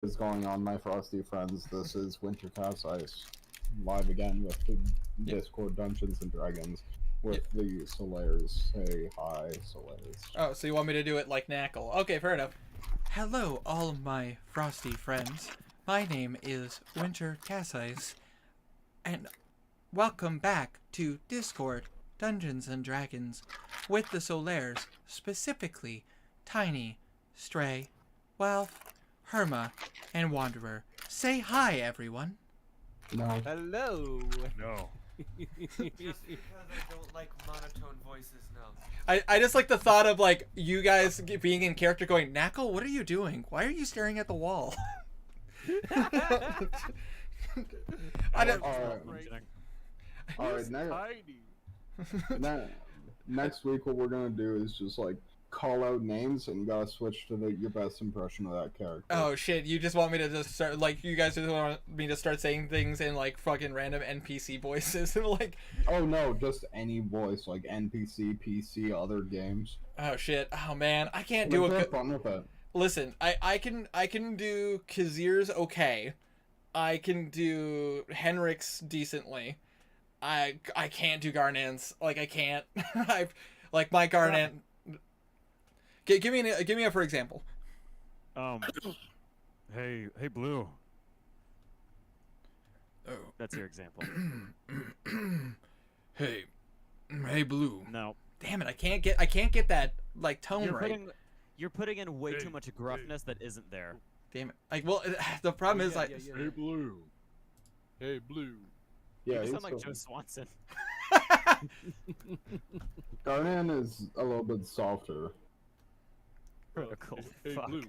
Is going on, my frosty friends? This is Winter Cast Ice, live again with the Discord Dungeons and Dragons with the Solaires. Say hi, Solaires. Oh, so you want me to do it like Knackle? Okay, fair enough. Hello, all of my frosty friends. My name is Winter Cassice, and welcome back to Discord Dungeons and Dragons with the Solaires, specifically Tiny, Stray, Wealth, Herma, and Wanderer. Say hi, everyone. No. Hello. No. Just because I don't like monotone voices, no. I just like the thought of like you guys being in character going, Knackle, what are you doing? Why are you staring at the wall? I don't. Alright, next week what we're gonna do is just like call out names, and you gotta switch to your best impression of that character. Oh shit! You just want me to just start like you guys just want me to start saying things in like fucking random NPC voices and like. Oh no, just any voice, like NPC, PC, other games. Oh shit! Oh man, I can't do Have fun with it. Listen, I can do Kazir's okay. I can do Henrik's decently. I can't do Garnan's. Like I can't. I've like my Garnan. Give me a for example. Hey Blue. Oh. That's your example. Hey Blue. No. Damn it! I can't get that like tone right. You're putting in way Hey, too much gruffness that isn't there. Damn it! Like, well, the problem is like. Hey Blue. Hey Blue. Yeah, You he's sound like so- Joe Swanson. Garnan is a little bit softer. Critical. Hey Fuck. Blue.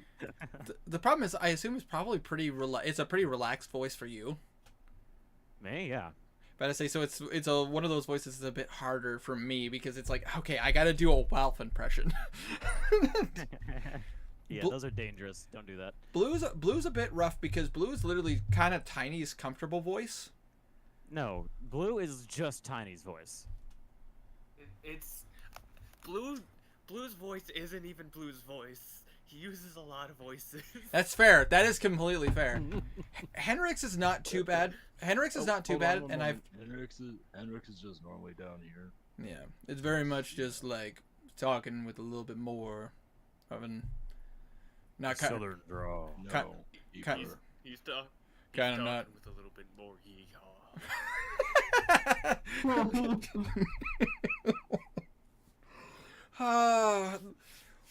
The problem is, I assume it's probably it's a pretty relaxed voice for you. Me, yeah. But I say so. It's one of those voices that's a bit harder for me because it's like, okay, I got to do a Walf impression. Yeah, Bl- those are dangerous. Don't do that. Blue's a bit rough because Blue is literally kind of Tiny's comfortable voice. No, Blue is just Tiny's voice. It's Blue's voice isn't even Blue's voice. He uses a lot of voices. That's fair. That is completely fair. Henrik's is not too bad. Henrik's is not too bad, and I've. Henrik's is just normally down here. Yeah, it's very much just like talking with a little bit more of an. Not kind. Southern drawl. No. Kind- you kind- are. He's talking not. with a little bit more yeehaw.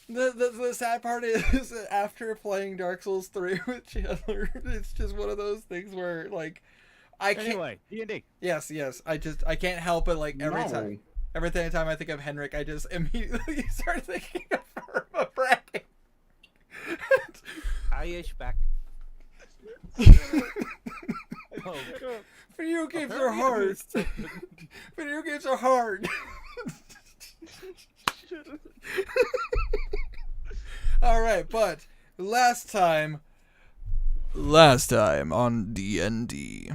The sad part is after playing Dark Souls 3 with Chandler, it's just one of those things where like I can't. Anyway, D&D. Yes. I can't help it. Like every time I think of Henrik, I just immediately start thinking of Irma bragging. Aish back. Oh, Video games are hard. Video games are hard. All right, but last time on D&D,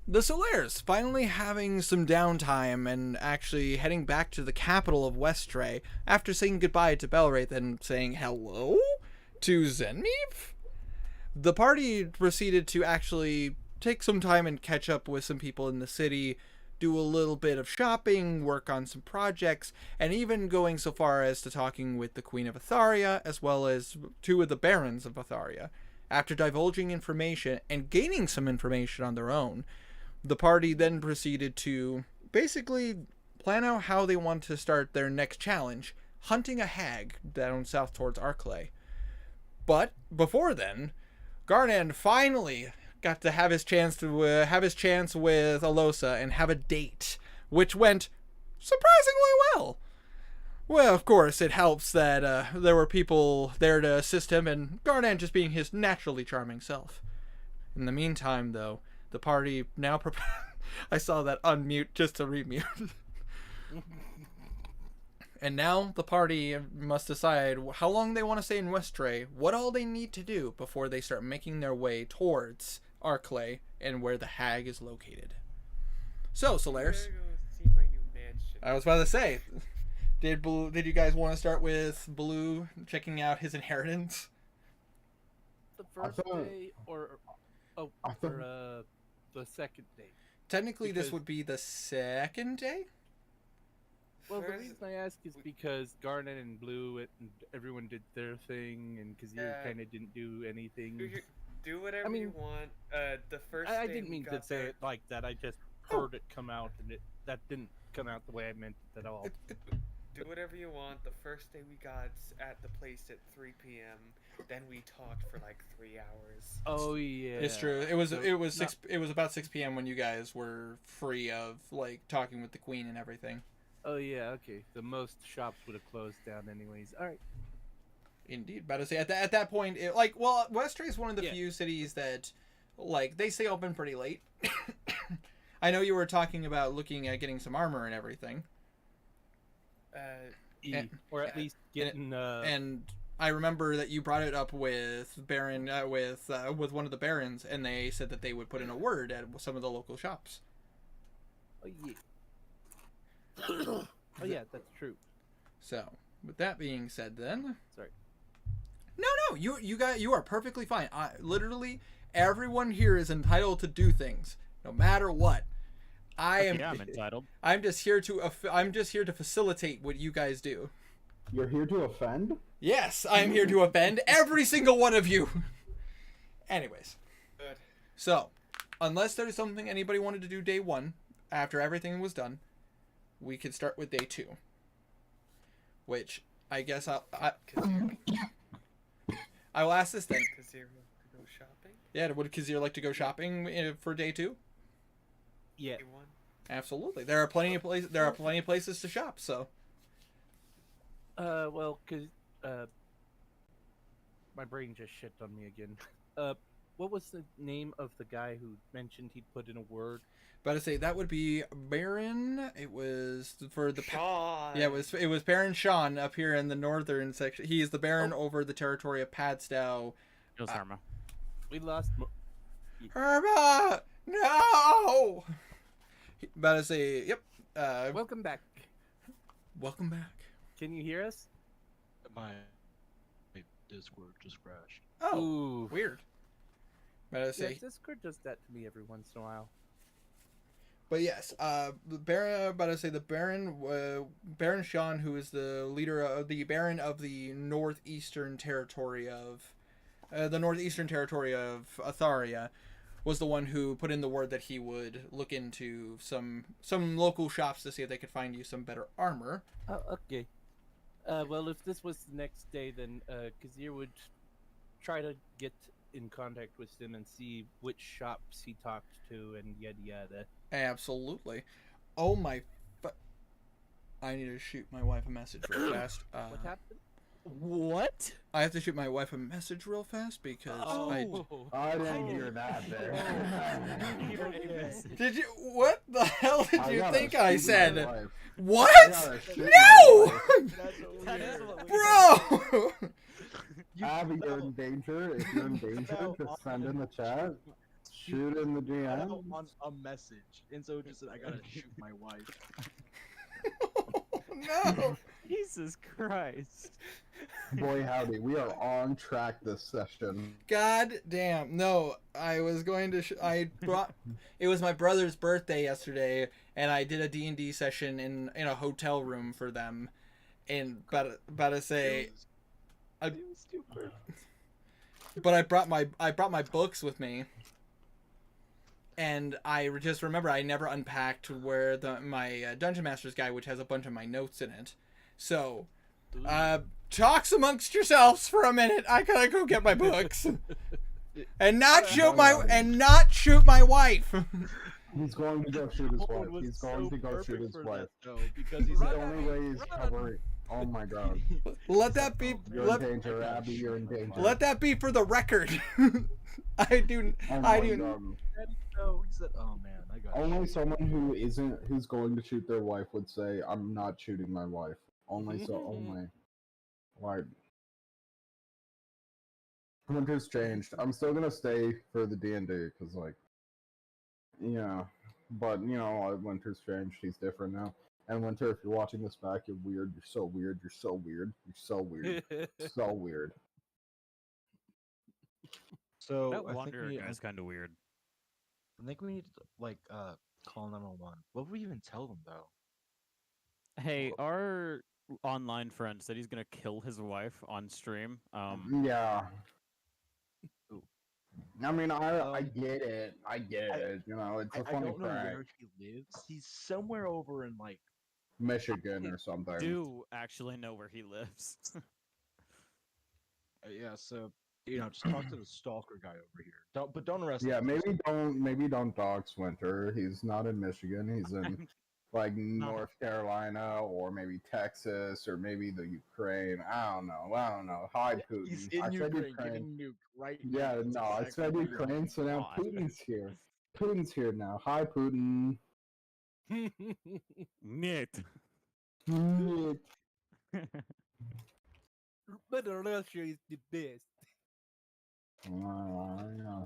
the Solaires finally having some downtime and actually heading back to the capital of Westray after saying goodbye to Belwraith and saying hello to Zenmeave. The party proceeded to actually take some time and catch up with some people in the city, do a little bit of shopping, work on some projects, and even going so far as to talking with the Queen of Atharia, as well as two of the Barons of Atharia. After divulging information and gaining some information on their own, the party then proceeded to basically plan out how they want to start their next challenge, hunting a hag down south towards Arklay. But before then, Garnan finally got to have his chance with Alosa and have a date, which went surprisingly well. Well, of course, it helps that there were people there to assist him, and Garnan just being his naturally charming self. In the meantime, though, the party now I saw that unmute just to remute. And now the party must decide how long they want to stay in Westray, what all they need to do before they start making their way towards Arklay and where the hag is located. So, Solaires, I'm gonna go see my new mansion. I was about to say, did you guys want to start with Blue checking out his inheritance? the I first thought- day or I thought- the second day? Technically, this Because- would be the second day. Well, the First- reason I ask is because Garnet and Blue and everyone did their thing, and Kazir Yeah. kind of didn't do anything. Do whatever you mean, want. The first I day didn't we mean to got say there- it like that. I just heard it come out, and that didn't come out the way I meant it at all. Do whatever you want. The first day we got at the place at 3 p.m. Then we talked for like 3 hours. Oh yeah, It's true. It was So, it was not- 6. It was about 6 p.m. when you guys were free of like talking with the queen and everything. Oh yeah, okay. The most shops would have closed down anyways. All right. Indeed, but to say at that point, Westray is one of the Yeah. few cities that, like, they stay open pretty late. I know you were talking about looking at getting some armor and everything, Or at yeah. least getting and I remember that you brought it up with Baron, with one of the barons, and they said that they would put in a word at some of the local shops. Oh yeah. Oh yeah, that's true. So, with that being said, then. Sorry. No, you are perfectly fine. Literally, everyone here is entitled to do things, no matter what. I am. Yeah, I'm entitled. I'm just here to facilitate what you guys do. You're here to offend? Yes, I am here to offend every single one of you. Anyways, Good. so unless there's something anybody wanted to do day 1 after everything was done, we could start with day 2. Which I guess I will ask this then. Kazir to go shopping. Yeah, would Kazir like to go shopping for day 2? Yeah. Day one. Absolutely. There are plenty of places. There are plenty of places to shop. So Well, cause my brain just shit on me again. What was the name of the guy who mentioned he'd put in a word? but to say that would be Baron. It was for the Sean. yeah. It was Baron Sean up here in the northern section. He is the Baron over the territory of Padstow. It was Harma. We lost. Herma, no. About to say, yep. Welcome back. Welcome back. Can you hear us? My Discord just crashed. Oh, Ooh. weird. About to Yeah, say, Discord does that to me every once in a while. but yes, the Baron. About to say the Baron, Baron Sean, who is the leader of the Baron of the northeastern territory of, Atharia, was the one who put in the word that he would look into some local shops to see if they could find you some better armor. Oh, okay. Well, if this was the next day, then Kazir would try to get in contact with them and see which shops he talked to and yada yada. Absolutely. Oh my. I need to shoot my wife a message real fast. What happened? What? I have to shoot my wife a message real fast because I. I didn't hear that there. Did you? What the hell did I you gotta think I shoot my said? wife. I What? gotta shoot my No! wife. That is what we Bro! Abby, you're in danger. If you're in danger, just send in the chat. Shoot in the DM. on a message, and so just said I gotta shoot my wife. No! Jesus Christ. Boy, howdy, we are on track this session. God damn. No, I was going to. I brought. It was my brother's birthday yesterday, and I did a D&D session in a hotel room for them. And about to say, It was too perfect. but I brought my books with me. And I just remember I never unpacked where my Dungeon Master's guide, which has a bunch of my notes in it. So, talks amongst yourselves for a minute. I gotta go get my books, and not shoot my wife. He's going to go shoot his wife. Owen was He's going so to go shoot perfect his for wife. that, though, because he's The like, only way he's covering. Oh my god. Let that be. You're in danger, Abby. You're in danger. Let that be for the record. I do. Oh I my do. god. no, he said, oh man, I got Only someone who's going to shoot their wife would say, "I'm not shooting my wife." Only like. Winter's changed. I'm still gonna stay for the D&D because yeah, but Winter's changed. He's different now. And Winter, if you're watching this back, you're weird. You're so weird. You're so weird. You're so weird. So weird. So That I think Wanderer we, guy's kind of weird. I think we need to like call 911. What would we even tell them though? Hey, our online friend said he's gonna kill his wife on stream. Yeah. Ooh. I mean, I Um, get it. I get it. You know, it's a I funny don't know prank. where he lives. He's somewhere over in like. Michigan or something. do actually know where he lives. Yeah, so just talk to the stalker guy over here. Don't arrest him. Yeah, Just- maybe don't dox Winter. He's not in Michigan. He's in like North Carolina or maybe Texas or maybe the Ukraine. I don't know. Hi Putin. He's in I said Ukraine getting nuked right now. Yeah, That's no, I exactly said where he Ukraine, is. so now God. Putin's here. Putin's here now. Hi Putin. Neat. Shit. But Russia is the best. Yeah.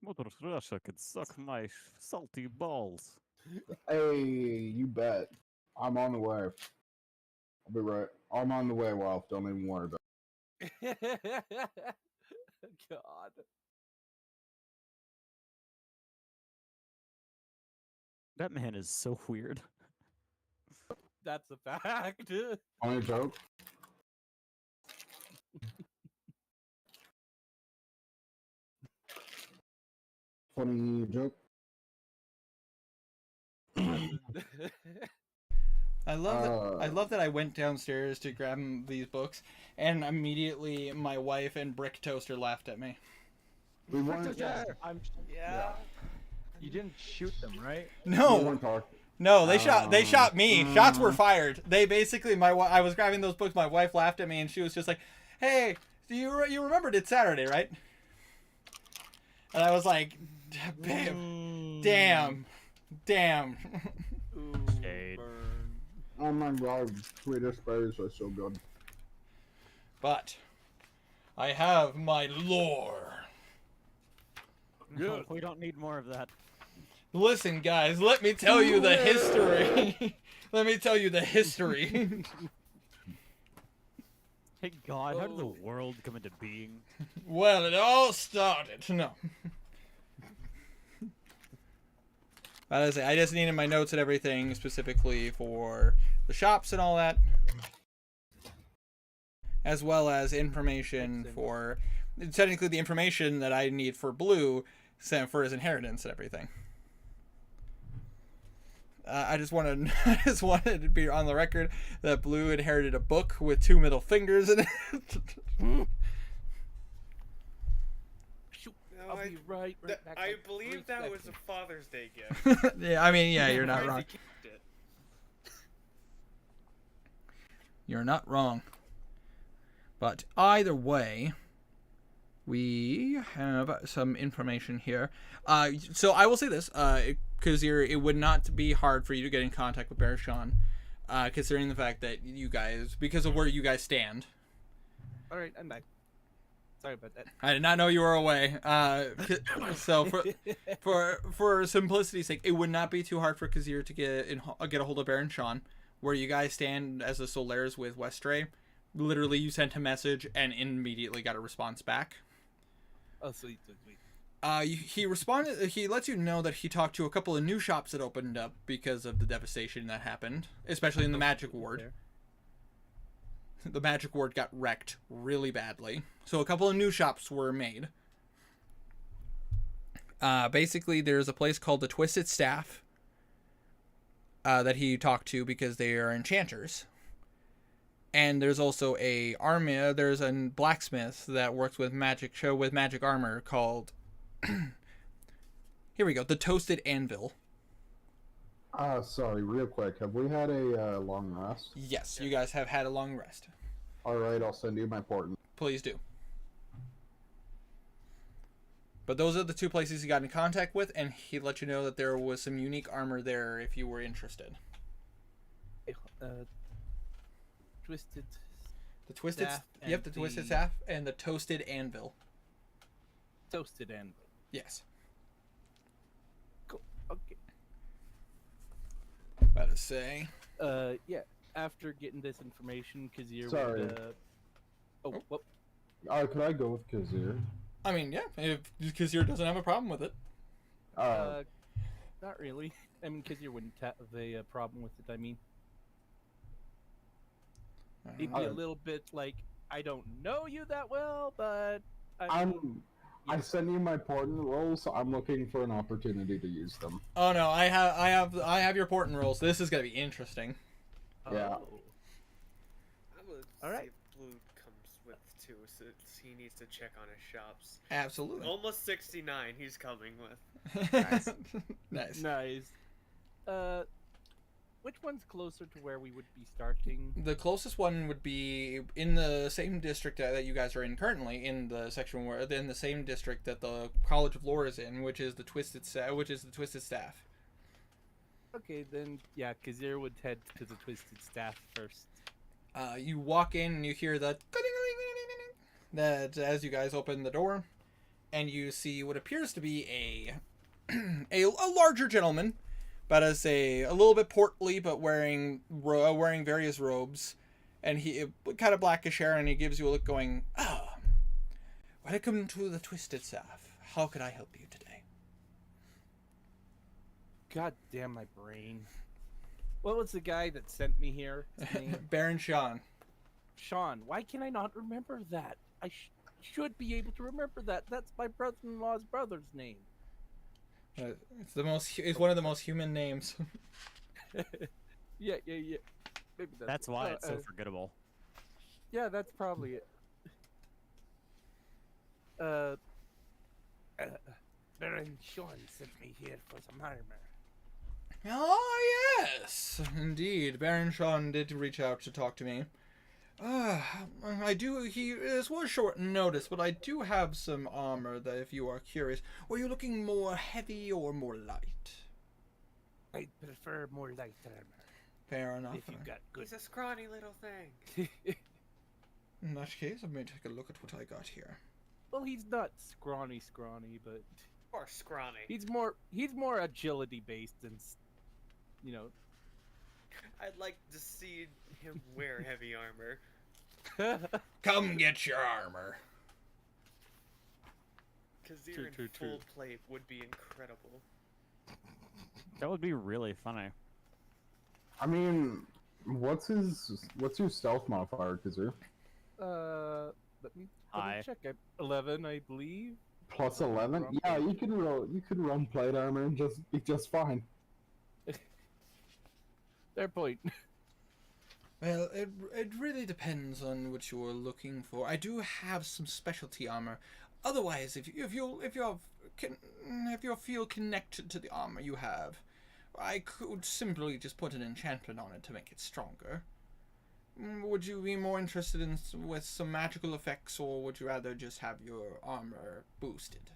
Mother Russia could suck my salty balls. Hey, you bet. I'm on the way. I'll be right. I'm on the way, Wolf. Don't even worry about God. That man is so weird. That's a fact. it. Only joke. Funny joke. I love that I went downstairs to grab these books, and immediately my wife and Brick Toaster laughed at me. We weren't. Yeah. You didn't shoot them, right? We No, weren't talking. no, they shot me. Shots were fired. They basically I was grabbing those books. My wife laughed at me, and she was just like, "Hey, do you remembered it's Saturday, right?" And I was like, "Babe, damn." Ooh, Shade. burn. Oh my god, Swedish berries are so good. But I have my lore. No, we don't need more of that. Listen, guys, let me tell you the history. Let me tell you the history. Hey God, how did the Oh. world come into being? Well, it all started. No. I just needed my notes and everything specifically for the shops and all that, as well as information Excellent. for technically the information that I need for Blue for his inheritance and everything. I just wanted to be on the record that Blue inherited a book with 2 middle fingers in it. Shoot, No, I'll be right back. I like believe 3 that was a seconds. Father's Day gift. Yeah, I mean, yeah, you're not Surprised wrong. he kept it. You're not wrong. But either way, we have some information here. So I will say this, because it would not be hard for you to get in contact with Bear Sean, considering the fact that you guys, because of where you guys stand. All right, I'm back. Sorry about that. I did not know you were away. So for simplicity's sake, it would not be too hard for Kazir to get a hold of Baron Sean. Where you guys stand as the Solaires with Westray. Literally, you sent a message and immediately got a response back. Oh, sweet. He responded. He lets you know that he talked to a couple of new shops that opened up because of the devastation that happened, especially in the Magic Ward. There. The Magic Ward got wrecked really badly, so a couple of new shops were made. Basically, there's a place called the Twisted Staff that he talked to because they are enchanters. And there's also there's a blacksmith that works with magic armor called here we go, the Toasted Anvil. Sorry, real quick. Have we had a long rest? Yes, you guys have had a long rest. Alright, I'll send you my portent. Please do. But those are the 2 places he got in contact with, and he let you know that there was some unique armor there if you were interested. Twisted. The Twisted Staff Yep, and the Twisted the- Staff and the Toasted Anvil. Toasted anvil. Yes. Cool. Okay. About to say. Yeah. After getting this information, Kazir Sorry. would. Oh, whoop. Could I go with Kazir? I mean, yeah, if Kazir doesn't have a problem with it. Not really. I mean, Kazir wouldn't have a problem with it. I mean, he'd be a little bit like, I don't know you that well, but I sent you my portent rolls, so I'm looking for an opportunity to use them. Oh no, I have your portent rolls. This is gonna be interesting. Yeah. Oh. I would All see right. if Blue comes with too, since he needs to check on his shops. Absolutely. Almost 69, he's coming with. Nice. Nice. Nice. Which one's closer to where we would be starting? The closest one would be in the same district that you guys are in currently, in the section where in the same district that the College of Lore is in, which is the Twisted Staff. Okay, then yeah, Kazir would head to the Twisted Staff first. You walk in and you hear the that as you guys open the door, and you see what appears to be a larger gentleman, but as a little bit portly, but wearing various robes, and he kind of blackish hair, and he gives you a look, going, "Oh, welcome to the Twisted Staff. How could I help you today?" God damn my brain. What was the guy that sent me here? His name? Baron Sean. Sean. Why can I not remember that? I should be able to remember that. That's my brother-in-law's brother's name. It's one of the most human names. Yeah. Maybe That's why it's so forgettable. Yeah, that's probably it. Baron Sean sent me here for some armor. Oh, yes, indeed. Baron Sean did reach out to talk to me. This was short notice, but I do have some armor that if you are curious. Were you looking more heavy or more light? I prefer more light armor. Fair enough. If you've got good. He's a scrawny little thing. In that case, let me take a look at what I got here. Well, he's not scrawny, but Or scrawny. he's more agility based than, you know. I'd like to see him wear heavy armor. Come get your armor. Kazir in full plate would be incredible. That would be really funny. I mean, what's your stealth modifier, Kazir? Let me High. check. 11, I believe. Plus 11? Yeah, you could run plate armor and just be just fine. Fair point. Well, it really depends on what you're looking for. I do have some specialty armor. Otherwise, if you feel connected to the armor you have, I could simply just put an enchantment on it to make it stronger. Would you be more interested in with some magical effects, or would you rather just have your armor boosted?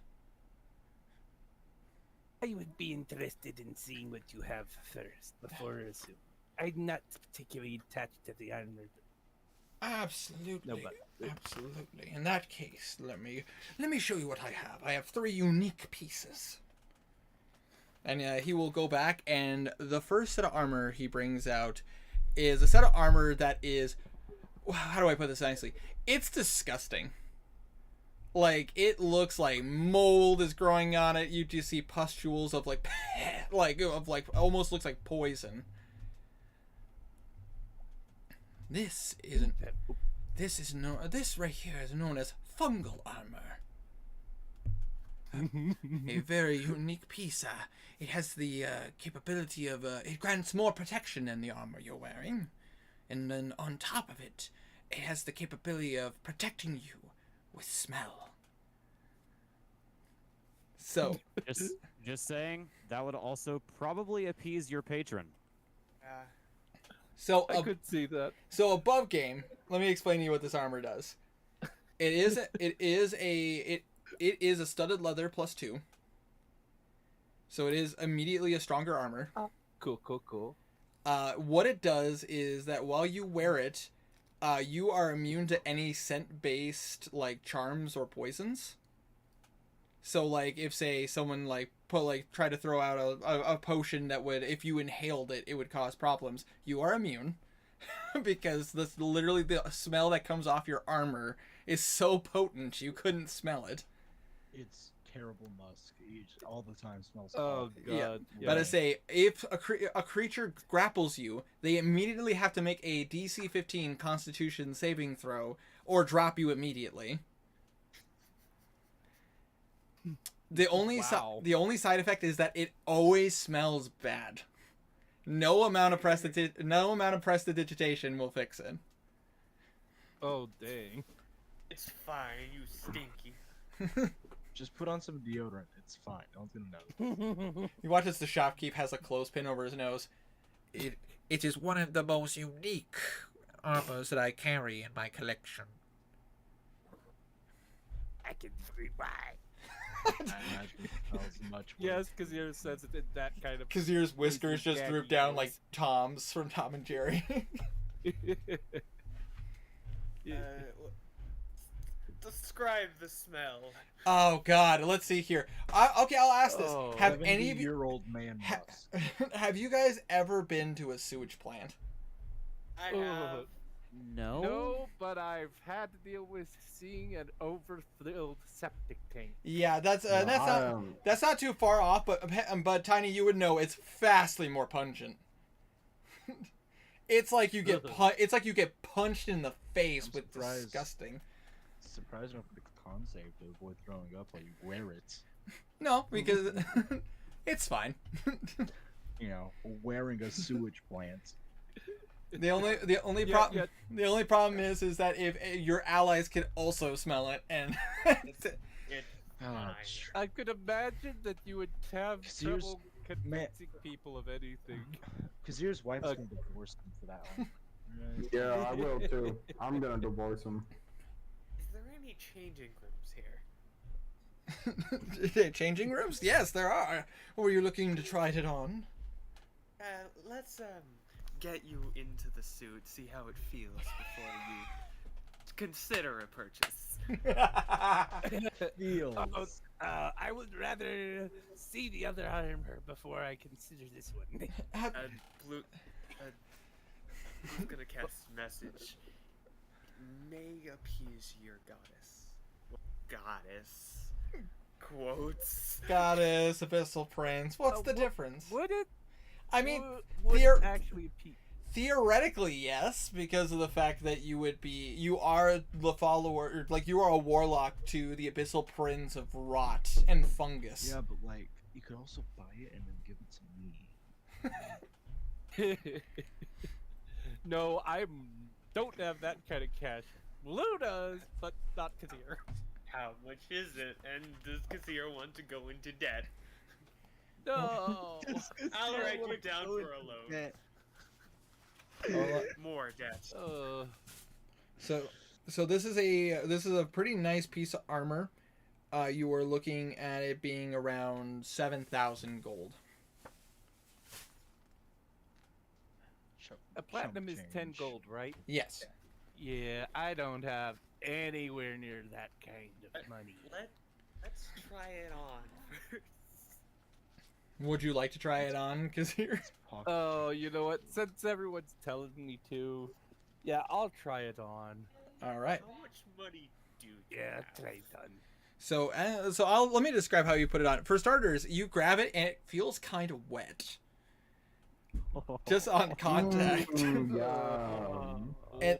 I would be interested in seeing what you have first before assuming. I'm not particularly attached to the armor. Absolutely. No, but Absolutely. In that case, let me show you what I have. I have 3 unique pieces. And he will go back, and the first set of armor he brings out is a set of armor that is, how do I put this nicely? It's disgusting. Like, it looks like mold is growing on it. You just see pustules of like almost looks like poison. This right here is known as fungal armor. A very unique piece. It has the capability of it grants more protection than the armor you're wearing, and then on top of it, it has the capability of protecting you with smell. So, Just saying, that would also probably appease your patron. so I could see that. So above game, let me explain to you what this armor does. It is a studded leather +2. So it is immediately a stronger armor. Cool. What it does is that while you wear it, you are immune to any scent-based like charms or poisons. So like if say someone try to throw out a potion that would, if you inhaled it, it would cause problems, you are immune. because that's literally the smell that comes off your armor is so potent you couldn't smell it. It's terrible musk. It all the time smells. Oh awful. god. Yeah. But I say, if a creature grapples you, they immediately have to make a DC 15 Constitution saving throw or drop you immediately. The only Wow. the only side effect is that it always smells bad. No amount of prestidigitation will fix it. Oh dang. It's fine, you stinky. Just put on some deodorant. It's fine. No one's gonna know. You watch as the shopkeep has a clothespin over his nose. It is one of the most unique armors that I carry in my collection. I can see why. I imagine it smells much worse. Yes, Kazir says it in that kind of. Kazir's whiskers just droop Gaggy down voice. like Tom's from Tom and Jerry. Describe the smell. Oh God, let's see here. Okay, I'll ask this: Oh, Have any of you 70-year-old man musk? have you guys ever been to a sewage plant? I have. No. No, but I've had to deal with seeing an overfilled septic tank. Yeah, that's No, that's I, not that's not too far off, but Tiny, you would know it's vastly more pungent. It's like you get it's like you get punched in the face I'm with surprised. disgusting. Surprised enough with the con save to avoid throwing up while you wear it. No, because it's fine. You know, wearing a sewage plant. The only Yeah, problem yeah. the only problem is that if your allies can also smell it and It's Oh, fine. I could imagine that you would have Kazir's- trouble convincing people of anything. Kazir's wife's Uh, gonna divorce him for that one. Right. yeah, I will too. I'm gonna divorce him. Is there any changing rooms here? Changing rooms? Yes, there are. Were you looking to try it on? Let's get you into the suit, see how it feels before you consider a purchase. Feels. I would rather see the other armor before I consider this one. Have- Blue. Blue's gonna cast message. May appease your goddess. Goddess. Quotes. Goddess, Abyssal Prince. What's Uh, the wh- difference? Would it? I mean, would theor- it actually appeal? theoretically, yes, because of the fact that you are the follower, like you are a warlock to the Abyssal Prince of Rot and Fungus. Yeah, but like, you could also buy it and then give it to me. No, I don't have that kind of cash. Blue does, but not Kazir. How much is it? And does Kazir want to go into debt? No. I'll write you down for a loan. More debt. So this is a pretty nice piece of armor. You are looking at it being around 7,000 gold. A platinum is 10 gold, right? Yes. Yeah, I don't have anywhere near that kind of money. Let's try it on first. Would you like to try it on, Kazir? Oh, you know what? Since everyone's telling me to, yeah, I'll try it on. All right. How much money do you Yeah, have? try it on. So let me describe how you put it on. For starters, you grab it and it feels kind of wet, just on contact. Yeah. And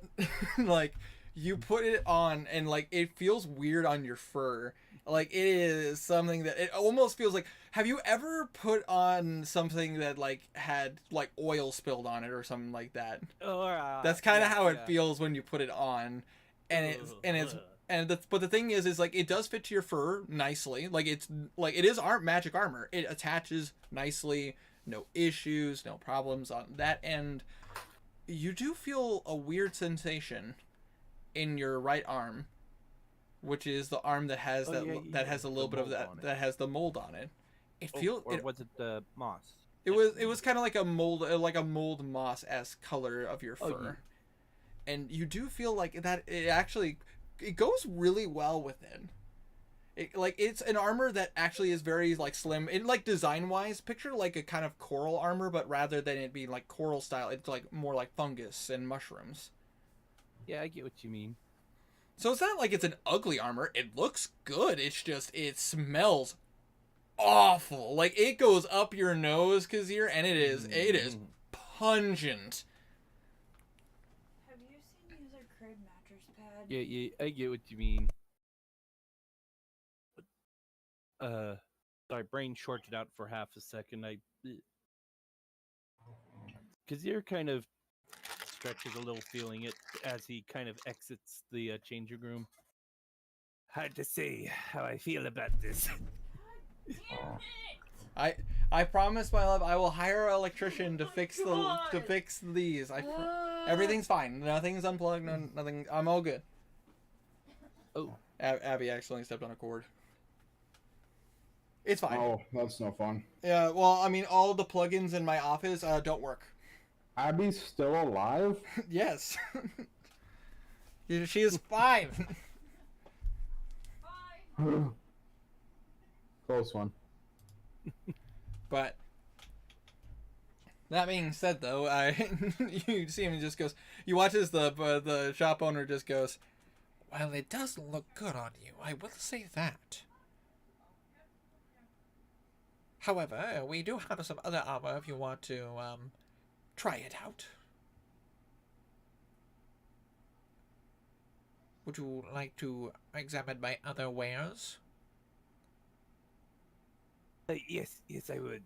like you put it on and like it feels weird on your fur. Like it is something that it almost feels like. Have you ever put on something that like had like oil spilled on it or something like that? That's kind of how it feels when you put it on, and but the thing is like it does fit to your fur nicely. Like it is magic armor. It attaches nicely. No issues, no problems on that end. You do feel a weird sensation in your right arm, which is the arm that has that has a little bit of that has the mold on it. It feels. Or was it the moss? It was kind of like a mold moss-esque color of your fur, and you do feel like that. It actually it goes really well with it. It's an armor that actually is very like slim. It like design wise, picture like a kind of coral armor, but rather than it being like coral style, it's like more like fungus and mushrooms. Yeah, I get what you mean. So it's not like it's an ugly armor. It looks good. It's just it smells awful. Like it goes up your nose, Kazir, and it is pungent. Have you seen the user crib mattress pad? Yeah, I get what you mean. Sorry, brain shorted out for half a second. Kazir kind of stretches a little, feeling it as he kind of exits the changing room. Hard to say how I feel about this. I promise, my love, I will hire an electrician to fix these. Everything's fine. Nothing's unplugged. Nothing. I'm all good. Oh, Abby accidentally stepped on a cord. It's fine. Oh, that's no fun. Yeah. Well, I mean, all the plugins in my office don't work. Abby's still alive? Yes. She is 5. Close one. But that being said, though, you see him, he just goes. You watch as the shop owner just goes, "Well, it does look good on you. I will say that. However, we do have some other armor if you want to try it out. Would you like to examine my other wares?" yes, I would.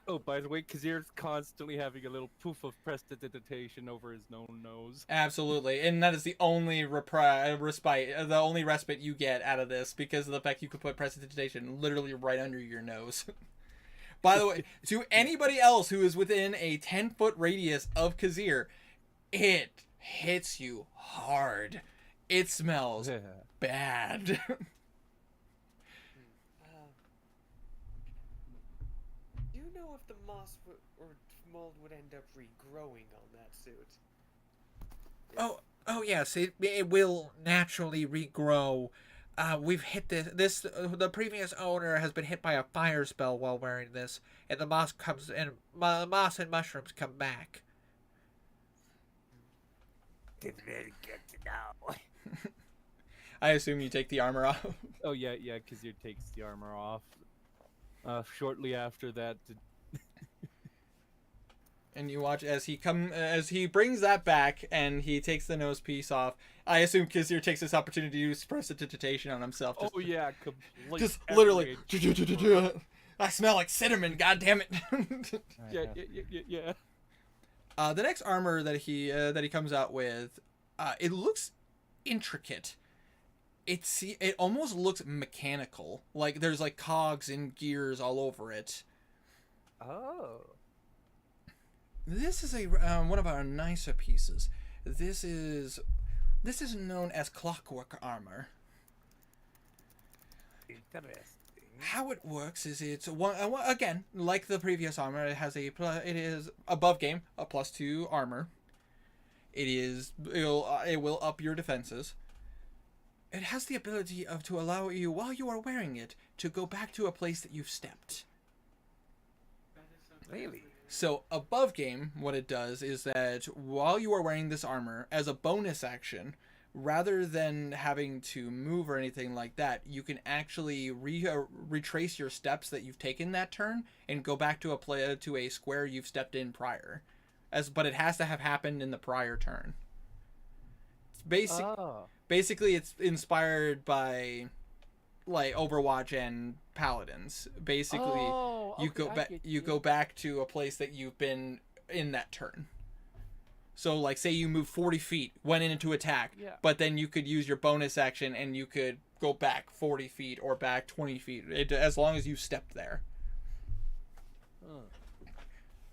Oh, by the way, Kazir's constantly having a little poof of prestidigitation over his own nose. Absolutely, and that is the only respite, the only respite you get out of this, because of the fact you could put prestidigitation literally right under your nose. By the way, to anybody else who is within a 10-foot radius of Kazir, it hits you hard. It smells bad. Do you know if the moss or mold would end up regrowing on that suit? Oh yes, it will naturally regrow. We've hit this. The previous owner has been hit by a fire spell while wearing this, and the moss comes and moss and mushrooms come back. It's very good to know. I assume you take the armor off. Oh yeah, Kazir takes the armor off. Shortly after that, And you watch as he brings that back and he takes the nose piece off. I assume Kazir takes this opportunity to use prestidigitation on himself. oh yeah, complete Just literally. I smell like cinnamon. God damn it. Yeah. The next armor that he comes out with, it looks intricate. It almost looks mechanical. Like there's like cogs and gears all over it. Oh. This is one of our nicer pieces. This is known as clockwork armor. Interesting. How it works is it's again like the previous armor. It is above game a +2 armor. It will up your defenses. It has the ability to allow you, while you are wearing it, to go back to a place that you've stepped. Really? So above game, what it does is that while you are wearing this armor, as a bonus action, rather than having to move or anything like that, you can actually retrace your steps that you've taken that turn and go back to a square you've stepped in prior. But it has to have happened in the prior turn. It's basically it's inspired by like Overwatch and Paladins. Basically, you go back to a place that you've been in that turn. So like say you move 40 feet, went into attack, but then you could use your bonus action and you could go back 40 feet or back 20 feet as long as you stepped there.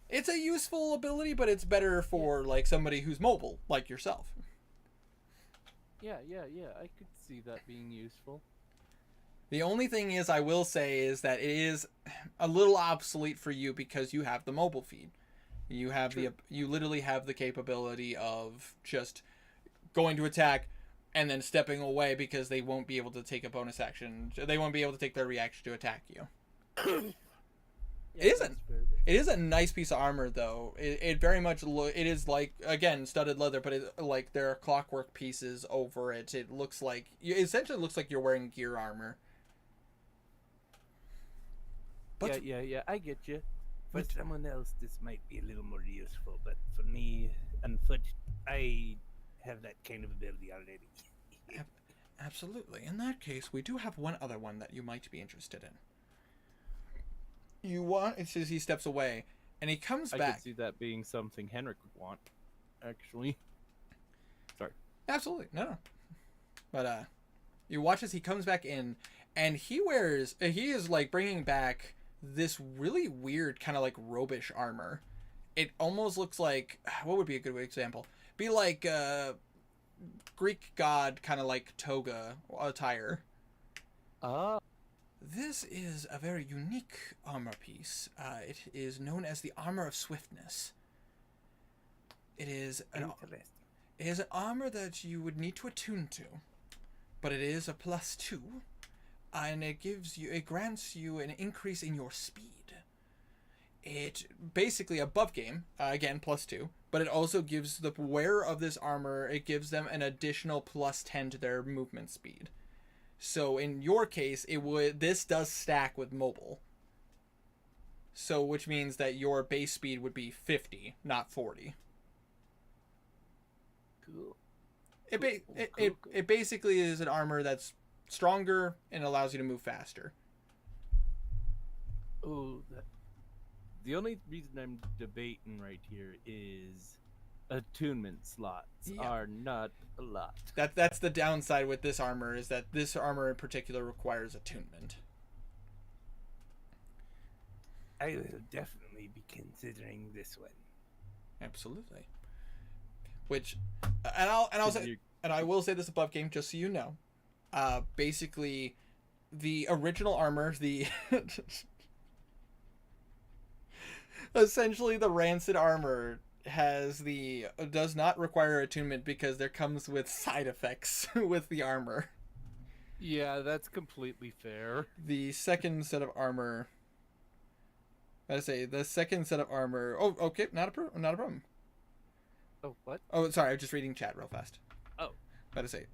It's a useful ability, but it's better for like somebody who's mobile like yourself. Yeah, I could see that being useful. The only thing is, I will say, is that it is a little obsolete for you because you have the mobile feed. You literally have the capability of just going to attack, and then stepping away because they won't be able to take a bonus action. They won't be able to take their reaction to attack you. Yeah, It isn't. that's fair. It is a nice piece of armor, though. It very much it is like, again, studded leather, but like there are clockwork pieces over it. It looks like it essentially looks like you're wearing gear armor. But Yeah, I get you. For someone else, this might be a little more useful, but for me, unfortunately, I have that kind of ability already. absolutely. In that case, we do have one other one that you might be interested in. It says he steps away, and he comes I back. could see that being something Henrik would want, actually. Sorry. Absolutely, no. But you watch as he comes back in, and he is like bringing back this really weird kind of like robish armor. It almost looks like, what would be a good example? Be like Greek god kind of like toga attire. This is a very unique armor piece. It is known as the Armor of Swiftness. It is an armor that you would need to attune to, but it is a +2, and it grants you an increase in your speed. It basically above game, again +2, but it also gives the wearer of this armor, it gives them an additional +10 to their movement speed. So in your case, this does stack with mobile. So which means that your base speed would be 50, not 40. Cool. It basically is an armor that's stronger and allows you to move faster. Oh, the only reason I'm debating right here is attunement slots are not a lot. That's the downside with this armor, is that this armor in particular requires attunement. I will definitely be considering this one. Absolutely. Which, and I will say this above game, just so you know. Basically, the original armor, essentially the rancid armor does not require attunement because there comes with side effects with the armor. Yeah, that's completely fair. The second set of armor. Oh, okay, not a problem. Oh, what? Oh, sorry, I was just reading chat real fast. Oh. The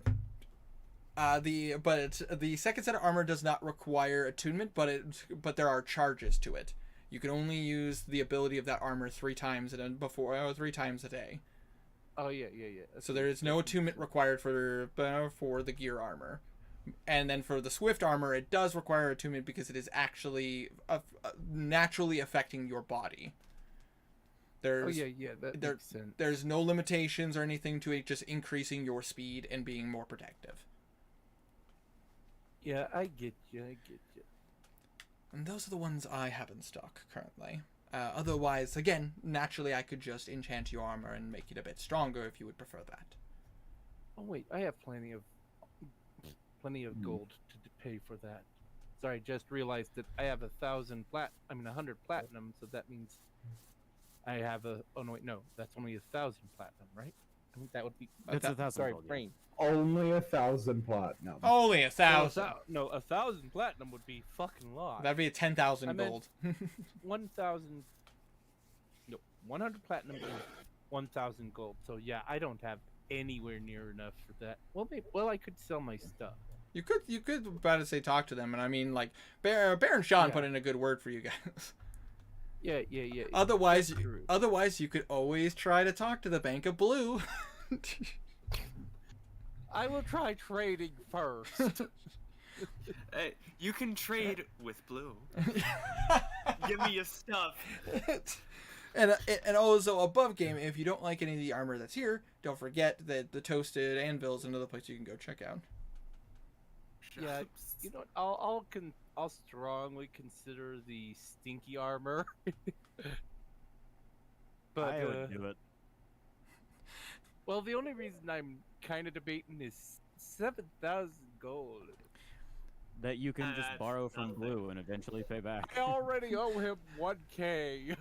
second set of armor does not require attunement, but there are charges to it. You can only use the ability of that armor 3 times a day. Oh yeah. So there is no attunement required for the gear armor. And then for the swift armor, it does require attunement because it is actually naturally affecting your body. That makes sense. There's no limitations or anything to it, just increasing your speed and being more protective. Yeah, I get you. And those are the ones I have in stock currently. Otherwise, again, naturally I could just enchant your armor and make it a bit stronger if you would prefer that. Oh wait, I have plenty of gold to pay for that. Sorry, just realized that I have 100 platinum, so that means I have that's only 1,000 platinum, right? I think that would be. That's 1,000. Sorry, gold, yeah. brain. Only 1,000 platinum. Only 1,000. No, 1,000 platinum would be fucking lot. That'd be 10,000 I meant- gold. 1,000. No, 100 platinum is 1,000 gold. So yeah, I don't have anywhere near enough for that. Well, I could sell my stuff. You could about to say talk to them, and I mean like Baron Sean Yeah. put in a good word for you guys. Yeah. Otherwise, That's true. you could always try to talk to the Bank of Blue. I will try trading first. Hey, you can trade with Blue. Give me your stuff. and also above game, if you don't like any of the armor that's here, don't forget that the Toasted Anvil is another place you can go check out. Yeah, you know, I'll strongly consider the stinky armor. But I would do it. well, the only reason I'm kind of debating is 7,000 gold. That you can just That's borrow from nothing. Blue and eventually pay back. I already owe him 1K.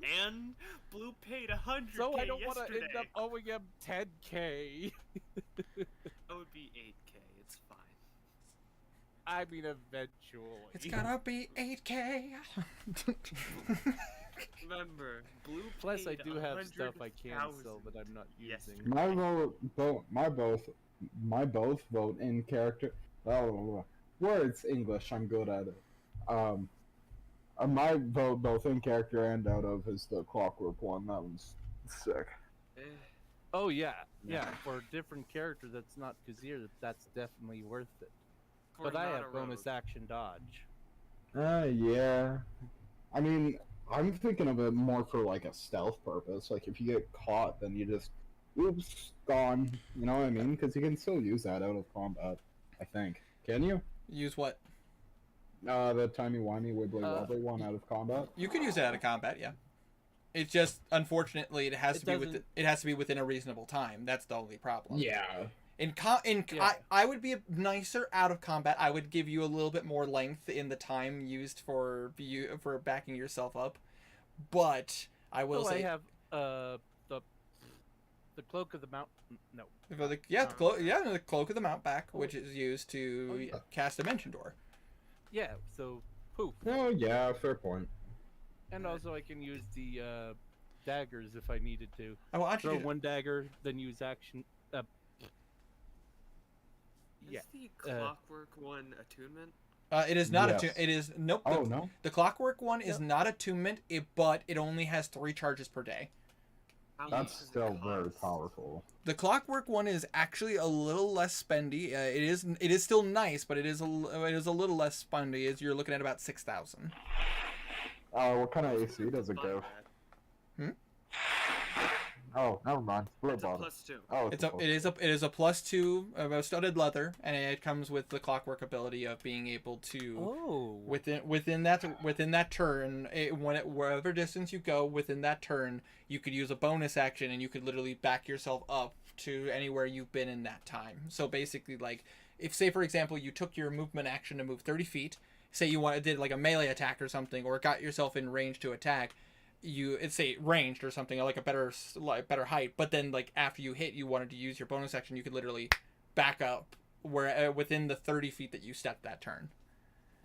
and Blue paid 100K So I don't want to end yesterday. up owing him 10K. That would be 8K. It's fine. I mean, eventually. It's gonna be 8K. Remember, Blue Plus, I paid do have stuff I can 100,000 sell that I'm not yesterday. using. My both vote in character. Oh, words English. I'm good at it. My vote both in character and out of is the Clockwork one. That one's sick. Eh, Oh yeah, yeah. For a different character that's not Kazir, that's definitely worth it. for But I not have a bonus rogue. action dodge. Yeah. I mean, I'm thinking of it more for like a stealth purpose. Like if you get caught, then you just, oops, gone. You know what I mean? Because you can still use that out of combat. I think. Can you? Use what? The timey wimey wibbly wobbly one out of combat. You could use it out of combat, yeah. It's just unfortunately it has It to be doesn't- it has to be within a reasonable time. That's the only problem. Yeah. Yeah. I would be nicer out of combat. I would give you a little bit more length in the time used for backing yourself up. But I will So say I have the cloak of the mountain. No. for the cloak of the mount back, which is used to cast Dimension Door. Yeah. So poof. Oh yeah, fair point. And also I can use the daggers if I needed to. I want you Throw to, one dagger, then use action. Is Yeah, the Clockwork one attunement? it is not Yes. it is nope. Oh no. The Clockwork one is not attunement, but it only has 3 charges per day. How That's much does it still very cost? powerful. The Clockwork one is actually a little less spendy. It is still nice, but it is a little less spendy. As you're looking at about 6,000. What kind of AC does it Buy go? that. Oh, never mind. Blue It's a bottom. +2. Oh, It is a +2 of studded leather, and it comes with the Clockwork ability of being able to Oh. within that turn, wherever distance you go within that turn, you could use a bonus action, and you could literally back yourself up to anywhere you've been in that time. So basically, like if say for example you took your movement action to move 30 feet, say you did like a melee attack or something, or got yourself in range to attack. It's say ranged or something, or like a better height, but then like after you hit, you wanted to use your bonus action, you could literally back up where within the 30 feet that you stepped that turn.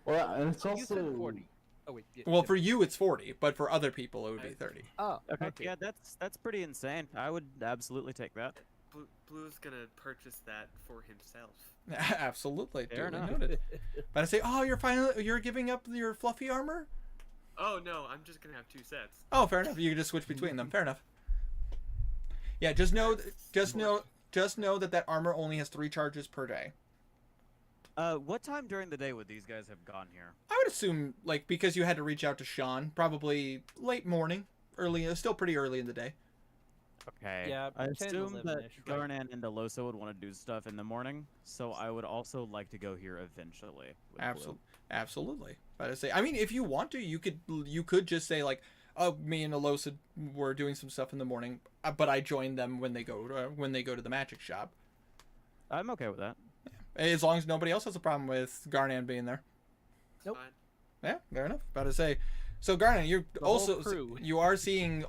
Well, and it's You said also 40. Oh wait. Yeah, Well, yeah. for you it's 40, but for other people it would be 30. Oh. Okay, Okay. yeah, that's pretty insane. I would absolutely take that. Blue's gonna purchase that for himself. Absolutely, Fair duly enough. noted. But I say, oh, you're giving up your fluffy armor? Oh no, I'm just gonna have 2 sets. Oh, fair enough. You can just switch between them. Fair enough. Yeah, just know that armor only has 3 charges per day. What time during the day would these guys have gone here? I would assume, like, because you had to reach out to Sean, probably late morning, still pretty early in the day. Okay. Yeah, I 10, assume that 11-ish, right? Garnan and Delosa would want to do stuff in the morning, so I would also like to go here eventually. with Blue. Absolutely. But I say, I mean, if you want to, you could just say like, oh, me and Alosa were doing some stuff in the morning, but I joined them when they go to the magic shop. I'm okay with that. As long as nobody else has a problem with Garnan being there. Nope. Fine. Yeah, fair enough. About to say, so Garnan, you're The whole also crew. you are seeing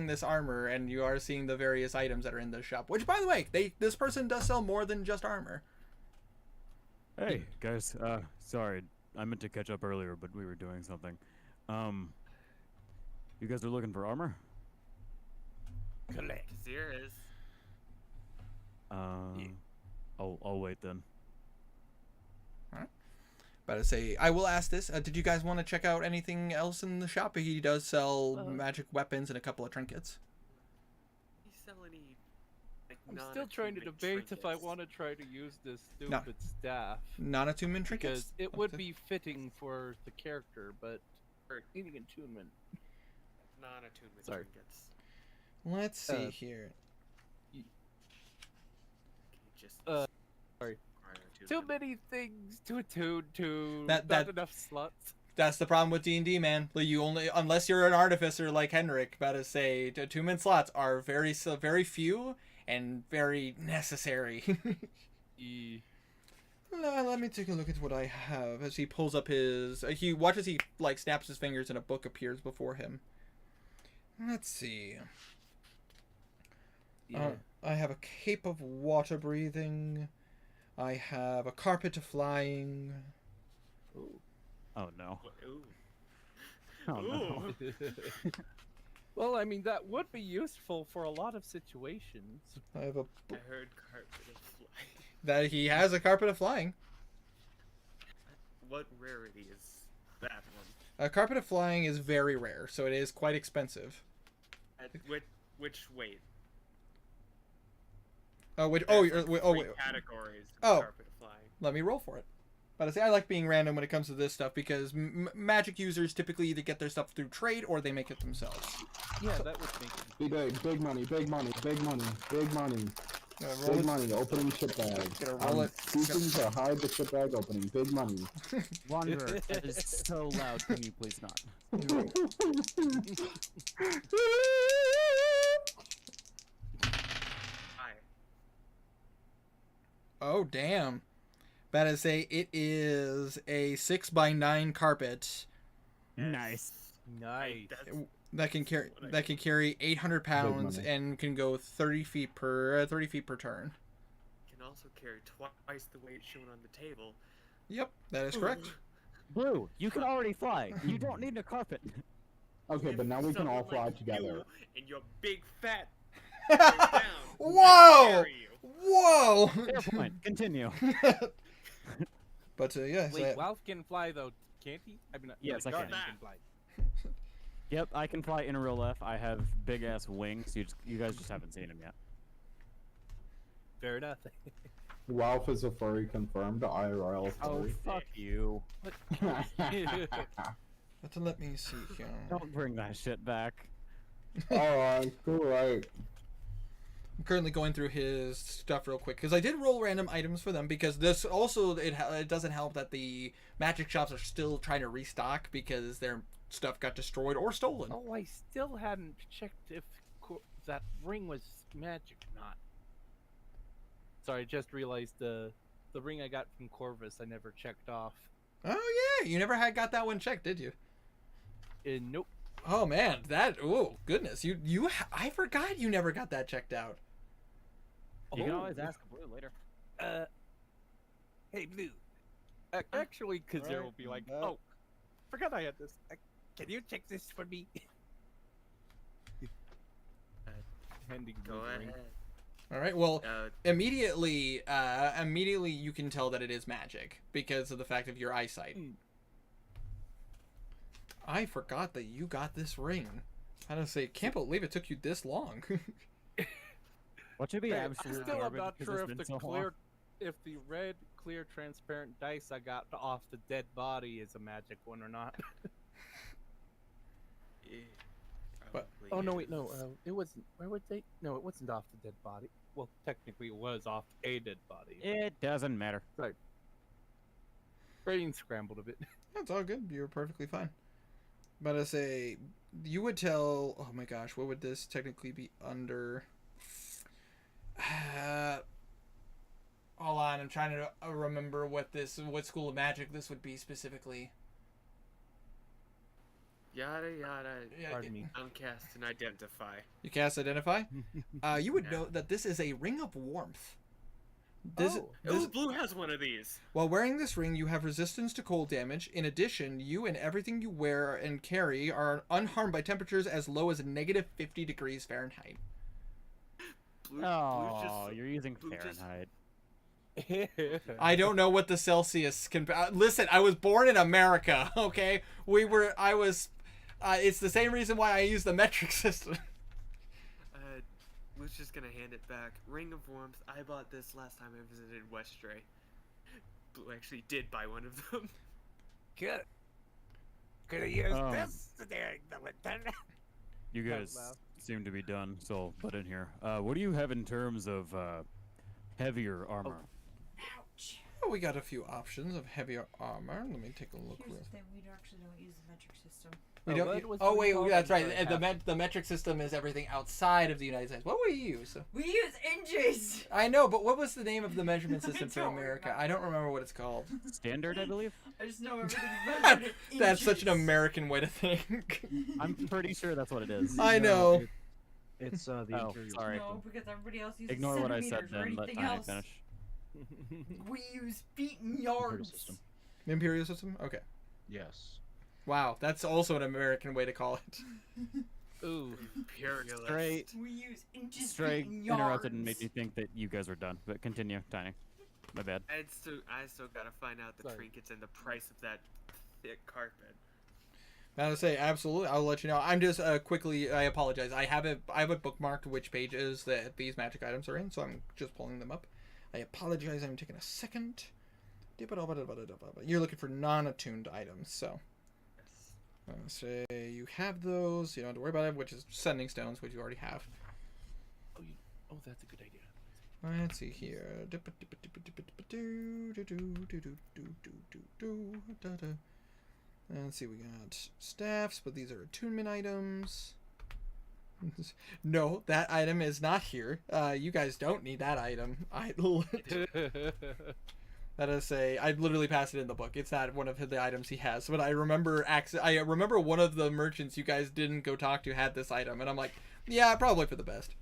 this armor, and you are seeing the various items that are in the shop. Which, by the way, this person does sell more than just armor. Hey guys, sorry, I meant to catch up earlier, but we were doing something. You guys are looking for armor? Collect. Kazir is. I'll wait then. But I say, I will ask this. Did you guys want to check out anything else in the shop? He does sell magic weapons and a couple of trinkets. He sell any? Like, I'm still trying to non-attunement debate if I trinkets? want to try to use this No. stupid staff. Non-attunement trinkets? Because it would be fitting for the character, but for needing attunement. Non-attunement Sorry. trinkets. Let's see here. Can you just sorry. acquire Too attunement? many things to attune to. That- not enough slots. That's the problem with D&D, man. You only, unless you're an artificer like Henrik, about to say, attunement slots are very few and very necessary. Let me take a look at what I have. As he pulls up his, he watches, he like snaps his fingers and a book appears before him. Let's see. Yeah. I have a cape of water breathing. I have a carpet of flying. Ooh. Oh no. Ooh. Oh no. Ooh. Well, I mean, that would be useful for a lot of situations. I have a I heard carpet of fly. that he has a carpet of flying. What rarity is that one? A carpet of flying is very rare, so it is quite expensive. At which weight? Oh, wait, There's you're, like wait, three categories of Oh. carpet of flying. let me roll for it. But I say I like being random when it comes to this stuff because magic users typically either get their stuff through trade or they make it themselves. Yeah, that would make it. Big money, big money, big money, big money, Roll big it. money. Opening chip bag. Gonna roll it. Seeking to hide the chip bag opening. Big money. Wanderer, that is so loud. Can you please not? Hi. Oh, damn. But I say it is a 6x9 carpet Nice. Nice. that can carry 800 pounds money. and can go 30 feet per turn. Can also carry twice the weight shown on the table. Yep, that is correct. Blue, you can already fly. You don't need a carpet. Okay, but now we can all Someone fly like together. you and your big fat down. Whoa! Carry you. Whoa! Fair point. Continue. But yes, Wait, Ralph can fly though, can't he? I mean, Yes, I Garden can. fly. Yep, I can fly in real life. I have big ass wings. You guys just haven't seen them yet. Fair enough. Ralph is a furry confirmed. IRL Oh furry. fuck you! but let me see here. Don't bring that shit back. Alright, cool, right. I'm currently going through his stuff real quick because I did roll random items for them because this also it doesn't help that the magic shops are still trying to restock because their stuff got destroyed or stolen. Oh, I still hadn't checked if that ring was magic or not. Sorry, I just realized the ring I got from Corvus I never checked off. Oh yeah, you never got that one checked, did you? Nope. Oh man, oh goodness, I forgot you never got that checked out. You can Oh. always ask Blue later. Hey, Blue. Actually, Kazir will be like, Right. oh, forgot I had this. Can you check this for me? Handing Go Blue the ring. ahead. All right, well, Uh, immediately you can tell that it is magic because of the fact of your eyesight. I forgot that you got this ring. I don't say, can't believe it took you this long. What should be Hey, absolute still, I'm garbage not because sure it's if been the so long. clear, if the red, clear, transparent dice I got off the dead body is a magic one or not. yeah, But- probably Oh no, wait, no, is. it wasn't. Where would they? No, it wasn't off the dead body. Well, technically, it was off a dead body. It doesn't matter. Brain scrambled a bit. That's all good. You're perfectly fine. But I say, you would tell. Oh my gosh, what would this technically be under? Hold on, I'm trying to remember what school of magic this would be specifically. Yada yada. Yeah, Pardon me. Uncast and identify. You cast identify. You would know that this is a ring of warmth. This, Oh, Blue has one of these. While wearing this ring, you have resistance to cold damage. In addition, you and everything you wear and carry are unharmed by temperatures as low as -50 degrees Fahrenheit. Blue's Oh, just, you're using Blue just- Fahrenheit. I don't know what the Celsius can. Listen, I was born in America. Okay, I was. It's the same reason why I use the metric system. Blue's just gonna hand it back. Ring of Warmth. I bought this last time I visited Westray. Blue actually did buy one of them. Could have used Um, this during the winter. You Out guys loud. seem to be done, so I'll butt in here. What do you have in terms of heavier armor? Ouch. Well, we got a few options of heavier armor. Let me take a look. Here's Real. the thing, we actually don't use the metric system. We Oh, don't. that was Oh what we wait, called that's it, right. sorry, And the metric system is everything outside of the United States. What would you use? We use inches! I know, but what was the name of the measurement system for don't America? I don't remember what it's called. Standard, I believe. I just know everything's measured in That's such an inches. American way to think. I'm pretty sure that's what it is. I know. It's the Oh, imperial sorry. No, because everybody else uses Ignore what I said centimeters or then. Let anything Tiny else. finish. We use feet and imperial yards. system. Imperial system? Okay. Yes. Wow, that's also an American way to call it. Ooh. Imperialist. Straight, We use inches, Stray feet, and yards. interrupted and made me think that you guys were done. But continue, Tiny. My bad. I still gotta find out the Sorry. trinkets and the price of that thick carpet. Now to say, absolutely, I'll let you know. I'm just quickly. I apologize. I have it bookmarked which pages that these magic items are in, so I'm just pulling them up. I apologize. I'm taking a second. You're looking for non-attuned items, so. Say you have those. You don't have to worry about it, which is sending stones, which you already have. Oh, that's a good idea. Let's see here. Let's see, we got staffs, but these are attunement items. No, that item is not here. You guys don't need that item. That is I literally passed it in the book. It's not one of the items he has. But I remember one of the merchants you guys didn't go talk to had this item, and I'm like, yeah, probably for the best.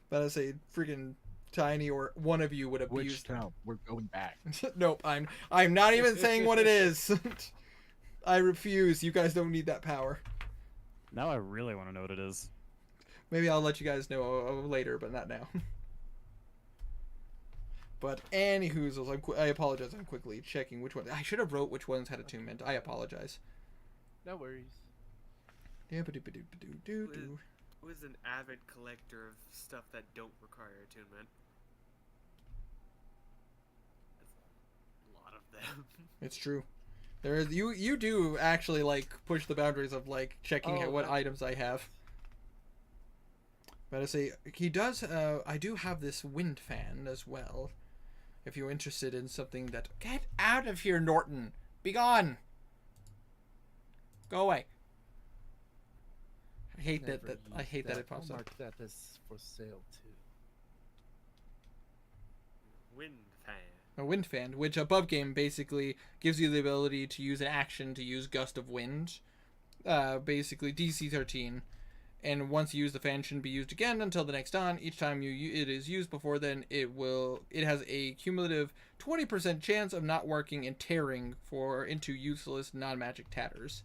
But I say freaking Tiny or one of you would have Which used. town? We're going back. Nope, I'm not even saying what it is. I refuse. You guys don't need that power. Now I really want to know what it is. Maybe I'll let you guys know later, but not now. But anywho's, I apologize. I'm quickly checking which one. I should have wrote which ones had attunement. I apologize. No worries. Was an avid collector of stuff that don't require attunement. That's a lot of them. It's true. There is you do actually push the boundaries of checking Oh, what that- items I have. But I say he does. I do have this wind fan as well. If you're interested in something that get out of here, Norton, be gone. Go away. I hate that. Never I use hate that it pops I'll up. mark that as for sale too. Wind fan. A wind fan, which above game basically gives you the ability to use an action to use Gust of Wind, basically DC 13, and once you use the fan, shouldn't be used again until the next dawn. Each time it is used before then, it has a cumulative 20% chance of not working and tearing into useless non-magic tatters,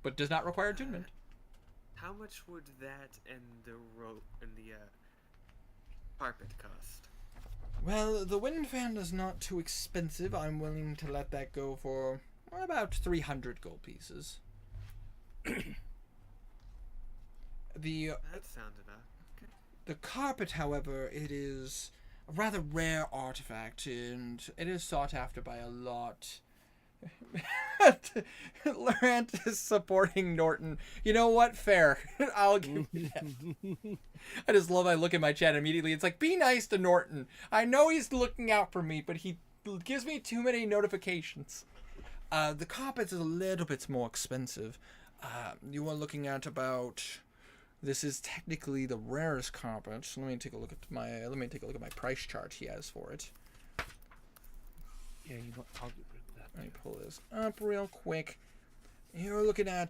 but does not require attunement. How much would that and the rope and the carpet cost? Well, the wind fan is not too expensive. I'm willing to let that go for about 300 gold pieces. That sounded okay. The carpet, however, it is a rather rare artifact, and it is sought after by a lot. Laurent is supporting Norton. You know what? Fair. I'll give you that. I just love I look at my chat immediately. It's like, be nice to Norton. I know he's looking out for me, but he gives me too many notifications. The carpet is a little bit more expensive. You are looking at about... This is technically the rarest carpet. Let me take a look at my price chart he has for it. Yeah, you know, I'll get rid of that. Let me pull this up real quick. You're looking at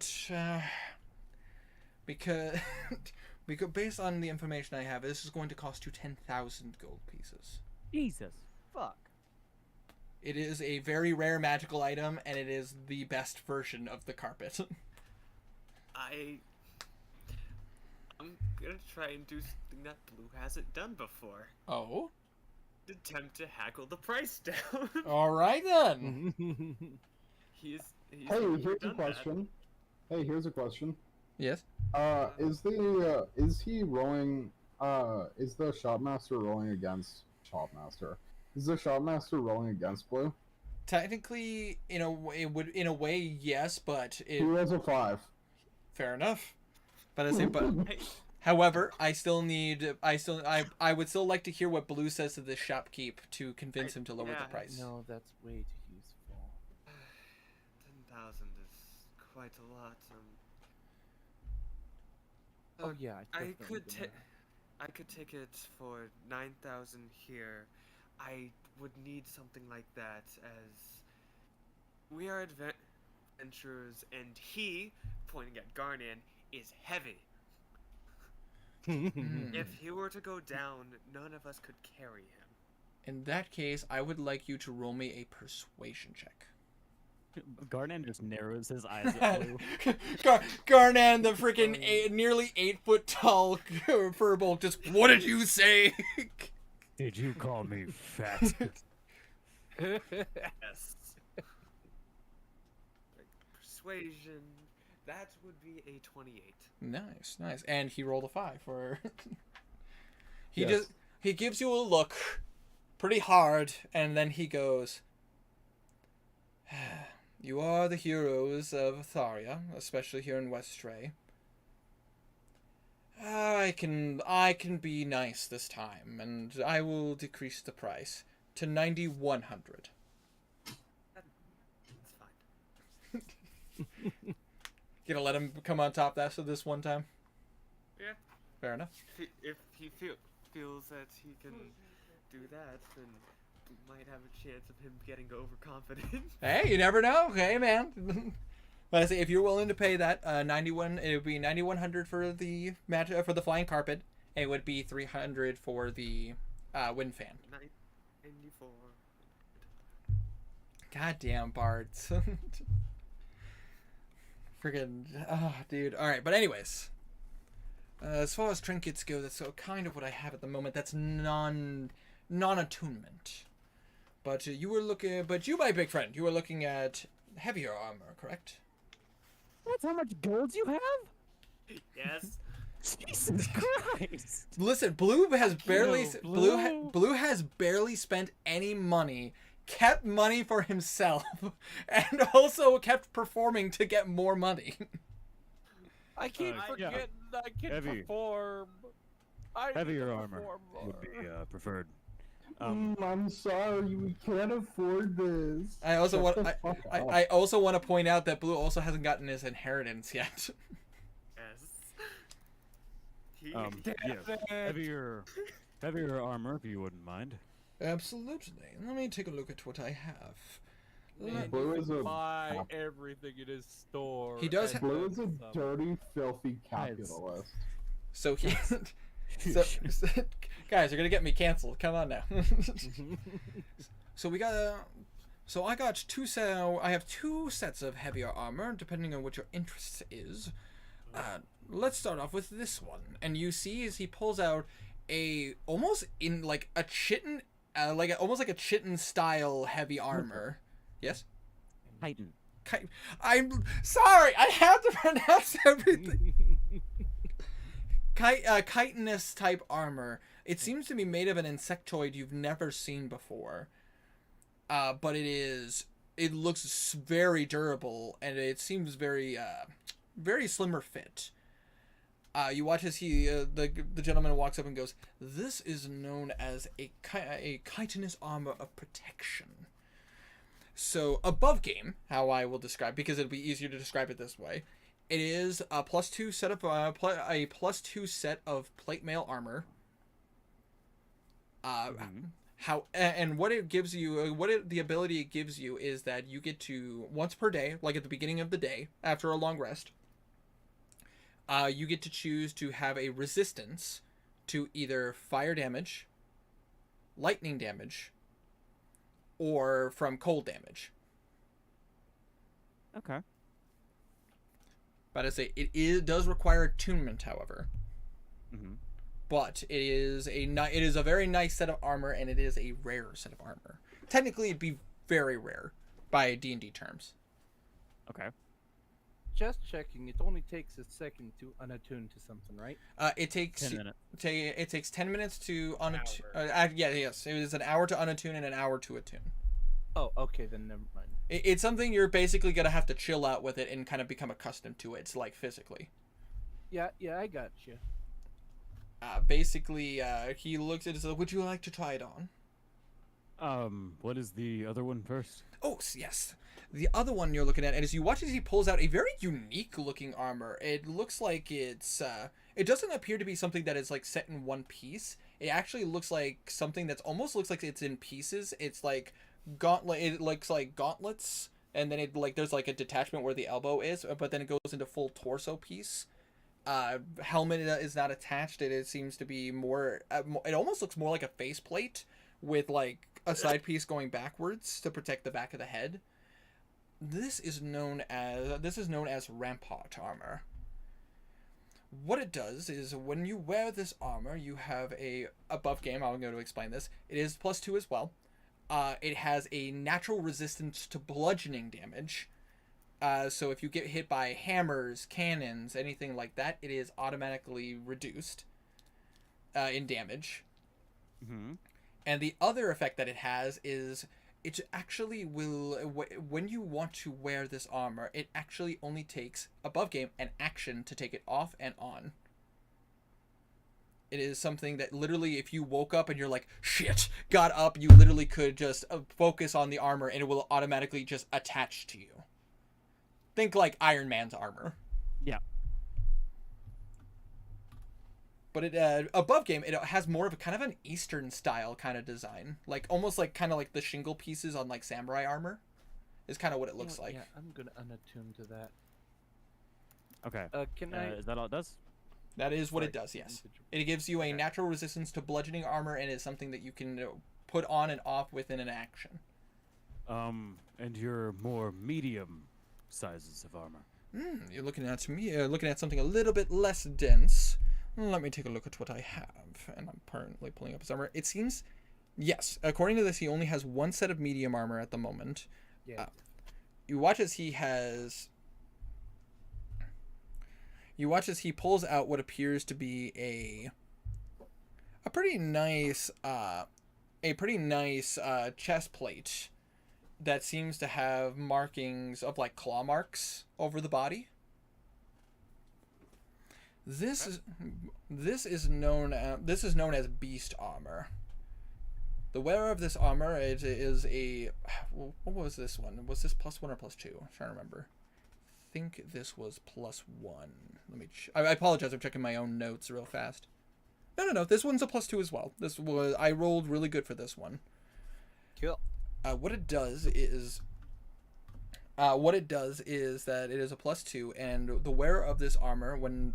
because based on the information I have, this is going to cost you 10,000 gold pieces. Jesus. Fuck. It is a very rare magical item, and it is the best version of the carpet. I'm gonna try and do something that Blue hasn't done before. Oh? Attempt to haggle the price down. All right then. he's Hey, never here's a done that. question. Hey, here's a question. Yes. Is he rolling? Is the shopmaster rolling against shopmaster? Is the shopmaster rolling against Blue? Technically, in a way, yes, but He rolls a 5. fair enough. But I say, but However, I would still like to hear what Blue says to this shopkeep to convince him to lower the yeah, price. No, that's way too useful. 10,000 is quite a lot. Oh yeah, I definitely gonna- could take it for 9,000 here. I would need something like that as we are adventurers, and he, pointing at Garnan, is heavy. Hmm. If he were to go down, none of us could carry him. In that case, I would like you to roll me a persuasion check. Garnan just narrows his eyes at Blue. Garnan, the freaking nearly 8 foot tall furball, just, what did you say? Did you call me fat? Yes. Like, persuasion, that would be a 28. Nice, nice. And he rolled a 5 for. Yes. He gives you a look, pretty hard, and then he goes, "You are the heroes of Tharia, especially here in Westray. I can be nice this time, and I will decrease the price to 9,100. That's fine. Gonna let him come on top that so this one time. Yeah. Fair enough. If he feels that he can do that, then we might have a chance of him getting overconfident. Hey, you never know. Hey, man. But I say, if you're willing to pay that, it would be 9,100 for the match for the flying carpet. And it would be 300 for the wind fan. 94. Goddamn bards. Friggin', oh, dude. All right, but anyways, as far as trinkets go, that's kind of what I have at the moment. That's non-attunement. But you, my big friend, you were looking at heavier armor, correct? That's how much gold you have? Yes. Jesus Christ! Listen, Blue has barely Blue. Blue has barely spent any money, kept money for himself, and also kept performing to get more money. I keep yeah. forgetting I can Heavy. perform. I need Heavier to armor perform would be more. preferred. I'm sorry, we can't afford this. I also Shut want the fuck up. I also want to point out that Blue also hasn't gotten his inheritance yet. Yes. He, Yeah, heavier armor if you wouldn't mind. Absolutely. Let me take a look at what I have. Man, Blue you is can a- buy everything in his store. He does and Blue is a then some. dirty, filthy capitalist. So he so, guys, you're gonna get me canceled. Come on now. So we got so I got I have 2 sets of heavier armor depending on what your interest is. Let's start off with this one, and you see as he pulls out almost like a chitin almost like a chitin style heavy armor. Yes. Titan. I'm sorry, I have to pronounce everything. Chitinous type armor. It seems to be made of an insectoid you've never seen before. But it looks very durable, and it seems very slimmer fit. You watch as the gentleman walks up and goes, "This is known as a chitinous armor of protection." So above game, how I will describe, because it'll be easier to describe it this way, it is a +2 set of a +2 set of plate mail armor. And what it gives you, the ability it gives you is that you get to once per day, like at the beginning of the day after a long rest, you get to choose to have a resistance to either fire damage, lightning damage, or from cold damage. Okay. But I say it does require attunement, however. Mm-hmm. But it is a very nice set of armor, and it is a rare set of armor. Technically, it'd be very rare by D&D terms. Okay. Just checking. It only takes a second to unattune to something, right? It takes 10 minutes. It takes 10 minutes to unattune. Hour. Yes, it is an hour to unattune and an hour to attune. Oh, okay, then never mind. It's something you're basically gonna have to chill out with it and kind of become accustomed to it. It's like physically. Yeah, I got you. Basically, he looks at it and says, "Would you like to try it on?" What is the other one first? Oh, yes. The other one you're looking at, and as you watch as he pulls out a very unique looking armor, it looks like it's, it doesn't appear to be something that is, like, set in one piece. It actually looks like something that's almost looks like it's in pieces. It's like it looks like gauntlets, and then it, like, there's, like, a detachment where the elbow is, but then it goes into full torso piece. Helmet is not attached. It seems to be more, it almost looks more like a faceplate with, like, a side piece going backwards to protect the back of the head. This is known as rampart armor. What it does is when you wear this armor, you have a buff game. I'm going to explain this. It is +2 as well. It has a natural resistance to bludgeoning damage. So if you get hit by hammers, cannons, anything like that, it is automatically reduced in damage. Mm-hmm. And the other effect that it has is it actually will, when you want to wear this armor, it actually only takes, above game, an action to take it off and on. It is something that literally, if you woke up and you're like, shit, got up, you literally could just focus on the armor and it will automatically just attach to you. Think like Iron Man's armor. Yeah. But it above game, it has more of a kind of an Eastern style kind of design, like almost like kind of like the shingle pieces on like samurai armor, is kind of what it looks like. Yeah, I'm gonna unattune to that. Okay. Can I? Is that all it does? That is what it Sorry, does. Yes, individual- it gives you a Okay. natural resistance to bludgeoning armor, and is something that you can put on and off within an action. And your more medium sizes of armor. You're looking at something a little bit less dense. Let me take a look at what I have, and I'm currently pulling up his armor. It seems, yes, according to this, he only has one set of medium armor at the moment. Yeah. You watch as he pulls out what appears to be a pretty nice chest plate that seems to have markings of like claw marks over the body. This is known as beast armor. The wearer of this armor is a, what was this one? Was this +1 or +2? I'm trying to remember. I think this was +1. Let me. I apologize. I'm checking my own notes real fast. No. This one's a +2 as well. I rolled really good for this one. Cool. What it does is that it is a +2, and the wearer of this armor, when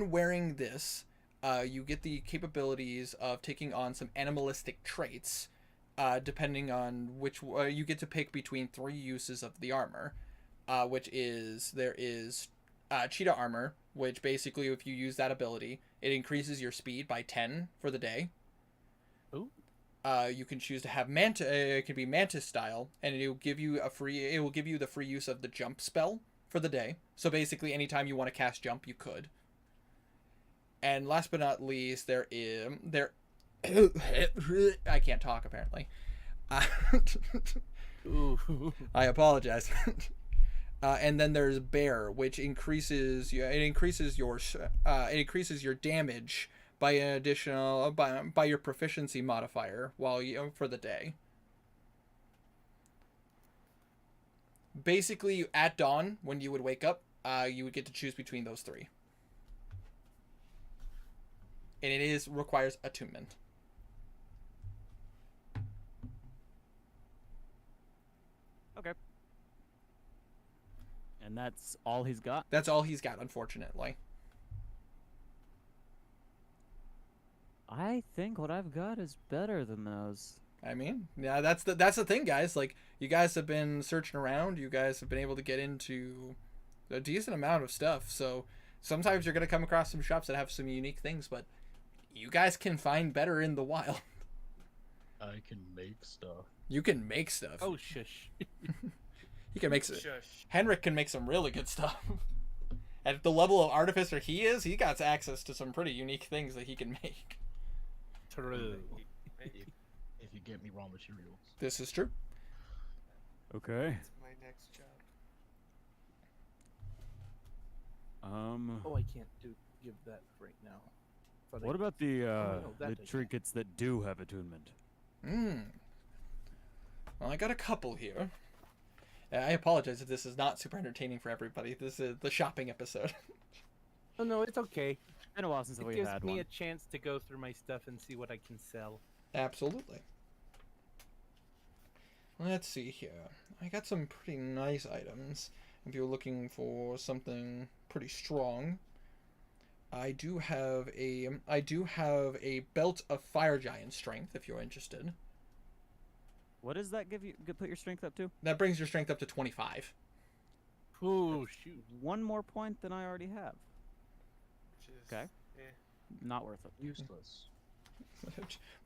wearing this, you get the capabilities of taking on some animalistic traits, depending on which you get to pick between 3 uses of the armor, which is cheetah armor, which basically if you use that ability, it increases your speed by 10 for the day. Ooh. You can choose to have it can be mantis style, and it will give you the free use of the jump spell for the day. So basically, anytime you want to cast jump, you could. And last but not least, I can't talk apparently. Ooh. I apologize. And then there's bear, which increases your damage by an additional by your proficiency modifier for the day. Basically, at dawn when you would wake up, you would get to choose between those 3. And it requires attunement. Okay. And that's all he's got? That's all he's got, unfortunately. I think what I've got is better than those. I mean, yeah, that's the thing, guys. Like, you guys have been searching around. You guys have been able to get into a decent amount of stuff. So sometimes you're gonna come across some shops that have some unique things, but you guys can find better in the wild. I can make stuff. You can make stuff. Oh, shush. He can make some. Shush. Henrik can make some really good stuff. At the level of artificer he is, he got access to some pretty unique things that he can make. True. If you get me raw materials. This is true. Okay. That's my next job. Oh, I can't give that right now. thought What about the no, that I the get. trinkets that do have attunement? Well, I got a couple here. I apologize if this is not super entertaining for everybody. This is the shopping episode. Oh no, it's okay. It's been a while since It we gives had me one. a chance to go through my stuff and see what I can sell. Absolutely. Let's see here. I got some pretty nice items. If you're looking for something pretty strong, I do have a belt of fire giant strength. If you're interested, What does that give you? Put your strength up to? that brings your strength up to 25. Oh shoot! One more point than I already have. Which is, Okay. eh. Not worth it. Useless.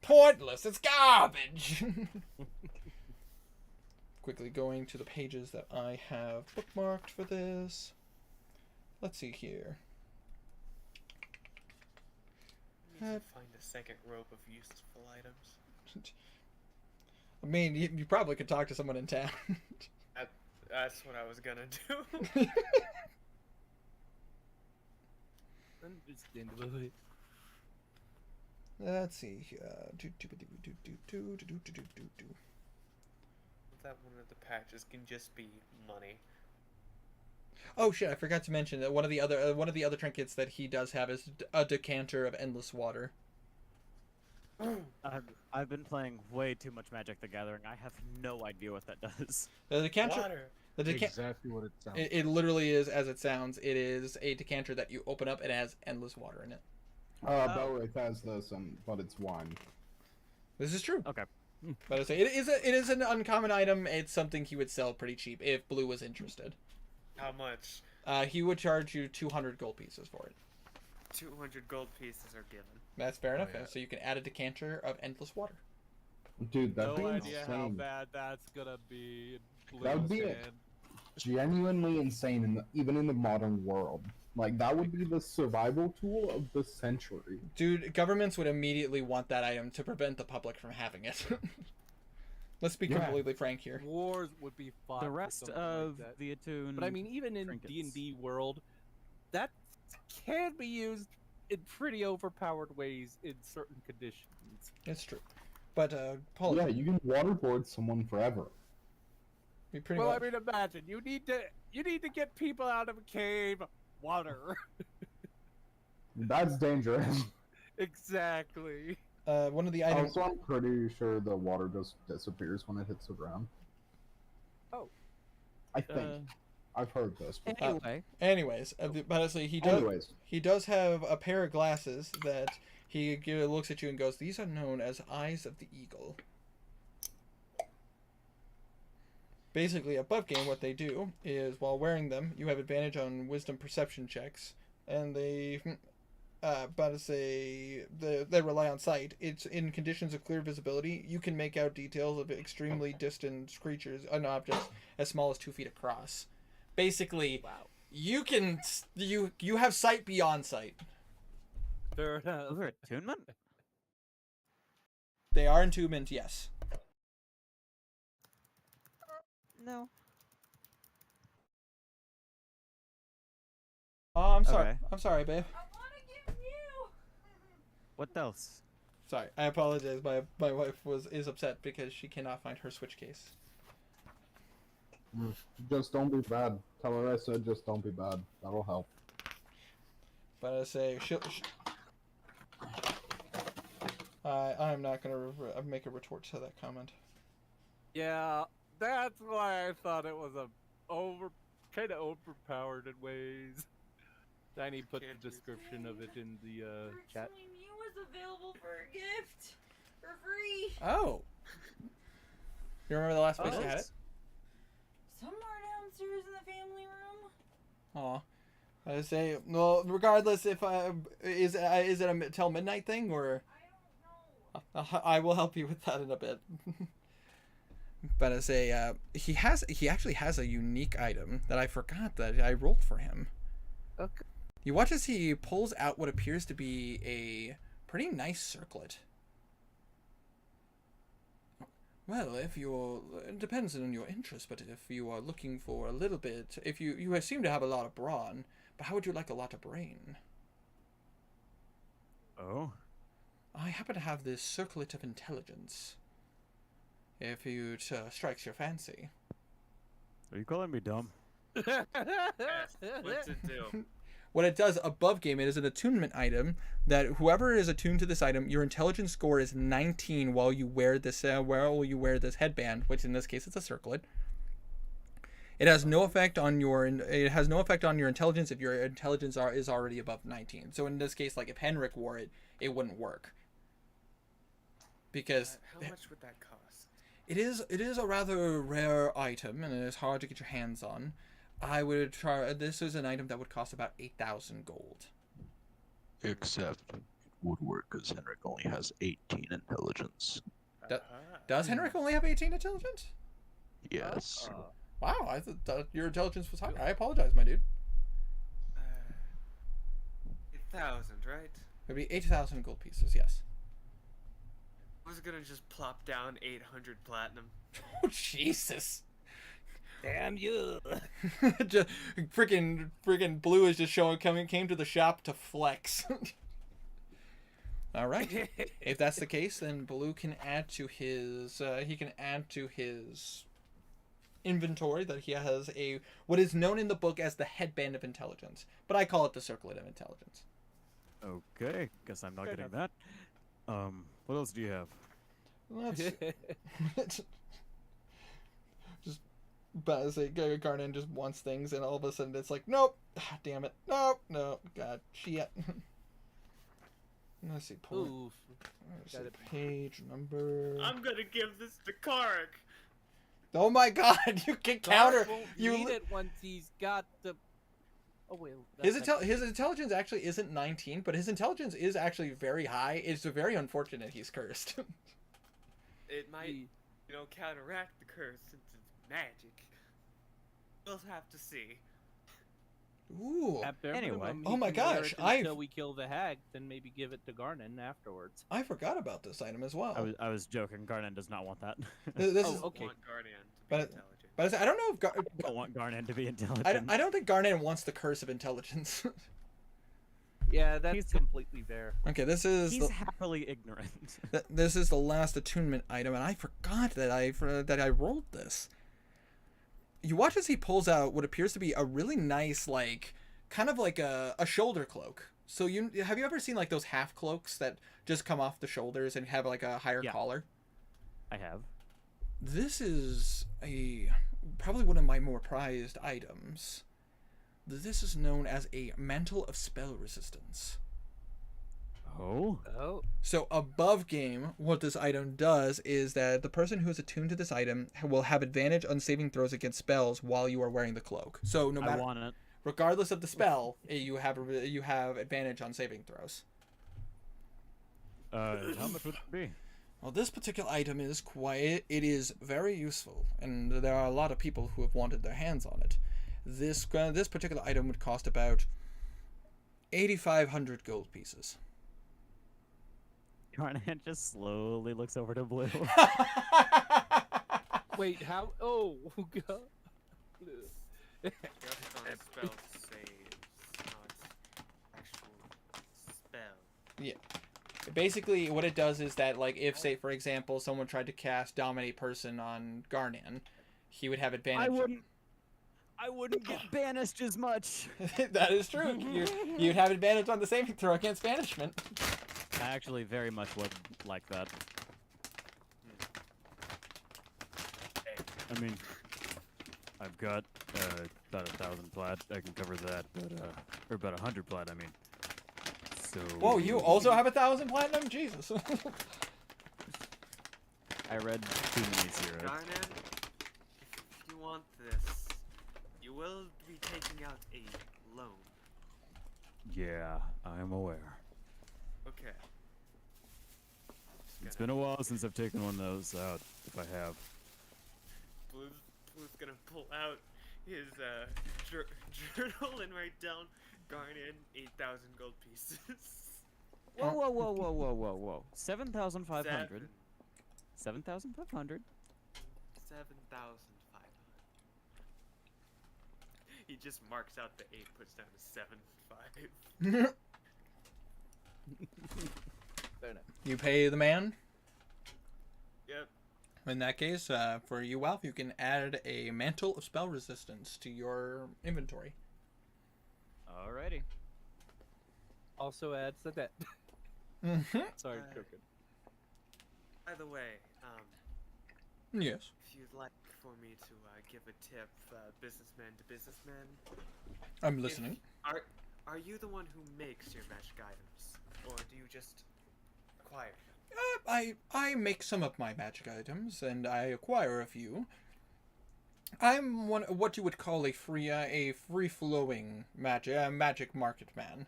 Pointless. It's garbage. Quickly going to the pages that I have bookmarked for this. Let's see here. I need to find a second rope of useful items. I mean, you probably could talk to someone in town. That's what I was gonna do. Understandably. Let's see. That one of the patches can just be money. Oh shit! I forgot to mention that one of the other trinkets that he does have is a decanter of endless water. I've been playing way too much Magic the Gathering. I have no idea what that does. The decanter. Water. The decanter. Exactly what it sounds. It literally is as it sounds. It is a decanter that you open up. It has endless water in it. Belwraith has this, but it's wine. This is true. Okay. But I say it is an uncommon item. It's something he would sell pretty cheap if Blue was interested. How much? He would charge you 200 gold pieces for it. 200 gold pieces are given. That's fair enough. yeah. So you can add a decanter of endless water. Dude, that'd be No idea how insane. bad that's gonna be. That would be it. Genuinely insane, even in the modern world. Like, that would be the survival tool of the century. Dude, governments would immediately want that item to prevent the public from having it. Let's be Yeah. completely frank here. Wars would be fought. The for rest something of like that. the attune. But I mean, even in trinkets. D&D world, that can be used in pretty overpowered ways in certain conditions. It's true. But, Paul, Yeah, you can waterboard someone forever. we pretty Well, much... I mean, imagine you need to get people out of a cave. Water. That's dangerous. Exactly. one of the items... Also, I'm pretty sure the water just disappears when it hits the ground. Oh. I think. I've heard this. But... Anyway, Anyways, but I say Anyways, he does have a pair of glasses that he looks at you and goes, "These are known as Eyes of the Eagle." Basically, above game, what they do is, while wearing them, you have advantage on wisdom perception checks, and they, they rely on sight. It's in conditions of clear visibility. You can make out details of extremely distant creatures and objects as small as 2 feet across. Basically, Wow. you can you have sight beyond sight. Fair enough. over attunement. They are attunement, yes. No. Oh, I'm sorry. Okay. I'm sorry, babe. I want to give you. What else? Sorry, I apologize. My wife is upset because she cannot find her switch case. just don't be bad. Tell her I said just don't be bad. That'll help. But I say I'm not gonna make a retort to that comment. Yeah, that's why I thought it was kind of overpowered in ways. Tiny put Can't the do- description of it in the chat. Virtually Mew was available for a gift for free. Oh. You remember the last place Oh, you had it? Somewhere downstairs in the family room. Aw. I say, well, regardless if is it a till midnight thing or I don't know. I will help you with that in a bit. But I say he actually has a unique item that I forgot that I rolled for him. Okay. You watch as he pulls out what appears to be a pretty nice circlet. Well, it depends on your interest, but if you are looking for a little bit, if you seem to have a lot of brawn, but how would you like a lot of brain? Oh? I happen to have this circlet of intelligence. If it strikes your fancy. Are you calling me dumb? Yes, what's it do? What it does above game, it is an attunement item that whoever is attuned to this item, your intelligence score is 19 while you wear this headband, which in this case is a circlet. It has no effect on your intelligence if your intelligence is already above 19. So in this case, like if Henrik wore it, it wouldn't work. Because How much would that cost? it is a rather rare item and it is hard to get your hands on. I would try. This is an item that would cost about 8,000 gold. Except it would work because Henrik only has 18 intelligence. Does Henrik only have 18 intelligence? Yes. Wow, I thought your intelligence was higher. I apologize, my dude. 8,000, right? It'd be 8,000 gold pieces. Yes. I was gonna just plop down 800 platinum. Oh Jesus! Damn you! Just freaking Blue is just came to the shop to flex. All right. If that's the case, then Blue can add to his inventory that he has what is known in the book as the headband of intelligence, but I call it the circlet of intelligence. Okay, guess I'm not getting that. What else do you have? Let's just but say Garnan just wants things, and all of a sudden it's like, nope, damn it, nope, god, shit. Let's see, Oof. let's see, page number. I'm gonna give this to Karik. Oh my god, you can counter. Won't You need it once he's got the. Oh wait. his intelligence actually isn't 19, but his intelligence is actually very high. It's very unfortunate he's cursed. It might, counteract the curse since it's magic. We'll have to see. Ooh. At bare Anyway. minimum, Oh he my can wear gosh, it until we kill the hag, then maybe give it to Garnon afterwards. I forgot about this item as well. I was joking. Garnan does not want that. This Oh, is, okay. Want Guardian to be But- intelligent. but I don't know if I don't want Garnan to be intelligent. I don't think Garnet wants the curse of intelligence. Yeah, that's He's- completely fair. Okay, this is He's happily ignorant. this is the last attunement item, and I forgot that I rolled this. You watch as he pulls out what appears to be a really nice, like, kind of like a shoulder cloak. So have you ever seen like those half cloaks that just come off the shoulders and have like a higher Yeah. collar? I have. This is probably one of my more prized items. This is known as a mantle of spell resistance. Oh? Oh, So above game, what this item does is that the person who is attuned to this item will have advantage on saving throws against spells while you are wearing the cloak. So no I matter, want it. regardless of the spell, you have advantage on saving throws. How much would it be? Well, this particular item is very useful, and there are a lot of people who have wanted their hands on it. This particular item would cost about 8,500 gold pieces. Garnan just slowly looks over to Blue. wait, how? Oh, God. Just on spell saves, not actual spell. Basically, what it does is that, like, if, say, for example, someone tried to cast Dominate Person on Garnan, he would have advantage. I wouldn't get banished as much. That is true. You'd have advantage on the saving throw against banishment. I actually very much would like that. I mean, I've got about 1,000 plat. I can cover that, but or about 100 plat. I mean, so. Whoa, you also have 1,000 platinum? Jesus. I read too many zeros. Garnan, if you want this, you will be taking out a loan. Yeah, I am aware. Okay. It's been a while since I've taken one of those out, if I have. Blue's gonna pull out his journal and write down Garnan 8,000 gold pieces. Whoa, whoa, whoa, whoa, whoa, whoa, whoa. 7,500. 7,500. 7,500. He just marks out the 8, puts down a 7, 5. Fair enough. You pay the man. Yep. In that case, for you, Walf, you can add a mantle of spell resistance to your inventory. Alrighty. Also adds the debt. Mm-hmm. Sorry, Uh, joking. By the way, Yes. if you'd like for me to give a tip, businessman to businessman, I'm listening. are you the one who makes your magic items, or do you just acquire them? I make some of my magic items, and I acquire a few. I'm what you would call a free flowing magic market man.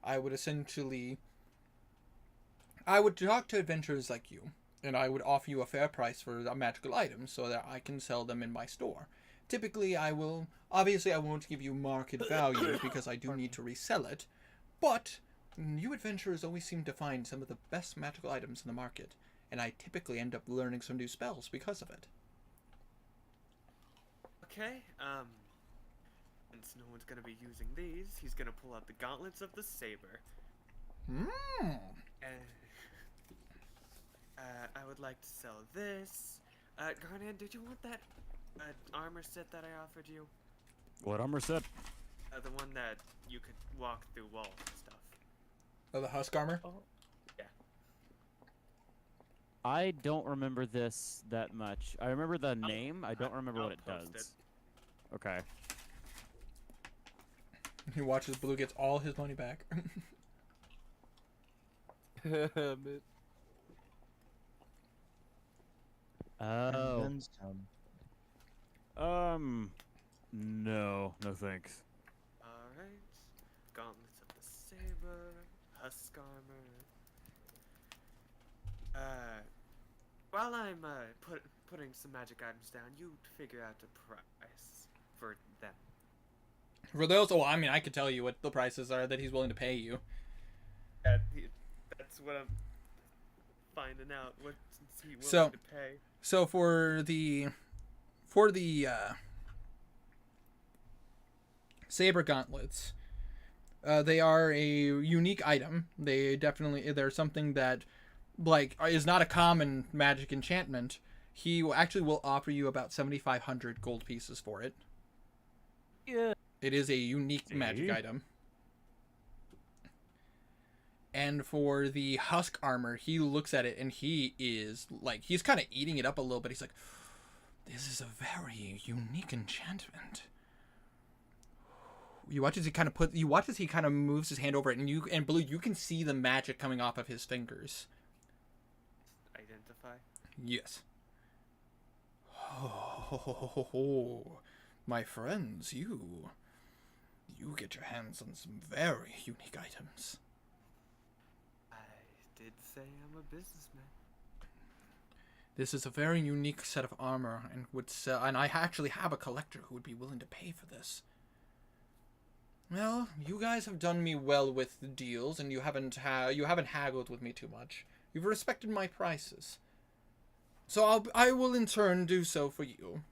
I would talk to adventurers like you, and I would offer you a fair price for magical items so that I can sell them in my store. Typically, I won't give you market value because I do need to resell it, but you adventurers always seem to find some of the best magical items in the market, and I typically end up learning some new spells because of it. Okay, since no one's gonna be using these, he's gonna pull out the gauntlets of the saber. Hmm. And I would like to sell this. Garnan, did you want that armor set that I offered you? What armor set? The one that you could walk through walls and stuff. Oh, the husk armor? I don't remember this that much. I remember the name. I don't remember what it post does. Okay. He watches Blue gets all his money back. Mid- Oh. Guns town. No thanks. Alright. Gauntlets of the saber, husk armor. While I'm putting some magic items down, you figure out the price for them. For those, I could tell you what the prices are that he's willing to pay you. That's what I'm finding out. What's he willing So- to pay? So for the saber gauntlets, they are a unique item. They're something that is not a common magic enchantment. He will offer you about 7,500 gold pieces for it. Yeah. It is a unique magic See? item. And for the husk armor, he looks at it and he's kind of eating it up a little bit. He's like, this is a very unique enchantment. You watch as he kind of moves his hand over it, and Blue, you can see the magic coming off of his fingers. Identify. Yes. Oh, my friends, you get your hands on some very unique items. I did say I'm a businessman. This is a very unique set of armor, and would sell. And I actually have a collector who would be willing to pay for this. Well, you guys have done me well with the deals, and you haven't haggled with me too much. You've respected my prices, so I will in turn do so for you.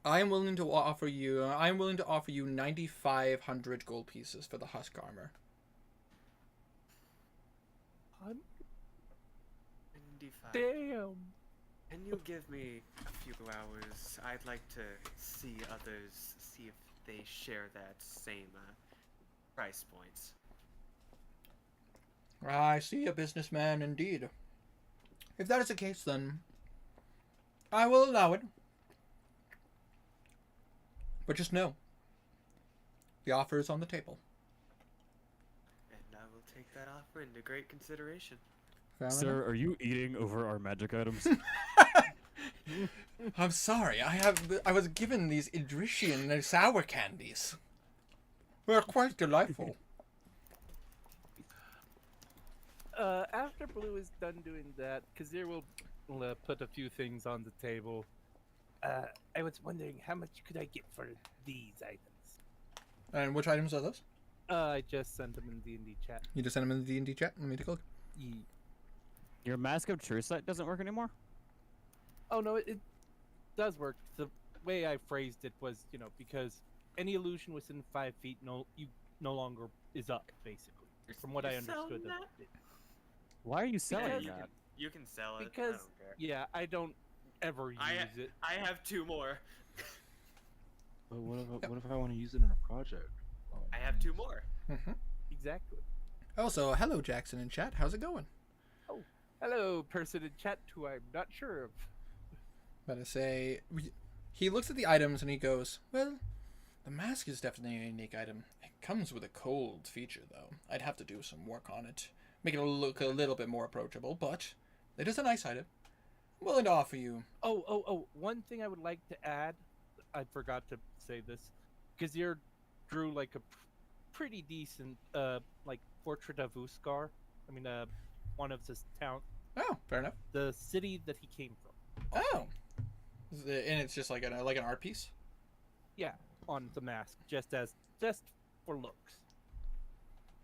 I am willing to offer you 9,500 gold pieces for the husk armor. 95. Damn. Can you give me a few hours? I'd like to see others, see if they share that same price points. I see a businessman indeed. If that is the case, then I will allow it. But just know, the offer is on the table. And I will take that offer into great consideration. Fair enough? Sir, are you eating over our magic items? I'm sorry. I was given these Idrician sour candies. They're quite delightful. After Blue is done doing that, Kazir will put a few things on the table. I was wondering how much could I get for these items? And which items are those? I just sent them in the D&D chat. You just sent them in the D&D chat. Let me take a look. Your Mask of Truth set doesn't work anymore? Oh no, it does work. The way I phrased it was, because any illusion within 5 feet no longer is up, basically. From what I You're selling understood, that? Why are you Yeah, selling you that? you can sell it. I because don't care. yeah, I don't ever use it. I have 2 more. But what if I want to use it in a project? I have 2 more. Exactly. Also, hello Jackson in chat. How's it going? Hello, person in chat who I'm not sure of. But I say, he looks at the items and he goes, "Well, the mask is definitely a unique item. It comes with a cold feature, though. I'd have to do some work on it, make it look a little bit more approachable. But it is a nice item. I'm willing to offer you." Oh! One thing I would like to add, I forgot to say this, Gazier drew like a pretty decent, like portrait of Uskar. I mean, one of his town, Oh, fair enough. the city that he came from. Oh, and it's just like an art piece. Yeah, on the mask, just for looks.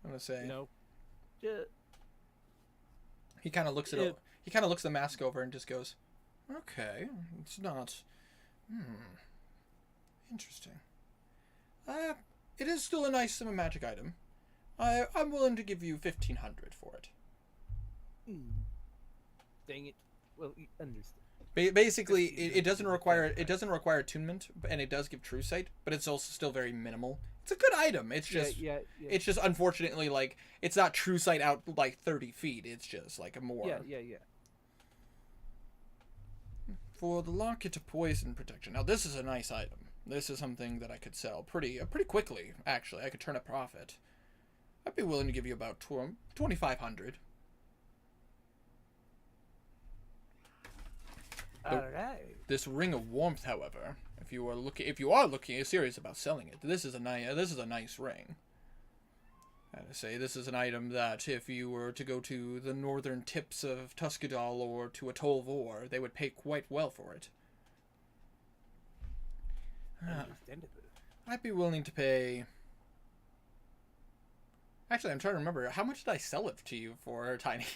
I'm gonna say You know, just, he kind of looks at If- he kind of looks the mask over and just goes, "Okay, it's not. Interesting. It is still a nice magic item. I'm willing to give you 1,500 for it." dang it. Well, you understand. Basically, it doesn't require attunement, and it does give true sight, but it's also still very minimal. It's a good item. It's just yeah. it's just unfortunately like it's not true sight out like 30 feet. It's just like a more Yeah. for the locket to poison protection. Now this is a nice item. This is something that I could sell pretty quickly. Actually, I could turn a profit. I'd be willing to give you about 2,500. All right. This ring of warmth, however, if you are looking serious about selling it, this is a nice ring. I say this is an item that if you were to go to the northern tips of Tuscadal or to Atoll Vor, they would pay quite well for it. Understandable. I'd be willing to pay. Actually, I'm trying to remember how much did I sell it to you for, Tiny?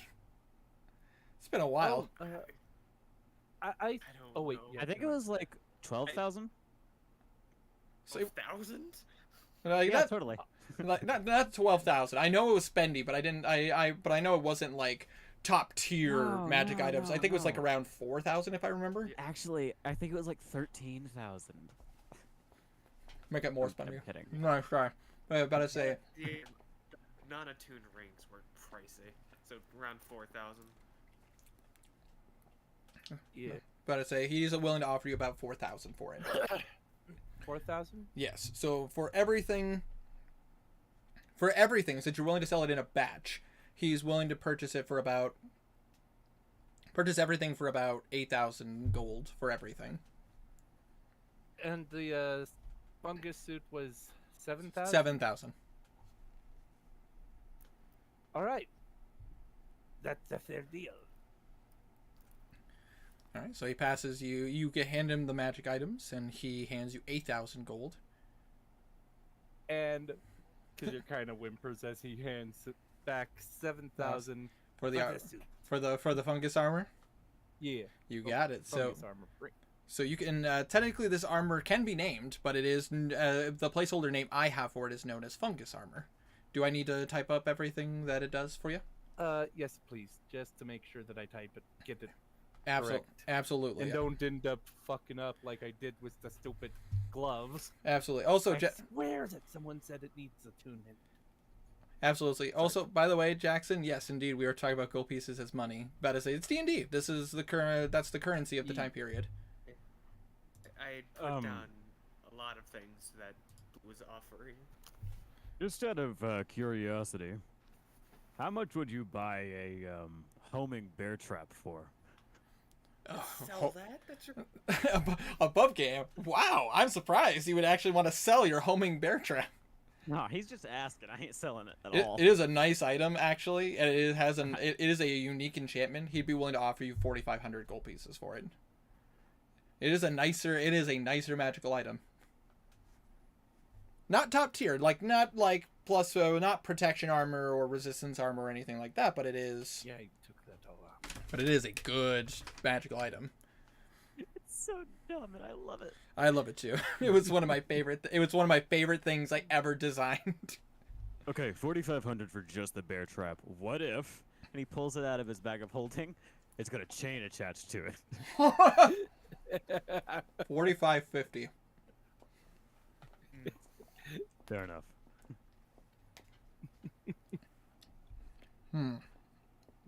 It's been a while. Oh, I I don't oh wait, know. yeah. I think it was like 12,000. So, 1,000? like, Yeah, not, totally. like, not 12,000. I know it was spendy, but I didn't. But I know it wasn't like top tier No, magic no, items. no, I think it was like no. around 4,000 if I remember. Actually, I think it was like 13,000. Make it more I'm spendy. kidding. No, sorry. But I say The non-attuned rings were pricey, so around 4,000. Yeah. But I say he's willing to offer you about 4,000 for it. 4,000? Yes. So for everything, since you're willing to sell it in a batch, he's willing to purchase everything for about 8,000 gold for everything. And the fungus suit was 7,000? 7,000. All right. That's a fair deal. All right. So he passes you. You can hand him the magic items, and he hands you 8,000 gold. And because you're kind of whimpers as he hands it back 7,000 For the fungus suit. for the fungus armor. Yeah. You got it. So Fungus armor. Right. so you can technically this armor can be named, but it is the placeholder name I have for it is known as fungus armor. Do I need to type up everything that it does for you? Yes, please, just to make sure that I type it, get it, Absolutely. Correct. Absolutely. and don't end up fucking up like I did with the stupid gloves. Absolutely. Also, I swear that someone said it needs attunement. absolutely. Also, by the way, Jackson, yes, indeed, we were talking about gold pieces as money. But I say it's D&D. This is the current. That's the currency of the time period. I put Um, down a lot of things that was offering. Just out of curiosity, how much would you buy a homing bear trap for? Sell that? That's your... Above game. Wow, I'm surprised you would actually want to sell your homing bear trap. No, he's just asking. I ain't selling it at all. It is a nice item actually, and it has it is a unique enchantment. He'd be willing to offer you 4,500 gold pieces for it. It is a nicer magical item. Not top tier, not plus not protection armor or resistance armor or anything like that, but it is Yeah, I took that all out. but it is a good magical item. It's so dumb, and I love it. I love it too. It was one of my favorite things I ever designed. Okay, 4,500 for just the bear trap. What if? And he pulls it out of his bag of holding. It's got a chain attached to it. 45.50. Fair enough.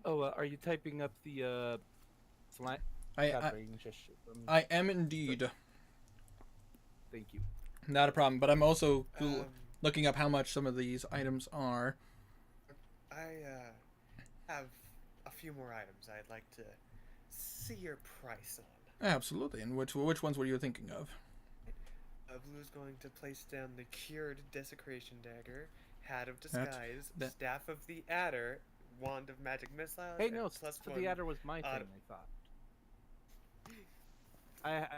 Oh, are you typing up the slime? I am indeed. Thank you. Not a problem, but I'm also Um, looking up how much some of these items are. I have a few more items I'd like to see your price on. Absolutely. And which ones were you thinking of? Blue's going to place down the cured desecration dagger, hat of disguise, that- staff of the adder, wand of magic missiles. Hey, and no, plus so one. the adder was my thing. auto- I thought.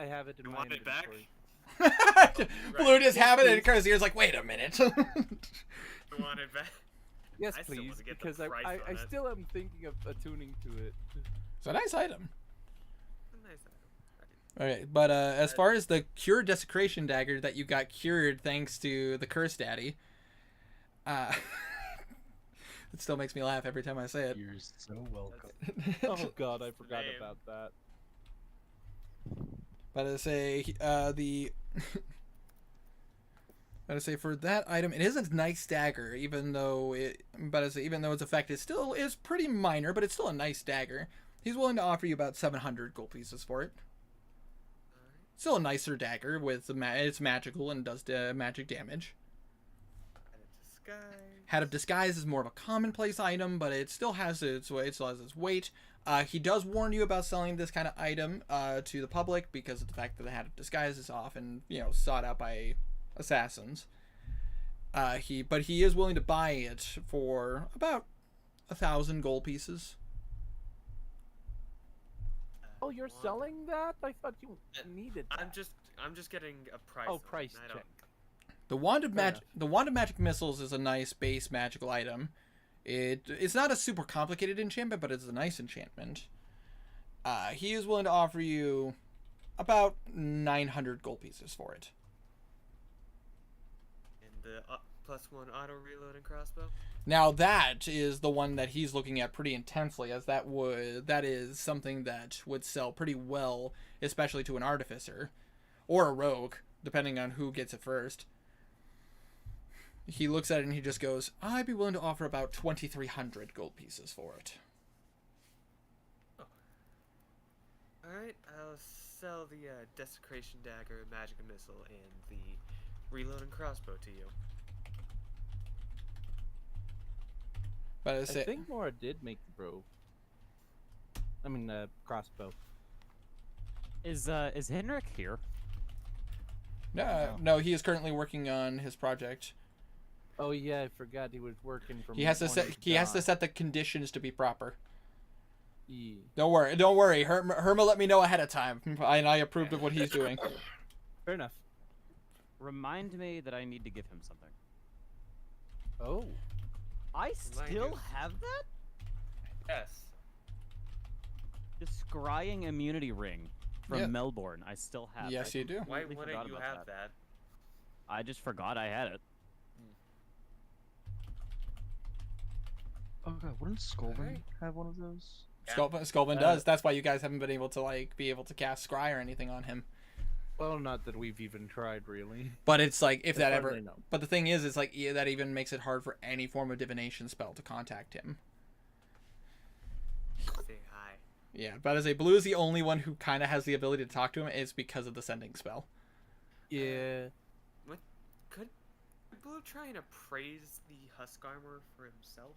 I have it in You my want it back? inventory. Blue just have it, and please. Cursey's like, wait a minute. You want it back? Yes, I still please, wanna get the because I price I on it. still am thinking of attuning to it. It's a nice item. A nice item. Okay, but as far as the cured desecration dagger that you got cured thanks to the Curse Daddy, it still makes me laugh every time I say it. You're so welcome. Oh God, I forgot Same. about that. But I say for that item, it is a nice dagger, even though even though its effect is still pretty minor, but it's still a nice dagger. He's willing to offer you about 700 gold pieces for it. Still a nicer dagger with it's magical and does magic damage. Hat of disguise. Hat of Disguise is more of a commonplace item, but it still has its weight. He does warn you about selling this kind of item to the public because of the fact that the Hat of Disguise is often, sought out by assassins. But he is willing to buy it for about 1,000 gold pieces. Oh, you're Wand. selling that? I thought you needed that. I'm just getting a price. Oh, on it, price I don't- check. The Wand of Fair Magic Missiles is a nice base magical item. It's not a super complicated enchantment, but it's a nice enchantment. He is willing to offer you about 900 gold pieces for it. And the plus one auto reloading crossbow. Now that is the one that he's looking at pretty intensely, as that is something that would sell pretty well, especially to an artificer or a rogue, depending on who gets it first. He looks at it and he just goes, I'd be willing to offer about 2,300 gold pieces for it. Alright, I'll sell the desecration dagger, magic missile, and the reloading crossbow to you. But I I say, think Nora did make the bow. I mean, crossbow. Is Henrik here? no, he is currently working on his project. Oh yeah, I forgot he was working for. He has to set the conditions to be proper. Yeah. Don't worry. Herma let me know ahead of time, and I approved of what he's doing. Fair enough. Remind me that I need to give him something. Oh. I Remind still you. have that? Yes. The scrying immunity ring from Yeah. Melbourne. I still have. Yes, I you do. Why completely wouldn't forgot you about have that? I just forgot I had it. Oh god, wouldn't Skolven Alright. have one of those? Yeah. Skolven does. That's why you guys haven't been able to be able to cast Scry or anything on him. Well, not that we've even tried, really. But it's like if As that far as ever. I know. But the thing is, it's like that even makes it hard for any form of divination spell to contact him. Say hi. Yeah, but as a Blue is the only one who kind of has the ability to talk to him is because of the sending spell. Yeah. Could Blue try and appraise the husk armor for himself?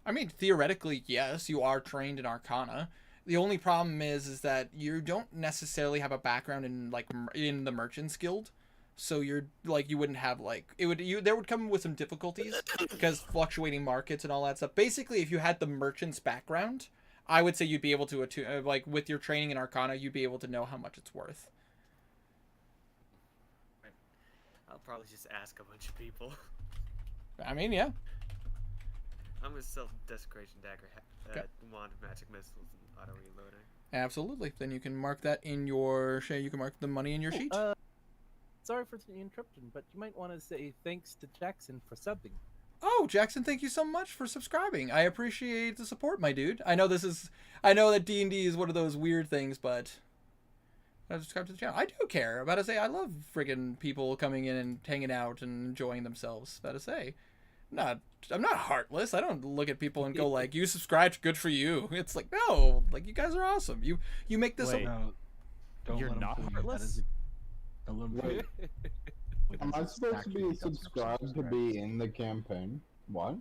I mean, theoretically, yes, you are trained in Arcana. The only problem is that you don't necessarily have a background in in the Merchant's Guild, so you wouldn't have there would come with some difficulties because fluctuating markets and all that stuff. Basically, if you had the Merchant's background, I would say you'd be able to with your training in Arcana, you'd be able to know how much it's worth. I'll probably just ask a bunch of people. I mean, yeah. I'm gonna sell desecration dagger, Okay. wand of magic missiles, and auto reloading. Absolutely. Then you can mark that in your you can mark the money in your sheet. Sorry for the interruption, but you might want to say thanks to Jackson for subbing. Oh, Jackson, thank you so much for subscribing. I appreciate the support, my dude. I know that D&D is one of those weird things, but I subscribe to the channel. I do care. About to say, I love friggin' people coming in and hanging out and enjoying themselves. About to say, I'm not heartless. I don't look at people and go like, "You subscribed, good for you." It's like, no, like you guys are awesome. You make this. Wait. No, don't You're let 'em not fool you. That heartless? is don't let 'em fool you. Wait, Am I this is supposed to be actually subscribed to be in the campaign? What?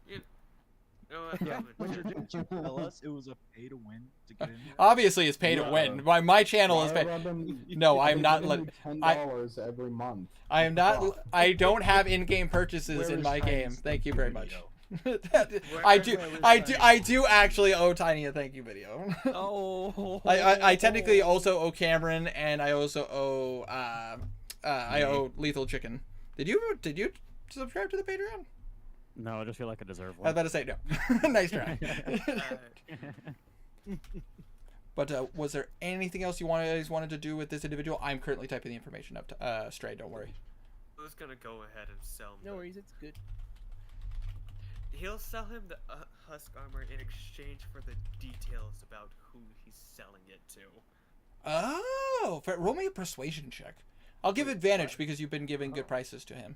You know what? Yeah, I'm when gonna- didn't you tell us it was a pay to win to get in here? Obviously, it's pay to win. My channel is Why pay. are them- No, They I'm not. give me $10 every month. I am not. Fuck. I don't have in-game purchases Where in is my Tiny's game. Thank you very much. video? I do actually owe Tiny a thank you video. Oh. I technically also owe Cameron, and I also owe I owe Lethal Chicken. Did you subscribe to the Patreon? No, I just feel like I deserve I was one. about to say no. Nice try. Uh, But was there anything else you guys wanted to do with this individual? I'm currently typing the information up to Stray. Don't worry. I was gonna go ahead and sell him. No the- worries, it's good. He'll sell him the husk armor in exchange for the details about who he's selling it to. Oh, roll me a persuasion check. I'll give advantage because you've been giving good prices to him.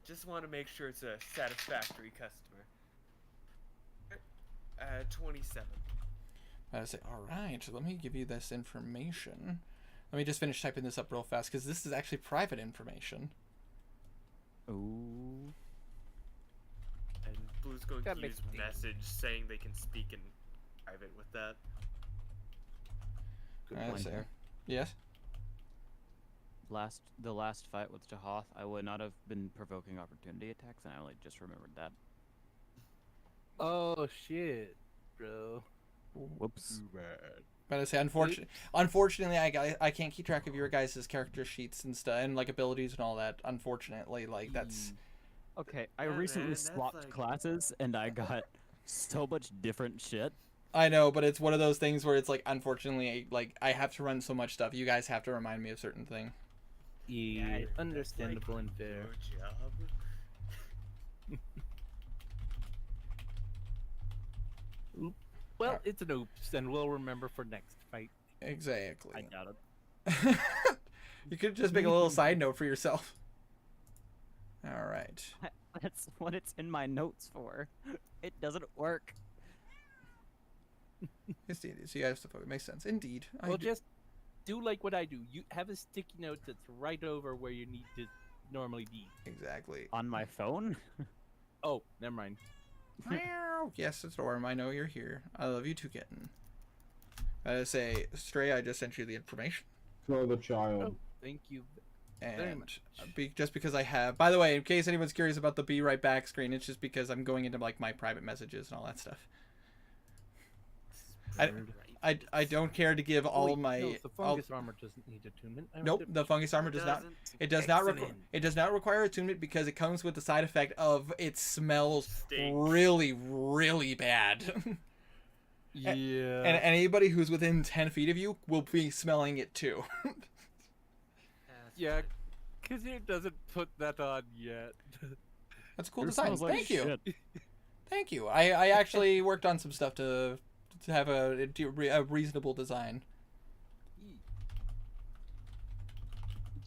Just want to make sure it's a satisfactory customer. 27. I say, all right, let me give you this information. Let me just finish typing this up real fast because this is actually private information. Ooh. And Blue's going to Gotta make use it easy. message saying they can speak in private with that. Good All right, point so, there. yes. The last fight with Jahoth, I would not have been provoking opportunity attacks, and I only just remembered that. Oh shit, bro. Whoops. Too bad. But I say, unfortunately, I can't keep track of your guys' character sheets and stuff and like abilities and all that. Unfortunately, like that's. Okay, I Yeah, recently man, that's swapped like- classes, and I got so much different shit. I know, but it's one of those things where it's like, unfortunately, like I have to run so much stuff. You guys have to remind me of certain things. Yeah, that's, understandable like, and fair. your job. Well, it's an oops, and we'll remember for next fight. Exactly. I doubt it. You could just make a little side note for yourself. All right. That's what it's in my notes for. It doesn't work. It's D&D, so you have to focus. Makes sense. Indeed. I Well, do- just do like what I do. You have a sticky note that's right over where you need to normally be. Exactly. On my phone? Oh, never mind. Meow. Yes, it's Orm. I know you're here. I love you too, kitten. I say, Stray, I just sent you the information. For the child. Oh, thank you. Very And much. just because I have, by the way, in case anyone's curious about the be right back screen, it's just because I'm going into like my private messages and all that stuff. I don't care to give all Wait, of my no, the all- fungus armor doesn't need attunement. I Nope, read it. the fungus armor does not. It does not require. Excellent. It does not require attunement because it comes with the side effect of it smells Stinks. really, really bad. Yeah. And anybody who's within 10 feet of you will be smelling it too. Yeah, because it doesn't put that on yet. That's a cool Yours design. smells like Thank you. shit. Thank you. I actually worked on some stuff to have a reasonable design.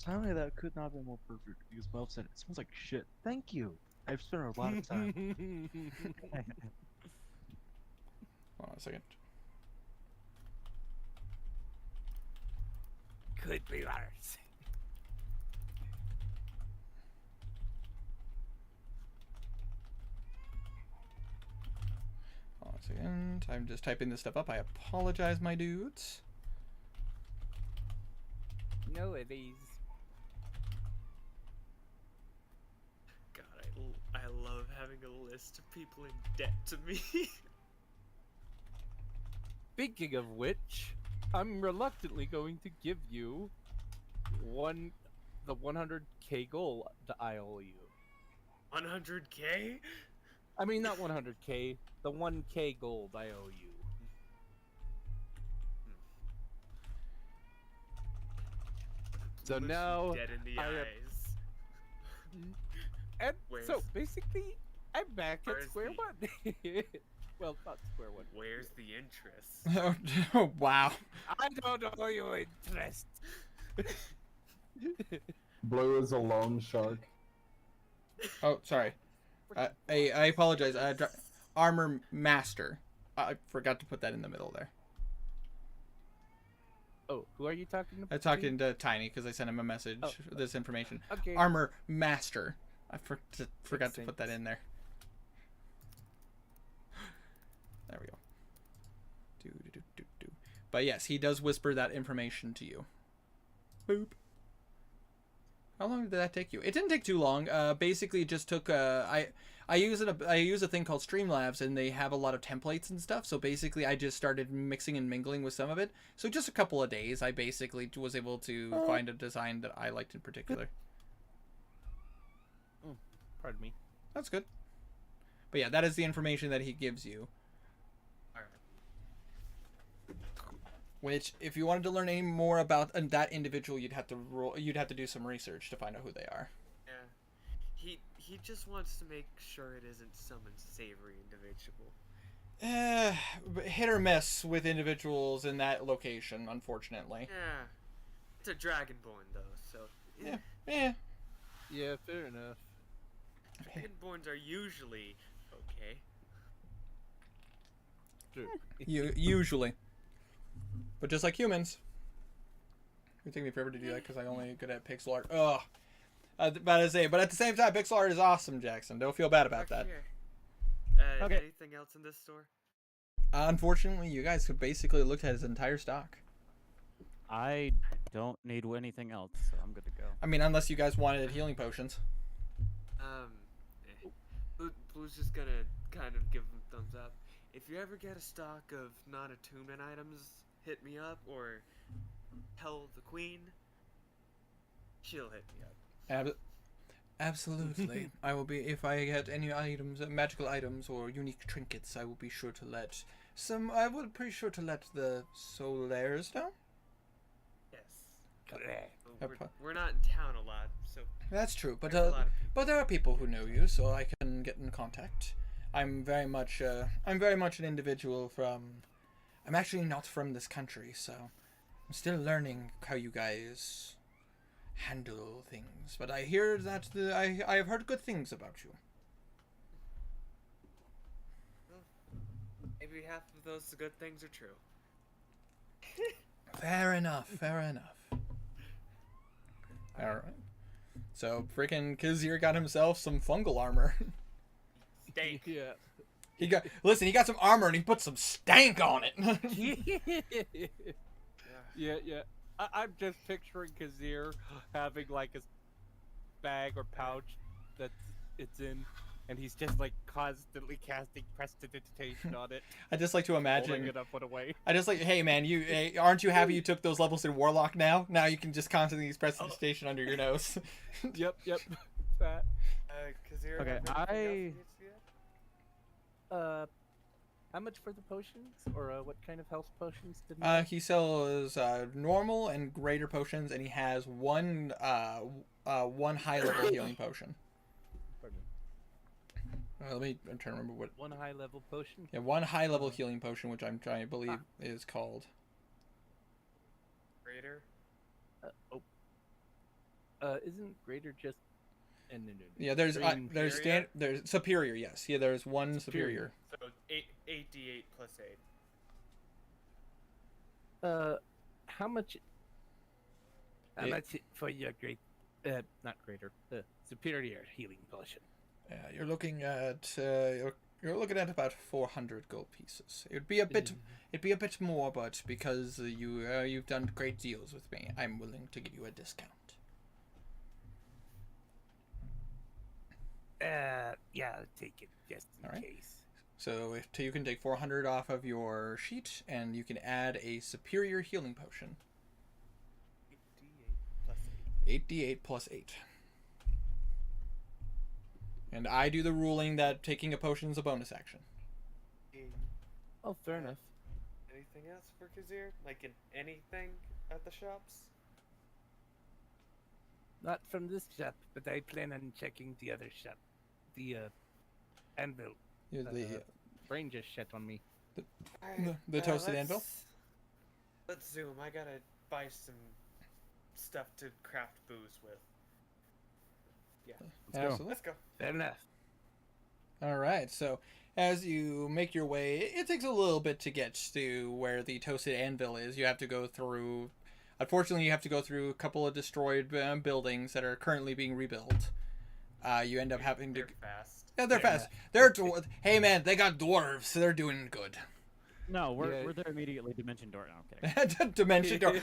Finally, that could not have been more perfect because Bob said it smells like shit. Thank you. I've spent a lot of time. Hold on a second. Could be worse. Hold on a second. I'm just typing this stuff up. I apologize, my dudes. No worries. God, I love having a list of people in debt to me. Speaking of which, I'm reluctantly going to give you the 100k goal to IOU. 100k? I mean, not 100k, the 1k gold I owe you. So Look you now dead in the I am- eyes. And Where's- so basically, I'm back at Where's square the- one. Well, not square one. Where's the interest? Oh, wow. I don't know your interest. Blue is a lone shark. Oh, sorry. I apologize. Armor Master. I forgot to put that in the middle there. Oh, who are you talking to? I'm talking to Tiny because I sent him a message Oh. with this information. Okay. Armor Master. I forgot to Makes put that sense. in there. There we go. Do. But yes, he does whisper that information to you. Boop. How long did that take you? It didn't take too long. Basically, it just took. I use a thing called Streamlabs, and they have a lot of templates and stuff. So basically, I just started mixing and mingling with some of it. So just a couple of days, I basically was able to find a design that I liked in particular. Pardon me. That's good. But yeah, that is the information that he gives you. Alright. Which, if you wanted to learn any more about that individual, you'd have to do some research to find out who they are. Yeah. He just wants to make sure it isn't some unsavory individual. Hit or miss with individuals in that location, unfortunately. Yeah. It's a dragonborn though, so Yeah. Yeah, fair enough. dragonborns are usually okay. True. Usually. But just like humans. It would take me forever to do that because I'm only good at pixel art. Ugh. I was about to say, but at the same time, pixel art is awesome, Jackson. Don't feel bad about that. Here. Okay. Anything else in this store? Unfortunately, you guys could basically look at his entire stock. I don't need anything else, so I'm good to go. I mean, unless you guys wanted healing potions. Blue's just gonna kind of give him thumbs up. If you ever get a stock of non-attunement items, hit me up, or tell the queen. She'll hit me up. Absolutely. I will be, if I get any items, magical items or unique trinkets, I will be sure to let the Solaires know. Yes. Yep. We're not in town a lot, so That's true, but there's a lot of people. but there are people who know you, so I can get in contact. I'm very much an individual from. I'm actually not from this country, so I'm still learning how you guys handle things. But I hear that I have heard good things about you. Maybe half of those good things are true. Fair enough. Fair enough. All right. So freaking Kizir got himself some fungal armor. Stank. Yeah. He got some armor and he put some stank on it. Yeah. I'm just picturing Kazir having like a bag or pouch that it's in, and he's just like constantly casting prestidigitation on it, I just like to holding imagine. it up, put away. I just like, hey man, aren't you happy you took those levels in Warlock now? Now you can just constantly use prestidigitation under your nose. Yep. That. Kazir, Okay, have anything else you need to see? How much for the potions, or what kind of health potions did He sells normal and greater potions, and he has one high level healing potion. Pardon me. I'm trying to remember what. One high level potion. Yeah, one high level healing potion, which I'm trying to believe is called. Greater. Isn't greater just? No. Yeah, there's Superior? there's superior. Yes, yeah, there's one superior. So 8d8 plus 8. How much? How Yeah. much for your not greater, superior healing potion? Yeah, you're looking at about 400 gold pieces. It'd be a bit more, but because you've done great deals with me, I'm willing to give you a discount. Yeah, I'll take it just in Alright. case. So you can take 400 off of your sheet, and you can add a superior healing potion. 8d8 plus 8. 8d8 plus 8. And I do the ruling that taking a potion is a bonus action. Oh, fair enough. Anything else for Kazir? Like in anything at the shops? Not from this shop, but I plan on checking the other shop. The anvil. The Brain just shut on me. Alright, the toasted anvil? Let's zoom. I gotta buy some stuff to craft booze with. Absolutely. Let's go. Fair enough. All right. So as you make your way, it takes a little bit to get to where the toasted anvil is. You have to go through. Unfortunately, you have to go through a couple of destroyed buildings that are currently being rebuilt. You end up having to. They're fast. Yeah, they're fast. They're hey man, they got dwarves, so they're doing good. No, we're there immediately. Dimension door. No, I'm kidding. Dimension door.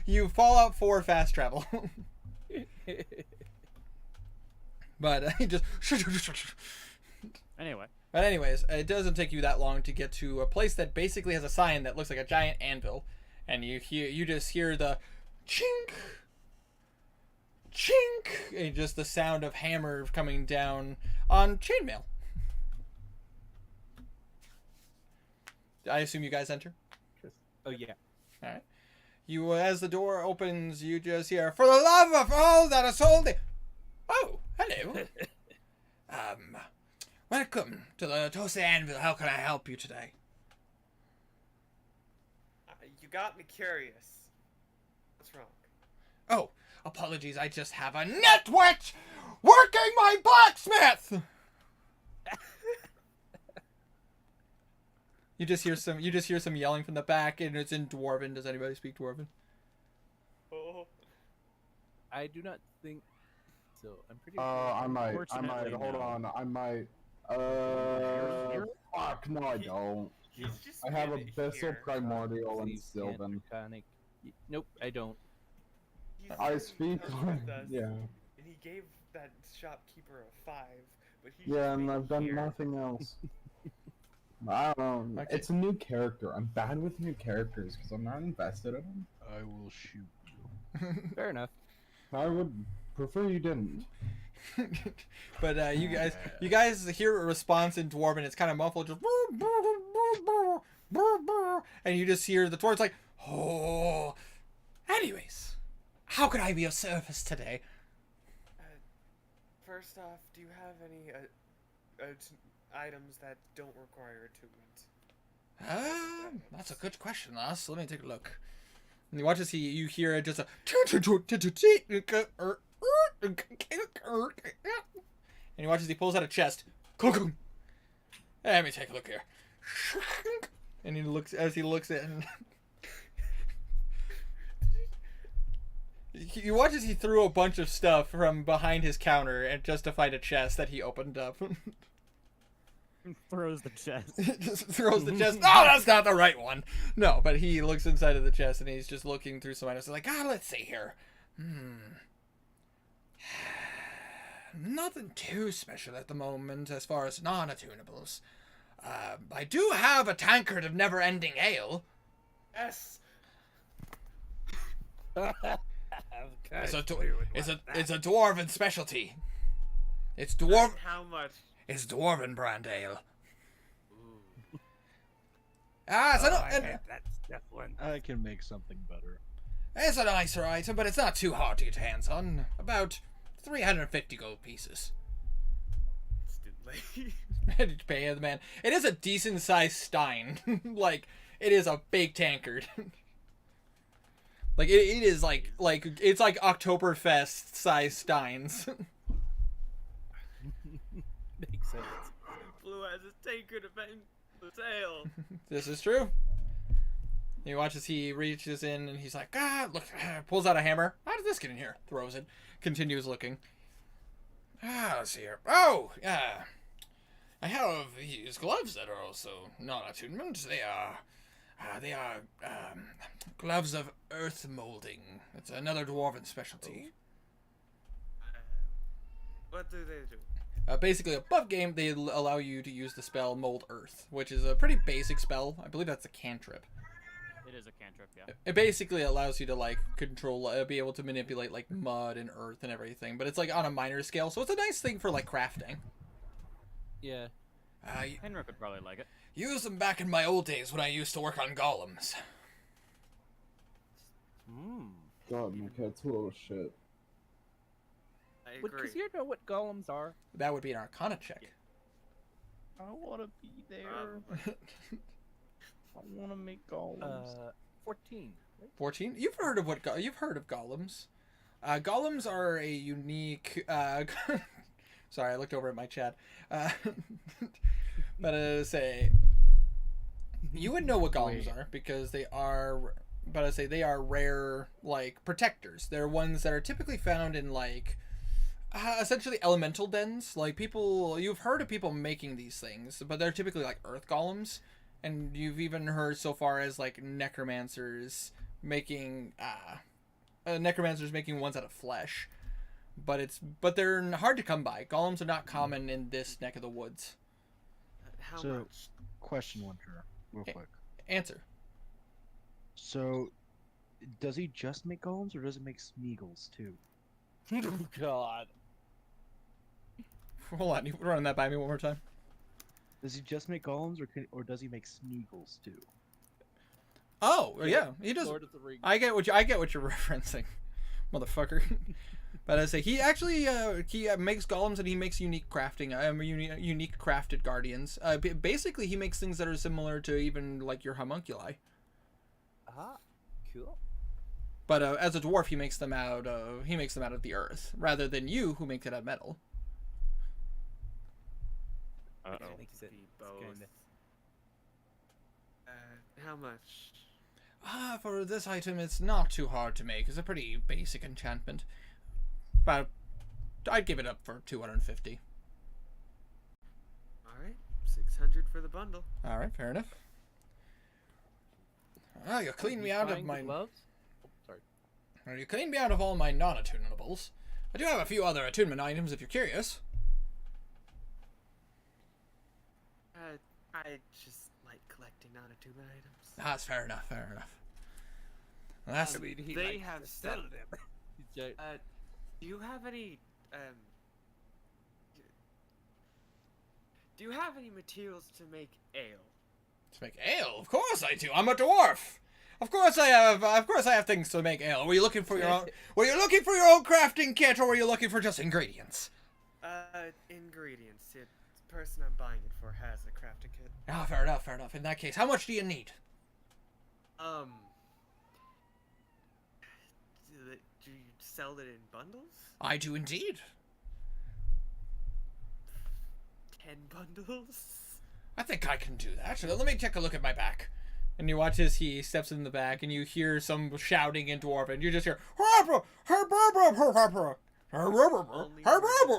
you Fallout 4 fast travel. But he just. Anyway. But anyways, it doesn't take you that long to get to a place that basically has a sign that looks like a giant anvil, and you just hear the chink, chink, and just the sound of hammer coming down on chainmail. I assume you guys enter. Oh yeah. All right. You, as the door opens, you just hear, "For the love of all that is holy." Oh, hello. Welcome to the Toasted Anvil. How can I help you today? You got me curious. What's wrong? Oh, apologies. I just have a nitwit working my blacksmith. You just hear some yelling from the back, and it's in Dwarven. Does anybody speak Dwarven? Oh. I do not think so. I'm pretty I might. Unfortunately, Hold no. on. I might. Fuck, no, I don't. He's just I have getting it Abyssal, here. Primordial, and Please, Sylvan. Draconic. Nope, I don't. He's I doing speak. with us, Yeah. And he gave that shopkeeper a 5, but he Yeah, just and made I've done here. nothing else. I don't know. Okay. It's a new character. I'm bad with new characters because I'm not invested in them. I will shoot you. Fair enough. I would prefer you didn't. But you guys hear a response in Dwarven. It's kind of muffled, just and you just hear the dwarves like, "Oh." Anyways, how could I be of service today? First off, do you have any items that don't require attunement? That's a good question, Lass. Let me take a look. And you watch as you hear just a and he watches he pulls out a chest. Let me take a look here. And he looks in. You watch as he threw a bunch of stuff from behind his counter and just to find a chest that he opened up. Throws the chest. Just throws the chest. Oh, that's not the right one. No, but he looks inside of the chest and he's just looking through some items. He's like, let's see here. Nothing too special at the moment as far as non-attunables. I do have a tankard of never-ending ale. Yes. It's a dwarven specialty. It's dwarven. How much? It's dwarven brand ale. Ooh. I can make something better. It's a nicer item, but it's not too hard to get your hands on. About 350 gold pieces. Instantly. Ready to pay the man. It is a decent sized stein. Like, it is a big tankard. Like, it is like it's like Oktoberfest sized steins. Makes sense. Blue has a tankard of the tail. This is true. You watch as he reaches in and he's like, look, pulls out a hammer. How did this get in here? Throws it. Continues looking. Let's see here. Oh, yeah. I have these gloves that are also non-attunement. They are gloves of earth molding. It's another dwarven specialty. What do they do? Basically, above game, they allow you to use the spell Mold Earth, which is a pretty basic spell. I believe that's a cantrip. It is a cantrip, yeah. It basically allows you to, like, control, be able to manipulate, like, mud and earth and everything, but it's, like, on a minor scale, so it's a nice thing for, like, crafting. Yeah. Henrik would probably like it. Used them back in my old days when I used to work on golems. God, my cat's full of shit. I Would agree. Kazir know what golems are? That would be an Arcana check. I want to be there. Probably. I want to make golems. 14. Right? 14. You've heard of you've heard of golems. Golems are a unique. Sorry, I looked over at my chat. But say you would know what golems are because they are. But I say they are rare, like protectors. They're ones that are typically found in like essentially elemental dens. Like people, you've heard of people making these things, but they're typically like earth golems. And you've even heard so far as like necromancers making ones out of flesh, but they're hard to come by. Golems are not common in this neck of the woods. How So- much? Question, Winter, real quick. Answer. So, does he just make golems, or does he make Smeagol's too? Oh God. Hold on, you run that by me one more time. Does he just make golems, or does he make Smeagol's too? Oh yeah, he does. Lord of the Rings. I get what you're referencing, motherfucker. But I say he actually makes golems and he makes unique crafting, unique crafted guardians. Basically, he makes things that are similar to even like your homunculi. Ah, cool. But as a dwarf, he makes them out of the earth rather than you who make it out of metal. Uh-oh. That makes it Be both. kinda- How much? For this item, it's not too hard to make. It's a pretty basic enchantment. But I'd give it up for 250. All right, 600 for the bundle. All right, fair enough. You cleaned me He's out of buying my. the gloves? Oh, sorry. You cleaned me out of all my non-attunables. I do have a few other attunement items if you're curious. I just like collecting non-attunement items. That's fair enough. Fair enough. That's I mean, he They likes have to sell stuff. them. He's just- Do you have any do you have any materials to make ale? to make ale. Of course I do. I'm a dwarf. Of course I have things to make ale. Were you looking for your own? Were you looking for your own crafting kit, or were you looking for just ingredients? Ingredients. The person I'm buying it for has a crafting kit. Ah, fair enough. Fair enough. In that case, how much do you need? Do you sell it in bundles? I do indeed. 10 bundles? I think I can do that. Let me take a look at my back. And you watch as he steps in the back, and you hear some shouting in Dwarven. You just hear, Only just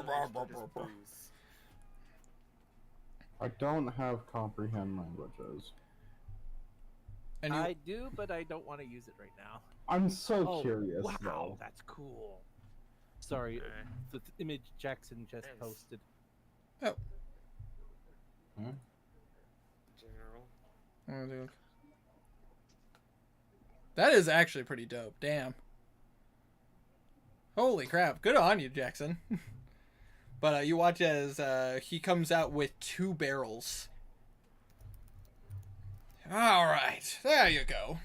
booze. I don't have comprehend languages. and you, I do, but I don't want to use it right now. I'm so Oh, curious wow, though. that's cool. Sorry, the image Jackson just Nice. posted. General. that is actually pretty dope. Damn. Holy crap. Good on you, Jackson. But you watch as he comes out with 2 barrels. All right. There you go.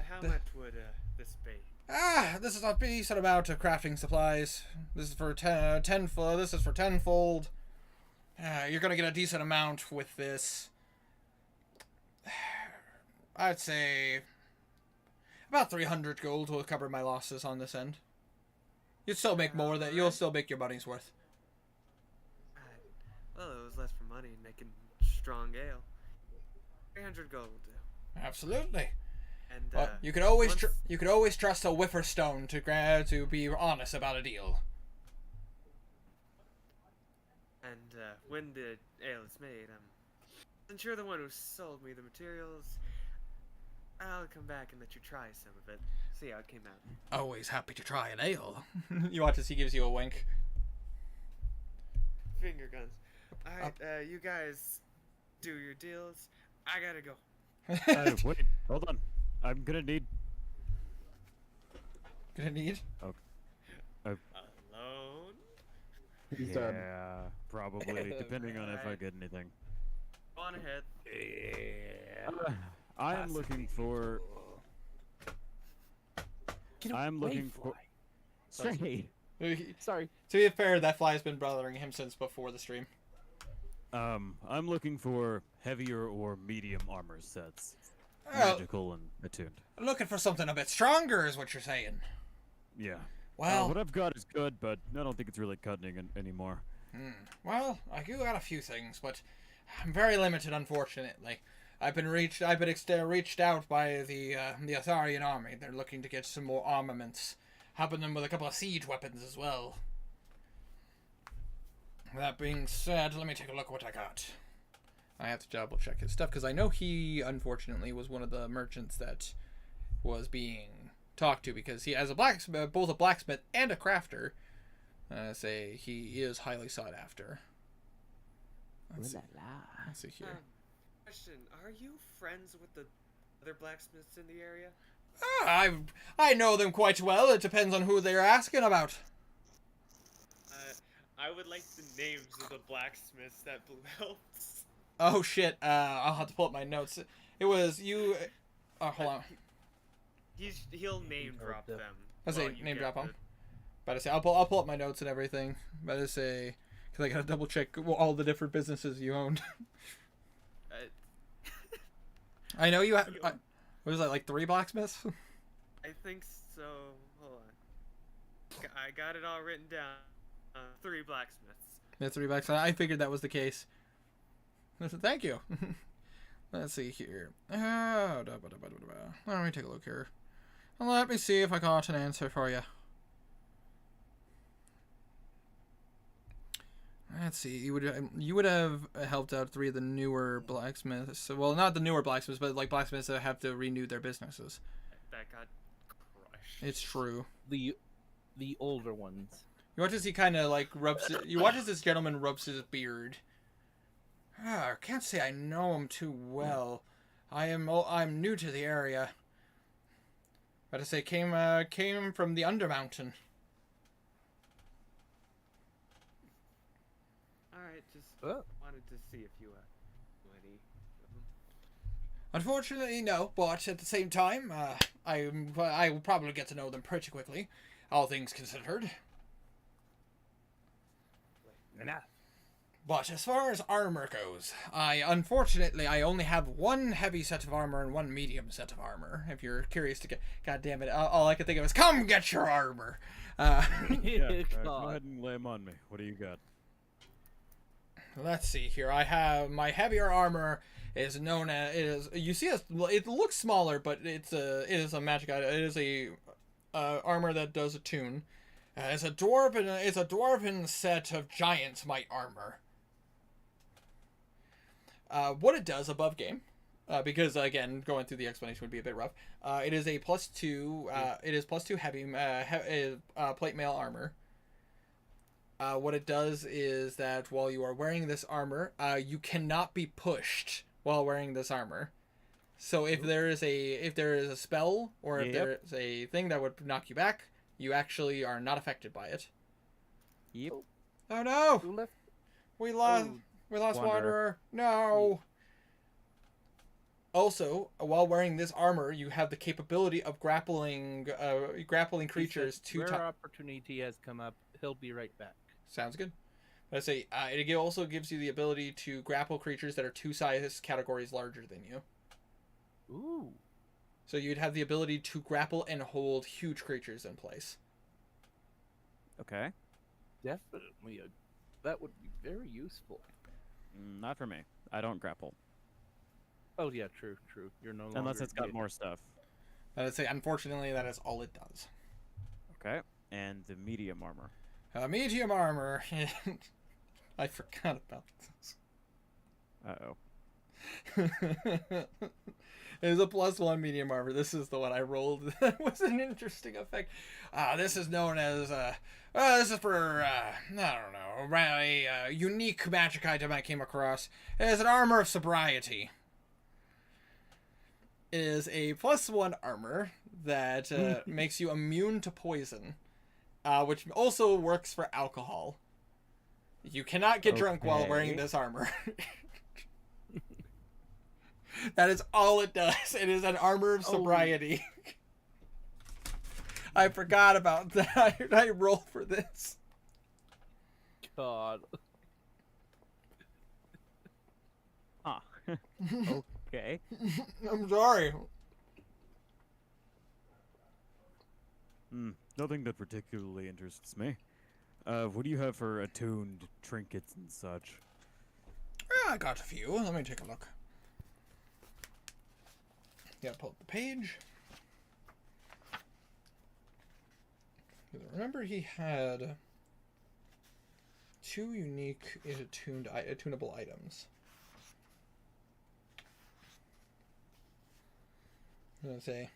How much would this be? This is a decent amount of crafting supplies. This is for tenfold. This is for tenfold. You're gonna get a decent amount with this. I'd say about 300 gold will cover my losses on this end. You'll still make more than you'll still make your money's worth. Well, it was less for money and making strong ale. 300 gold. Absolutely. And Well, you could always once- trust a Whifferstone to be honest about a deal. And when the ale is made, since you're the one who sold me the materials, I'll come back and let you try some of it. See how it came out. Always happy to try an ale. You watch as he gives you a wink. Finger guns. Alright, you guys do your deals. I gotta go. Wait, hold on. I'm gonna need. Gonna need? Alone? He's dead. Yeah, probably, depending on if I Alright. get anything. Go on ahead. I am looking for. I'm looking for. Stray. Sorry. To be fair, that fly's been bothering him since before the stream. I'm looking for heavier or medium armor sets. Oh, Magical and attuned. looking for something a bit stronger is what you're saying. Yeah. Well, what I've got is good, but I don't think it's really cutting it anymore. well, I do got a few things, but I'm very limited, unfortunately. I've been reached out by the Atharian army. They're looking to get some more armaments, helping them with a couple of siege weapons as well. That being said, let me take a look what I got. I have to double check his stuff because I know he, unfortunately, was one of the merchants that was being talked to because he, as a blacksmith, both a blacksmith and a crafter, say he is highly sought after. Let's see here. Question: are you friends with the other blacksmiths in the area? I know them quite well. It depends on who they're asking about. I would like the names of the blacksmiths that blew helps. Oh shit! I'll have to pull up my notes. It was you. Hold on. He'll name drop them. I say while you name get drop the- them. But I say I'll pull up my notes and everything. But I say because I gotta double check all the different businesses you owned. I know you have. What was that, like 3 blacksmiths? I think so. Hold on. I got it all written down. 3 blacksmiths. Yeah, 3 blacksmiths. I figured that was the case. Thank you. Let's see here. Let me take a look here. Let me see if I got an answer for you. Let's see. You would have helped out 3 of the newer blacksmiths. Well, not the newer blacksmiths, but like blacksmiths that have to renew their businesses. That got crushed. It's true. The older ones. You watch as he kind of like rubs. You watch as this gentleman rubs his beard. I can't say I know him too well. I'm new to the area. But I say came from the Undermountain. Alright, just wanted to see if you knew any of them. Unfortunately, no. But at the same time, I will probably get to know them pretty quickly, all things considered. Enough. But as far as armor goes, unfortunately I only have 1 heavy set of armor and 1 medium set of armor. If you're curious to get, God damn it, all I could think of is come get your armor. Yeah, go ahead and lay them on me. What do you got? Let's see here. I have my heavier armor is known as you see it looks smaller, but it is a magic item. It is a armor that does attune. It's a dwarven set of giant's might armor. What it does above game, because again going through the explanation would be a bit rough. It is a +2. It is +2 heavy plate mail armor. What it does is that while you are wearing this armor, you cannot be pushed while wearing this armor. So if there is a spell or if there is a thing that would knock you back, you actually are not affected by it. Yep. Oh no! Who left? We lost Wanderer. No. Also, while wearing this armor, you have the capability of grappling creatures to Rare opportunity has come up. He'll be right back. Sounds good. But I say it also gives you the ability to grapple creatures that are 2 size categories larger than you. Ooh. So you'd have the ability to grapple and hold huge creatures in place. Okay. Definitely. That would be very useful. Not for me. I don't grapple. Oh yeah, true. You're no longer. Unless it's got more stuff. I'd say, unfortunately, that is all it does. Okay. And the medium armor. Medium armor. I forgot about this. Uh-oh. It is a +1 medium armor. This is the one I rolled. That was an interesting effect. This is known as, this is for, I don't know, a unique magic item I came across. It is an armor of sobriety. It is a +1 armor that makes you immune to poison, which also works for alcohol. You cannot get drunk while wearing this armor. That is all it does. It is an armor of sobriety. I forgot about that. I roll for this. God. Huh. Okay. I'm sorry. Nothing that particularly interests me. What do you have for attuned trinkets and such? I got a few. Let me take a look. Gotta pull up the page. Remember, he had 2 unique attunable items. I'm gonna say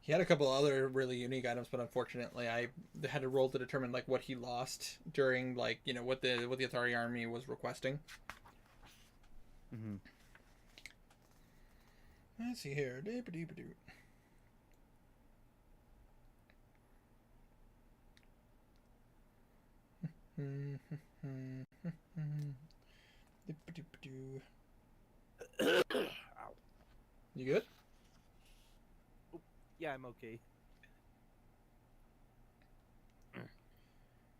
he had a couple other really unique items, but unfortunately, I had to roll to determine like what he lost during like what the Athari army was requesting. Mm-hmm. Let's see here. Dee-ba-dee-ba-doo. Dee-ba-dee-ba-doo. You good? Yeah, I'm okay.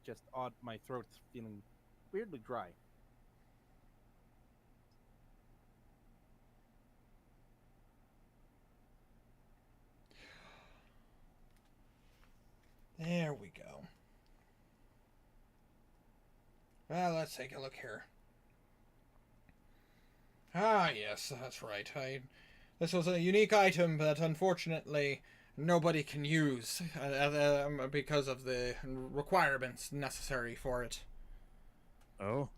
Just odd, my throat's feeling weirdly dry. There we go. Well, let's take a look here. Ah, yes, that's right. This was a unique item that unfortunately nobody can use because of the requirements necessary for it. Oh?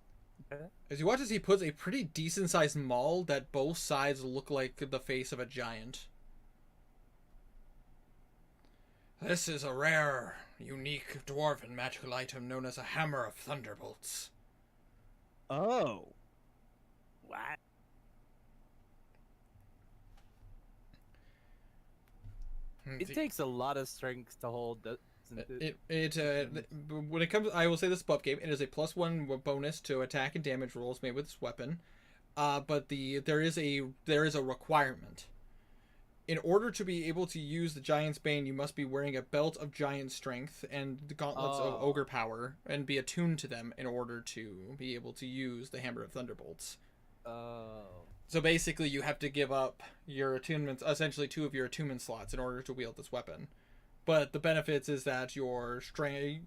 As you watch as he puts a pretty decent-sized maul that both sides look like the face of a giant. This is a rare, unique dwarven magical item known as a Hammer of Thunderbolts. Oh. What? It takes a lot of strength to hold, doesn't it? When it comes, I will say this above game, it is a +1 bonus to attack and damage rolls made with this weapon. But there is a requirement. In order to be able to use the Giant's Bane, you must be wearing a belt of giant strength and the gauntlets of ogre power and be attuned to them in order to be able to use the Hammer of Thunderbolts. So basically, you have to give up your attunements, essentially 2 of your attunement slots, in order to wield this weapon. But the benefits is that your strength,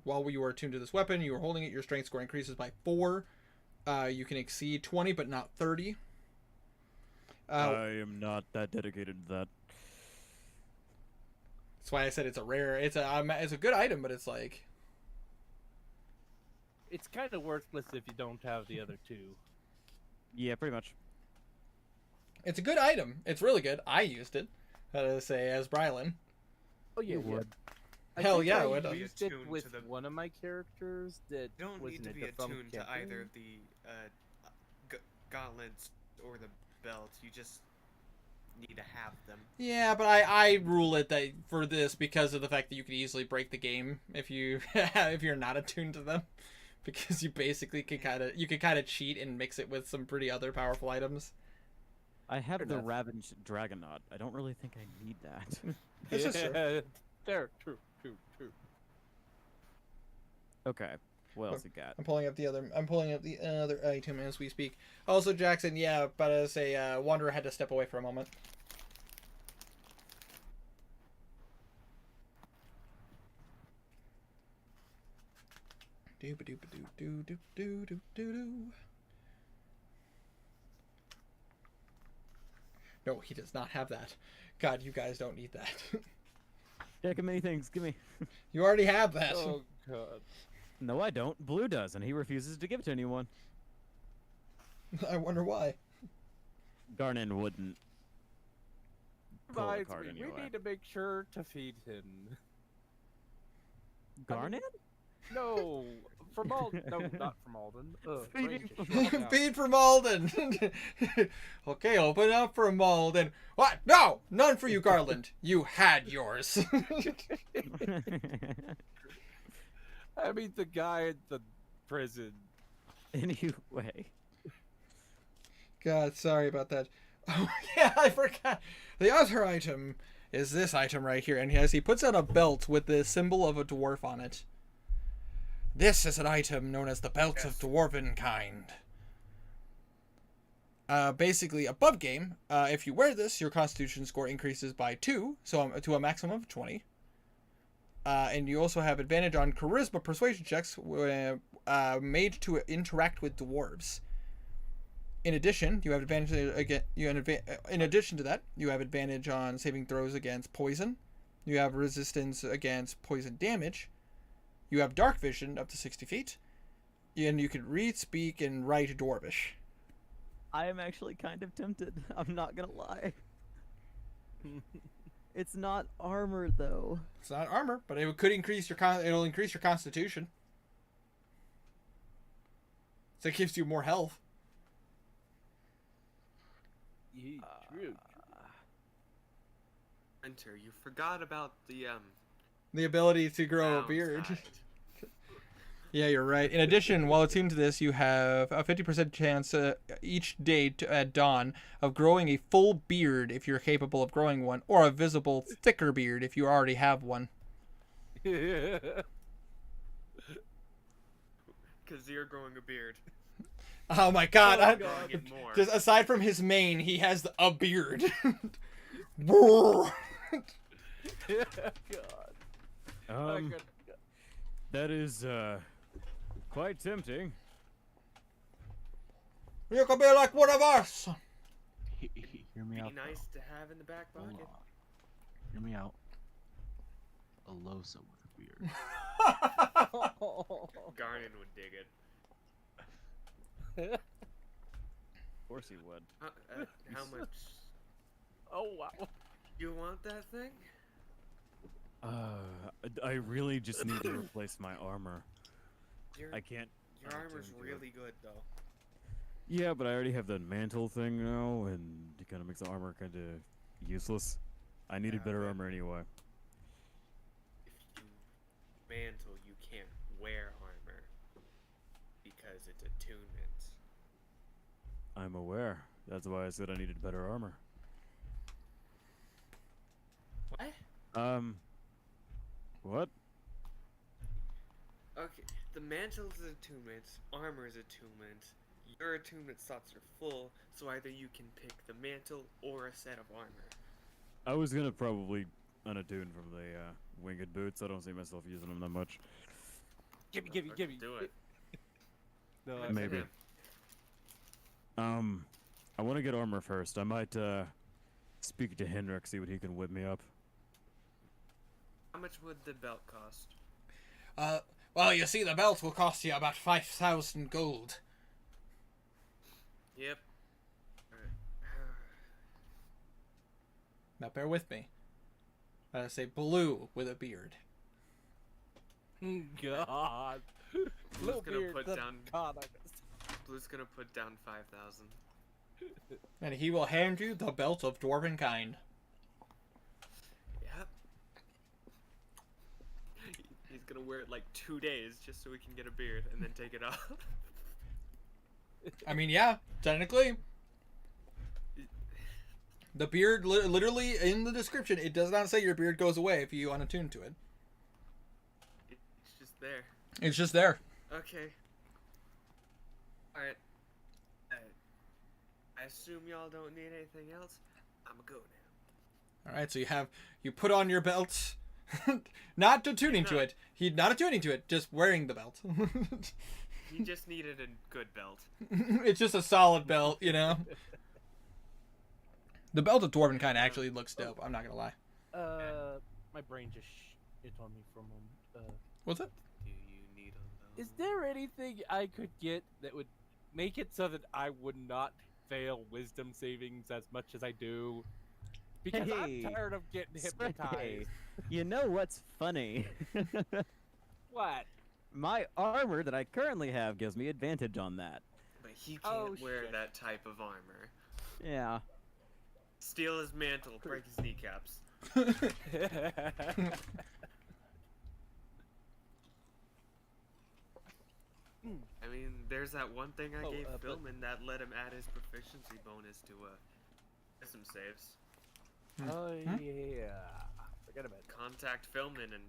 while you are attuned to this weapon, you are holding it, your strength score increases by 4. You can exceed 20, but not 30. I am not that dedicated to that. That's why I said it's a rare. It's a good item, but it's like It's kind of worthless if you don't have the other 2. Yeah, pretty much. it's a good item. It's really good. I used it. Say as Brylan. Oh yeah, You would. Hell think yeah, I I would. used it Attuned with to the- one of my characters that You don't was need in to a be defunct attuned to campaign. either the gauntlets or the belt. You just need to have them. Yeah, but I rule it that for this because of the fact that you could easily break the game if you if you're not attuned to them, because you basically could kind of cheat and mix it with some pretty other powerful items. I have Fair the enough. Ravaged Dragonaut. I don't really think I need that. That's just true. Yeah, there, true. Okay. What else you got? I'm pulling up the other item as we speak. Also, Jackson, yeah, but as a Wanderer had to step away for a moment. No, he does not have that. God, you guys don't need that. Jack of many things. Give me. You already have that. Oh god. No, I don't. Blue does, and he refuses to give it to anyone. I wonder why. Garnan wouldn't. pull the Besides, card we anyway. need to make sure to feed him. Garnet? No, from Alden. No, not from Alden. Feeding Feed for Malden. Okay, open up for Malden. What? No, none for you, Garland. You had yours. I mean, the guy in the prison. Anyway. God, sorry about that. Oh yeah, I forgot. The other item is this item right here. And as he puts out a belt with the symbol of a dwarf on it. This is an item known as the Belt of Dwarven Kind. Basically, above game, if you wear this, your Constitution score increases by 2, so to a maximum of 20. And you also have advantage on Charisma Persuasion checks made to interact with dwarves. In addition, you have advantage again. In addition to that, you have advantage on saving throws against poison. You have resistance against poison damage. You have dark vision up to 60 feet, and you can read, speak, and write Dwarvish. I am actually kind of tempted. I'm not gonna lie. It's not armor though. It's not armor, but it could increase your it'll increase your Constitution. So it gives you more health. Yeah, true. Enter. You forgot about the The ability to grow a beard. downside. Yeah, you're right. In addition, while attuned to this, you have a 50% chance each day at dawn of growing a full beard if you're capable of growing one, or a visible thicker beard if you already have one. Because you're growing a beard. Oh my god! Oh, growing it more. Just aside from his mane, he has a beard. God. That is quite tempting. You could be like one of us. Hear me Be out. nice though. to have in the back Hold pocket. on. Hear me out. A Losa with a beard. Garnon would dig it. Of course he would. How much? Oh wow. You want that thing? I really just need to replace my armor. Your, I can't. your armor's really good though. Yeah, but I already have that mantle thing now, and it kind of makes the armor kind of useless. I needed better but armor anyway. If you mantle, you can't wear armor because it's attunement. I'm aware. That's why I said I needed better armor. What? What? Okay, the mantle's attunement, armor is attunement. Your attunement slots are full, so either you can pick the mantle or a set of armor. I was gonna probably unattune from the winged boots. I don't see myself using them that much. Gimme. Do it. No, That's Maybe. him. I want to get armor first. I might speak to Henrik, see what he can whip me up. How much would the belt cost? Well, you see, the belt will cost you about 5,000 gold. Yep. Now, bear with me. I say blue with a beard. God. Blue's Little gonna beard. put the- down. God, Blue's gonna put down 5,000. And he will hand you the Belt of Dwarven Kind. Yep. He's gonna wear it like 2 days just so he can get a beard and then take it off. I mean, yeah, technically. The beard, literally in the description, it does not say your beard goes away if you unattune to it. It's just there. It's just there. Okay. Alright. I assume y'all don't need anything else. I'ma go now. All right, so you put on your belt, not attuning to it. He's not attuning to it, just wearing the belt. He just needed a good belt. It's just a solid belt, you know. The Belt of Dwarven Kind actually looks dope. I'm not gonna lie. my brain just it on me for a moment. What's it? Do you need a Is there anything I could get that would make it so that I would not fail wisdom savings as much as I do? Because Hey, I'm tired of getting hypnotized. Hey, you know what's funny? What? My armor that I currently have gives me advantage on that. But he Oh, can't wear shit. that type of armor. Yeah. Steal his mantle, break his kneecaps. I mean, there's that one thing I Oh, gave but- Philman that let him add his proficiency bonus to wisdom saves. Oh Huh? yeah. Forget about contact Philman and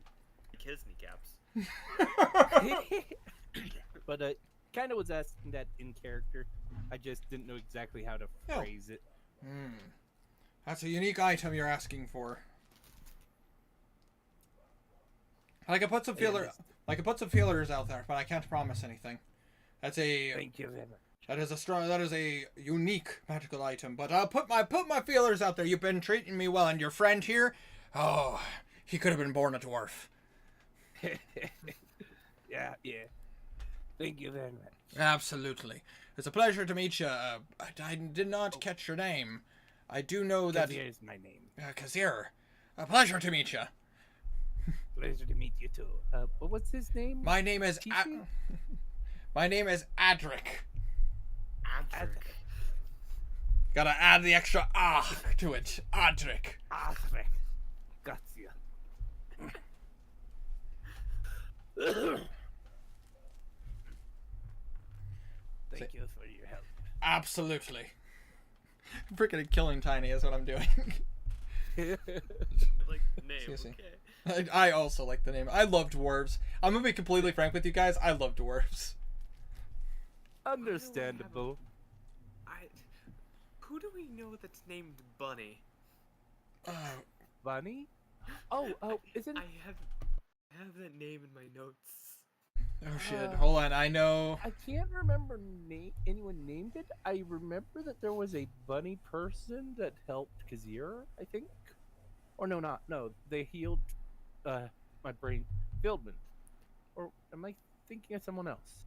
break his kneecaps. it. But kind of was asking that in character. I just didn't know exactly how to Oh. phrase it. That's a unique item you're asking for. I could put some feelers out there, but I can't promise anything. That's a Thank you very much. that is a unique magical item. But I'll put my feelers out there. You've been treating me well, and your friend here, oh, he could have been born a dwarf. Yeah. Thank you very much. Absolutely. It's a pleasure to meet you. I did not catch your name. I do know that Here's my name. Kazir. A pleasure to meet you. Pleasure to meet you too. But what's his name? My name is Tifu? my name is Adric. Adric. Gotta add the extra to it. Adric. Adric. Gotcha. Thank you for your help. Absolutely. Freaking killing Tiny is what I'm doing. Like the name. Seriously. Okay. I also like the name. I love dwarves. I'm gonna be completely frank with you guys. I love dwarves. Understandable. Who do we know that's named Bunny? Bunny? Oh, isn't I have that name in my notes. Oh shit! Hold on. I know. I can't remember anyone named it. I remember that there was a bunny person that helped Kazir, I think. Or no, they healed my brain. Fieldman. Or am I thinking of someone else?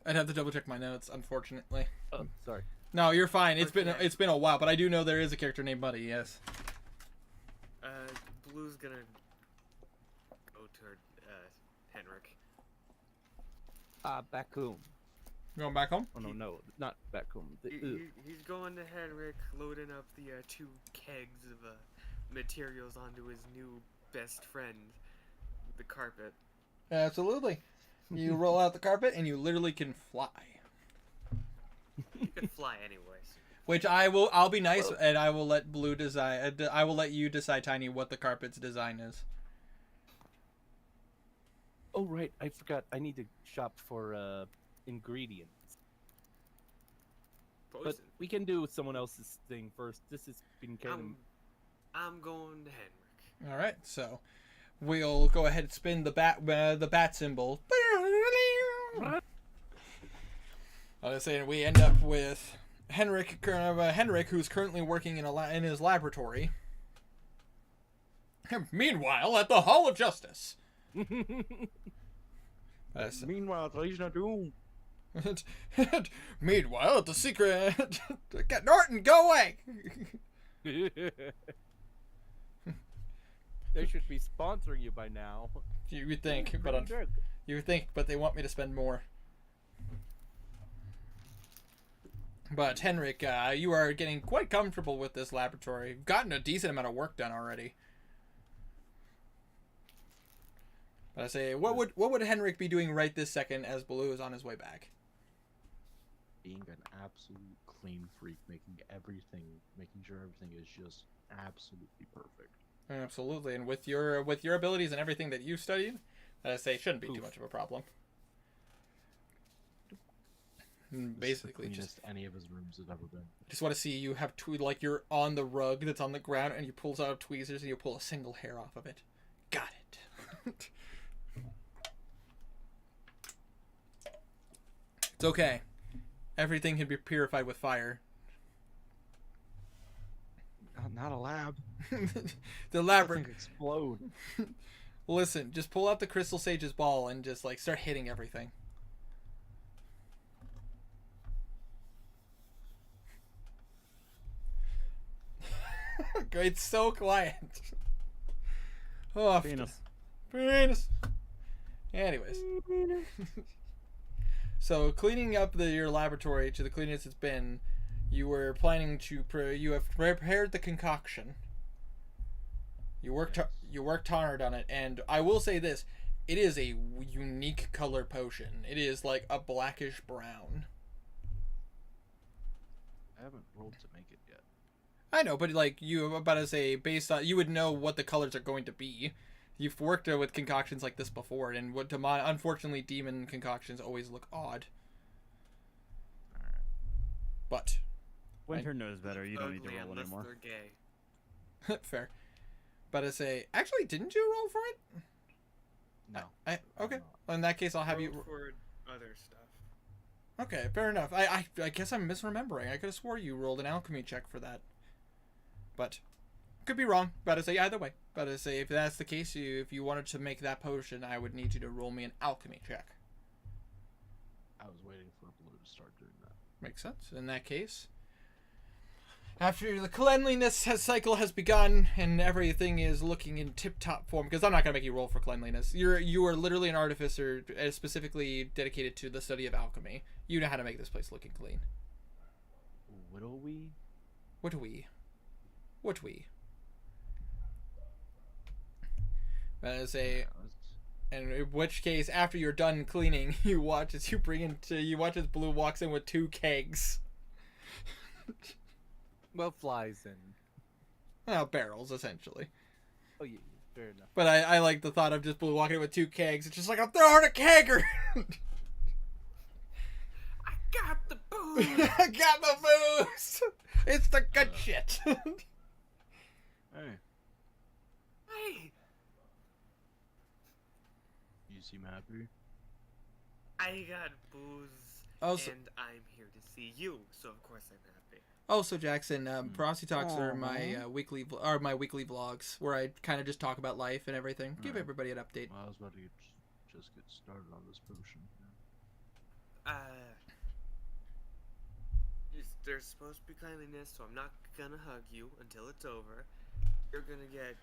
I'd have to double check my notes. Unfortunately. Oh, sorry. No, you're fine. It's Okay. been a while, but I do know there is a character named Buddy. Yes. Blue's gonna go toward Henrik. Back home. You going back home? Oh no, not back home. He's going to Henrik, loading up the 2 kegs of materials onto his new best friend, the carpet. Absolutely. You roll out the carpet and you literally can fly. You can fly anyways. Which I'll be nice and I will let Blue decide. I will let you decide, Tiny, what the carpet's design is. Oh right, I forgot. I need to shop for ingredients. But Poison. we can do someone else's thing first. This has been kind of. I'm going to Henrik. All right, so we'll go ahead and spin the bat symbol. I was saying we end up with Henrik, who's currently working in his laboratory. Meanwhile, at the Hall of Justice. Meanwhile, Legion of Doom. Meanwhile, at the secret. Norton, go away. They should be sponsoring you by now. You would think, but they want me to spend more. But Henrik, you are getting quite comfortable with this laboratory. You've gotten a decent amount of work done already. But I say, what would Henrik be doing right this second as Baloo is on his way back? Being an absolute clean freak, making sure everything is just absolutely perfect. Absolutely, and with your abilities and everything that you studied, I say shouldn't be too much of a problem. Basically, just any of his rooms have ever been. Just want to see you have like you're on the rug that's on the ground, and you pull out tweezers and you pull a single hair off of it. Got it. It's okay. Everything can be purified with fire. Not a lab. The lab explode. Listen, just pull out the Crystal Sage's ball and just like start hitting everything. It's so quiet. Oh, Penis. Penis. Anyways. So cleaning up your laboratory to the cleanest it's been, you were planning to you have prepared the concoction. You worked hard on it, and I will say this: it is a unique color potion. It is like a blackish brown. I haven't rolled to make it yet. I know, but like you about to say, based on you would know what the colors are going to be. You've worked with concoctions like this before, and what unfortunately demon concoctions always look odd. But Winter knows better. You don't need to Ugly roll unless anymore. they're gay. fair. But I say, actually, didn't you roll for it? No. Okay. Well, in that case, I'll have you. Roll for other stuff. Okay, fair enough. I guess I'm misremembering. I could have swore you rolled an alchemy check for that. But could be wrong. But I say either way. But I say if that's the case, if you wanted to make that potion, I would need you to roll me an alchemy check. I was waiting for Blue to start doing that. Makes sense. In that case, after the cleanliness cycle has begun and everything is looking in tip-top form, because I'm not gonna make you roll for cleanliness. You are literally an artificer specifically dedicated to the study of alchemy. You know how to make this place looking clean. What are we? What we? But I say, and in which case, after you're done cleaning, you watch as Blue walks in with 2 kegs. Well, flies in. Well, barrels, essentially. Oh yeah, fair enough. But I like the thought of just Blue walking in with 2 kegs. It's just like, I'm throwing a kegger! I got the booze. I got my booze! It's the good shit! Hey, Hey, you seem happy. I got booze, Also, and I'm here to see you, so of course I'm happy. Jackson, Prosty Talks are my weekly vlogs where I kind of just talk about life and everything. Give Alright. everybody an update. Well, I was about to just get started on this potion. There's supposed to be cleanliness, so I'm not gonna hug you until it's over. You're gonna get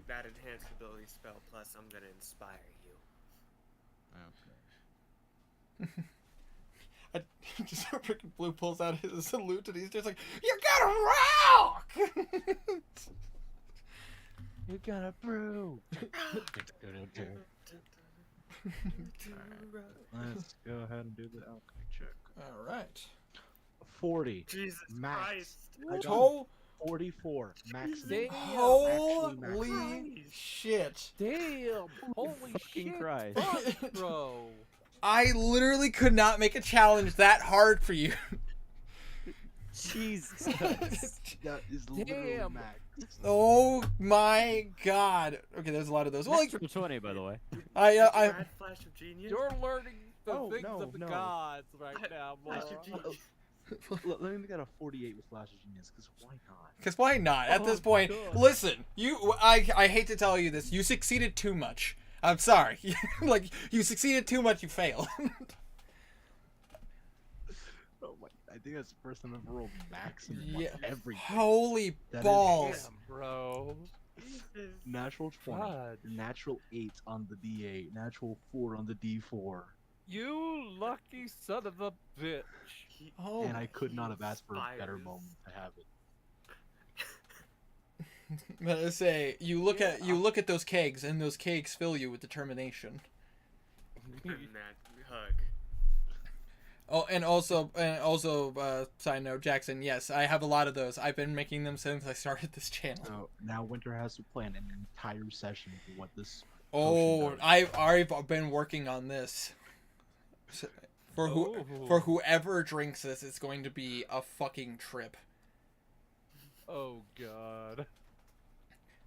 that enhanced ability spell, plus I'm gonna inspire you. Okay. Just freaking Blue pulls out his salute and he's just like, "You got a rock!" You got a brew. Let's go ahead and do the alchemy check. All right. 40. Jesus Max. Christ! I got Oh, 44 maximum. Damn. holy shit! Damn! Holy Fucking shit! Christ. Fuck, bro. I literally could not make a challenge that hard for you. Jesus. That is literally Damn. max. Oh my god. Okay, there's a lot of those. Well, like, Natural 20, by the way. I Bad flash of genius. You're learning the Oh, things no, of the no. gods right I- now, Flash Mora. of genius. Let me get a 48 with Flash of Genius, because why not? Because why not? At this Oh, point, God. listen, I hate to tell you this, you succeeded too much. I'm sorry. Like, you succeeded too much, you fail. Oh my, I think that's the first time I've ever rolled maximum Yeah. on everything. Holy That is- balls. Damn, bro. Jesus. Natural 20, God. natural 8 on the D8, natural 4 on the D4. You lucky son of a bitch. He- Oh, And I could not have asked for a better Inspires. moment to have it. but I say, you look at those kegs, and those kegs fill you with determination. And that hug. Oh, and also, side note, Jackson, yes, I have a lot of those. I've been making them since I started this channel. So now Winter has to plan an entire session for what this. Oh, does. I've been working on this. So, for Oh. whoever drinks this, it's going to be a fucking trip. Oh god.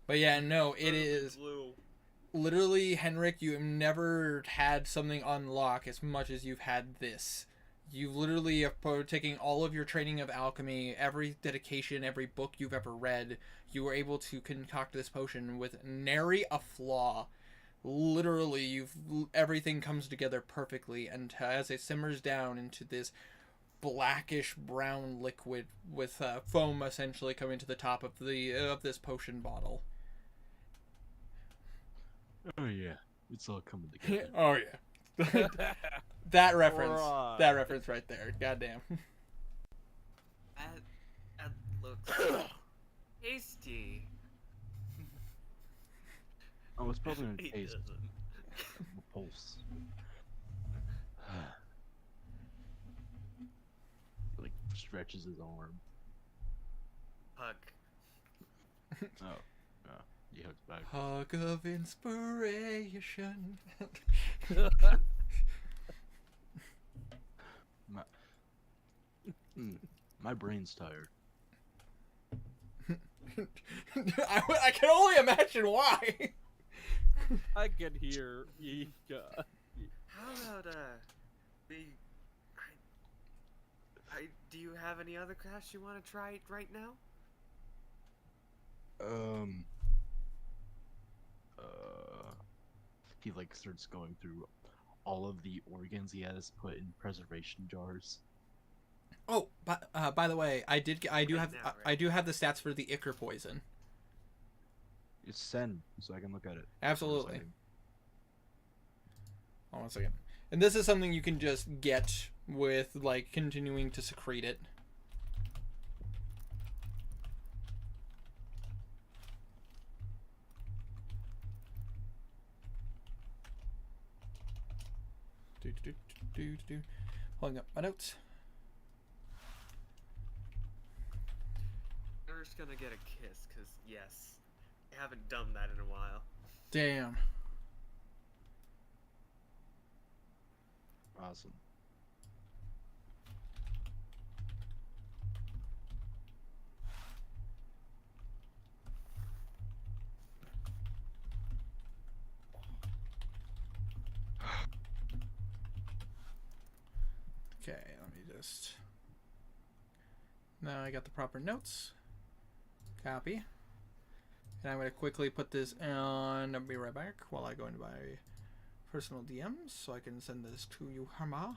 But yeah, no, it is Blue. literally, Henrik, you have never had something unlock as much as you've had this. You literally have taking all of your training of alchemy, every dedication, every book you've ever read, you were able to concoct this potion with nary a flaw. Literally, everything comes together perfectly, and as it simmers down into this blackish brown liquid with foam essentially coming to the top of this potion bottle. Oh yeah, it's all coming together. Oh yeah. That reference. Right. That reference right there. Goddamn. That looks tasty. Oh, it's probably gonna It taste doesn't. repulse. Like stretches his arm. Hug. He hugs back. Hug of inspiration. My brain's tired. I can only imagine why. I can hear Ika. How about we? Do you have any other crafts you want to try right now? He like starts going through all of the organs he has put in preservation jars. Oh, by the way, I do have now, I do have the stats for the Ichor poison. It's send, so I can look at it. Absolutely. Hold on a second. And this is something you can just get with like continuing to secrete it. Pulling up my notes. We're just gonna get a kiss, cause yes, I haven't done that in a while. Damn. Awesome. Okay, let me just. Now I got the proper notes. Copy. And I'm going to quickly put this on. I'll be right back while I go into my personal DMs so I can send this to you, Harma.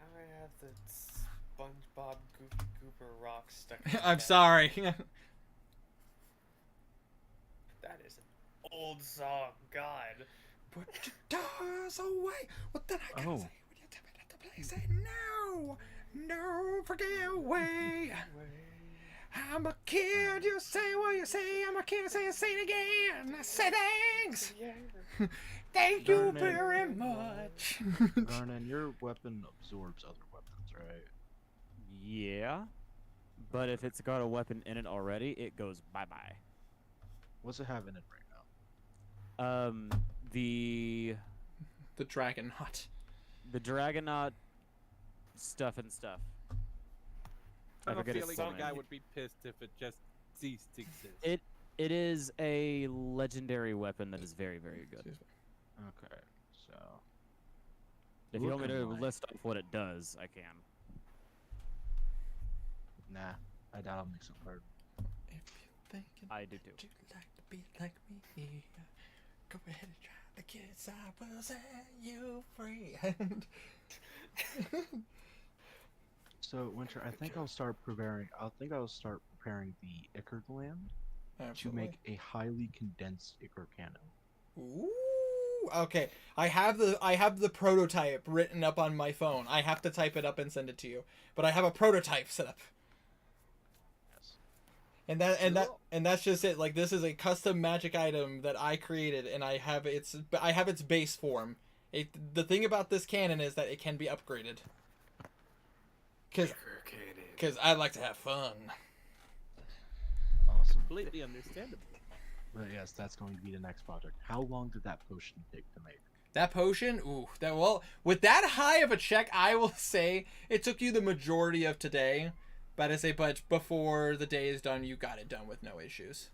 I have the SpongeBob Goofy Goober rock stuck. in my I'm bag. sorry. That is an old song. God. Put your doors away. What did I gotta Oh. say? When you tell me not to play, say no. No, forget away. I'm a kid, you say what you say. I'm a kid, say it again. I say thanks. Thank you Darn it. very much. Garnan, your weapon absorbs other weapons, right? Yeah, but if it's got a weapon in it already, it goes bye-bye. What's it have in it right now? The Dragonaut. Dragonaut stuff and stuff. I have a forget its feeling full the guy name. would be pissed if it just ceased to exist. It is a legendary weapon that is very, very good. Excuse me. Okay, so If you want me to Looking like- list off what it does, I can. nah, I doubt I'll make some hard. If you're thinking I do too. that you'd like to be like me, go ahead and try the kids. I will set you free. So Winter, I think I'll start preparing. I'll start preparing the Ichor gland to Absolutely. make a highly condensed Ichor cannon. Ooh, okay. I have the prototype written up on my phone. I have to type it up and send it to you. But I have a prototype set up. Yes. And that's just it. Like, this is a custom magic item that I created, and I have its base form. The thing about this cannon is that it can be upgraded. Cause I like to have fun. Awesome. Completely understandable. But yes, that's going to be the next project. How long did that potion take to make? That potion, ooh, with that high of a check, I will say it took you the majority of today. But before the day is done, you got it done with no issues.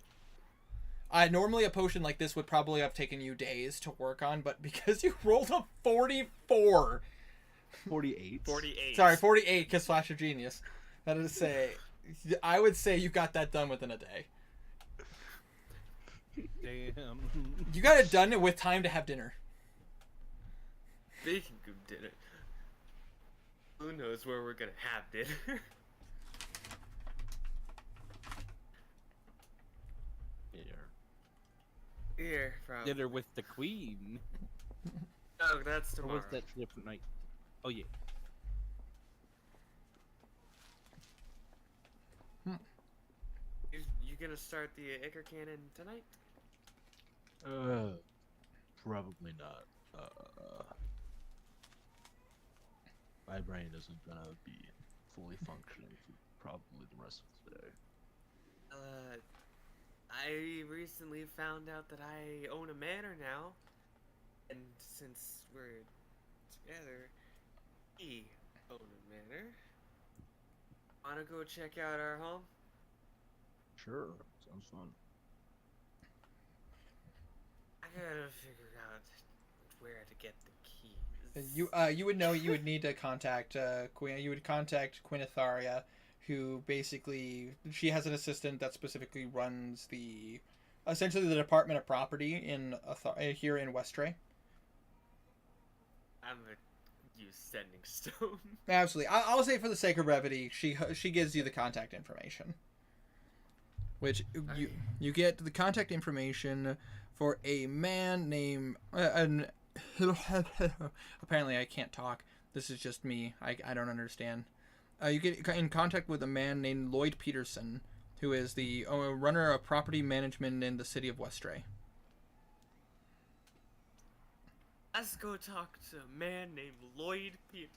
Normally a potion like this would probably have taken you days to work on, but because you rolled a 44, 48. 48. sorry, 48, because Flash of Genius. That is to say, I would say you got that done within a day. Damn. You got it done with time to have dinner. Bacon Goop did it. Who knows where we're gonna have dinner? Here, from. Dinner with the queen. Oh, that's Or tomorrow. was that different night? Oh yeah. You gonna start the Ichor cannon tonight? Probably not. My brain isn't gonna be fully functioning for probably the rest of the day. I recently found out that I own a manor now, and since we're together, we own a manor. Wanna go check out our home? Sure, sounds fun. I gotta figure out where to get the keys. You would know. You would need to contact Queen. You would contact Quinitharia, who basically she has an assistant that specifically runs essentially the Department of Property in here in Westray. I'm gonna use Sending Stone. Absolutely. I'll say for the sake of brevity, she gives you the contact information. Which you get the contact information for a man named apparently I can't talk. This is just me. I don't understand. You get in contact with a man named Lloyd Peterson, who is the runner of property management in the city of Westray. Let's go talk to a man named Lloyd Pierce.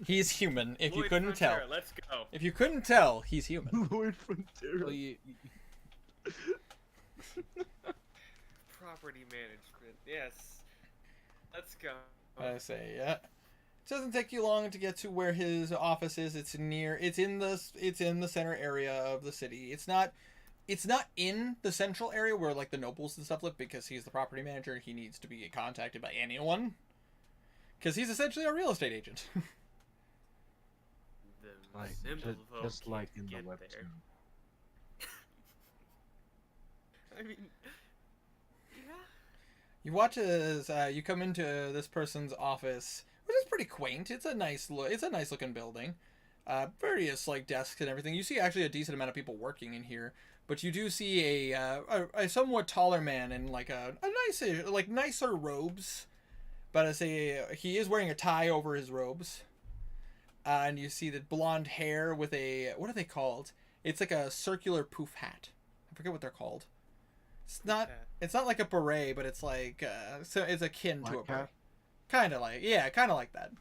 He's human, if you Lloyd couldn't Frontera, tell. Let's go. If you couldn't tell, he's human. Lloyd Frontera. Well, Property management. Yes. Let's go. I say, yeah. It doesn't take you long to get to where his office is. It's in the center area of the city. It's not in the central area where like the nobles and stuff live, because he's the property manager. He needs to be contacted by anyone, because he's essentially a real estate agent. The Like, simple folk just like can't in the get web there. I mean, yeah. You watch as you come into this person's office, which is pretty quaint. It's a nice looking building. Various like desks and everything. You see actually a decent amount of people working in here, but you do see a somewhat taller man in like a nicer robes. But I say he is wearing a tie over his robes. And you see the blonde hair with what are they called? It's like a circular poof hat. I forget what they're called. It's not like a beret, but it's like so it's akin to a beret. Kind of like that.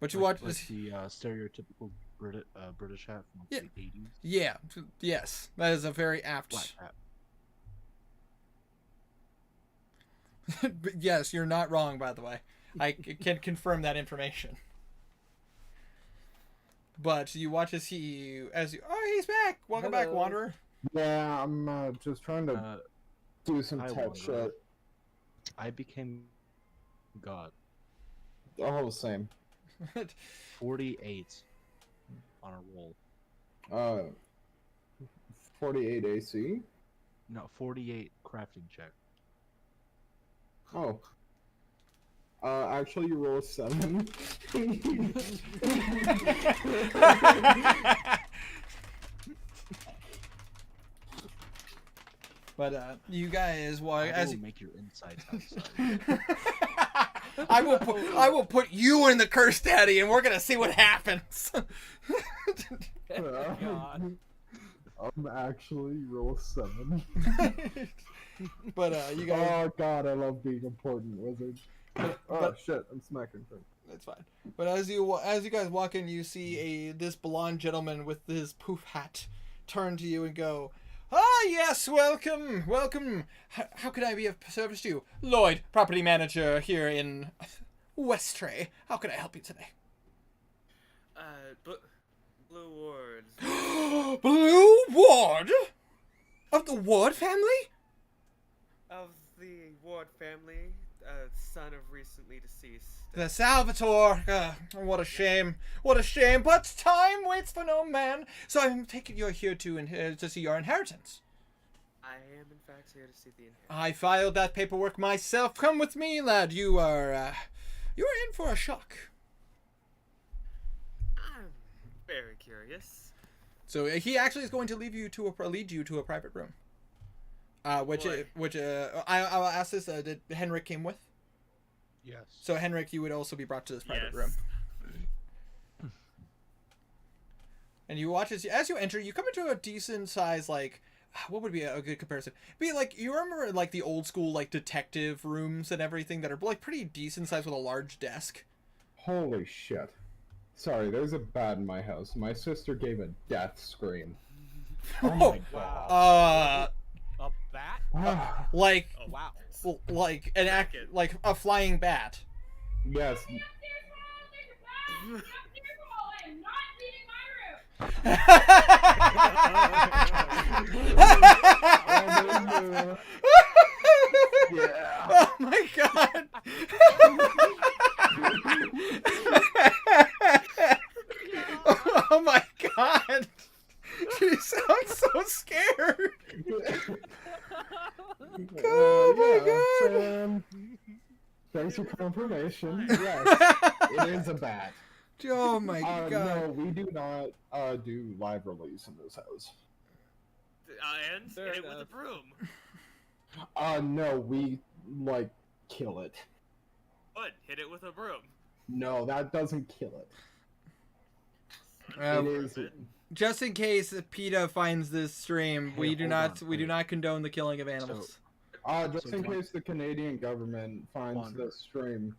But you watch like the stereotypical British hat from Yeah. the 80s. Yeah, yes, that is a very apt. Black hat. But yes, you're not wrong, by the way. I can confirm that information. But you watch as he's back. Welcome back, Hello. Wanderer. Yeah, I'm just trying to do some hi, tech Wanderer. shit. I became God. Oh, same. 48 on a roll. 48 AC. No, 48 crafting check. Oh. Actually, you roll a 7. But you guys, I will make your insides outside. I will put you in the curse daddy, and we're gonna see what happens. God. I'm actually roll 7. But you guys, Oh god, I love being important, wizard. Oh shit, I'm smacking things. that's fine. But as you guys walk in, you see this blonde gentleman with his poof hat turn to you and go, "Ah, yes, welcome. How can I be of service to you? Lloyd, property manager here in Westray. How can I help you today?" Blue Wards. Blue Ward? Of the Ward family? Of the Ward family, son of recently deceased. The Salvatore. What a shame. What a shame. But time waits for no man. So I'm taking you here to see your inheritance. I am, in fact, here to see the inheritance. I filed that paperwork myself. Come with me, lad. You are in for a shock. I'm very curious. So he actually is going to lead you to a private room. Which Boy. I'll ask this. Did Henrik came with? Yes. So Henrik, you would also be brought to this private Yes. room. And you watch as you enter, you come into a decent size, like, what would be a good comparison? Be like, you remember like the old school like detective rooms and everything that are like pretty decent size with a large desk. Holy shit. Sorry, there's a bat in my house. My sister gave a death scream. Oh my god. A bat? Like Oh, Wow. like an like a flying bat. Yes. Yeah. Oh my god. Oh my god. You sound so scared. Oh my god. Thanks for confirmation. Yes, it is a bat. Oh my god. No, we do not do live release in this house. And Fair hit it with a enough. broom. No, we like kill it. Good. Hit it with a broom. No, that doesn't kill it. Um, It is. Just in case PETA finds this stream, Hey, we do hold not on. condone the killing of animals. Just So in Juan- case the Canadian government finds Wanderer. this stream.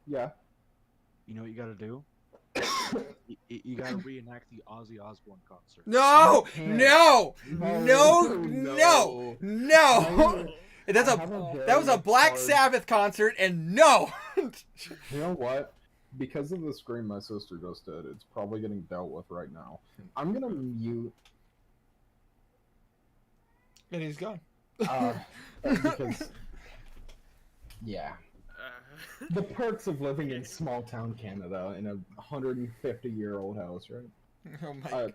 Yeah. You know what you gotta do? You gotta reenact the Ozzy Osbourne concert. No! I can't. No! No, No! no. No! No! That's I a have a that was a very Black hard- Sabbath concert, and no! You know what? Because of the scream my sister just did, it's probably getting dealt with right now. I'm gonna mute And he's gone. because yeah, Uh, the perks of living in small town Canada in a 150-year-old house, right? Oh my Uh,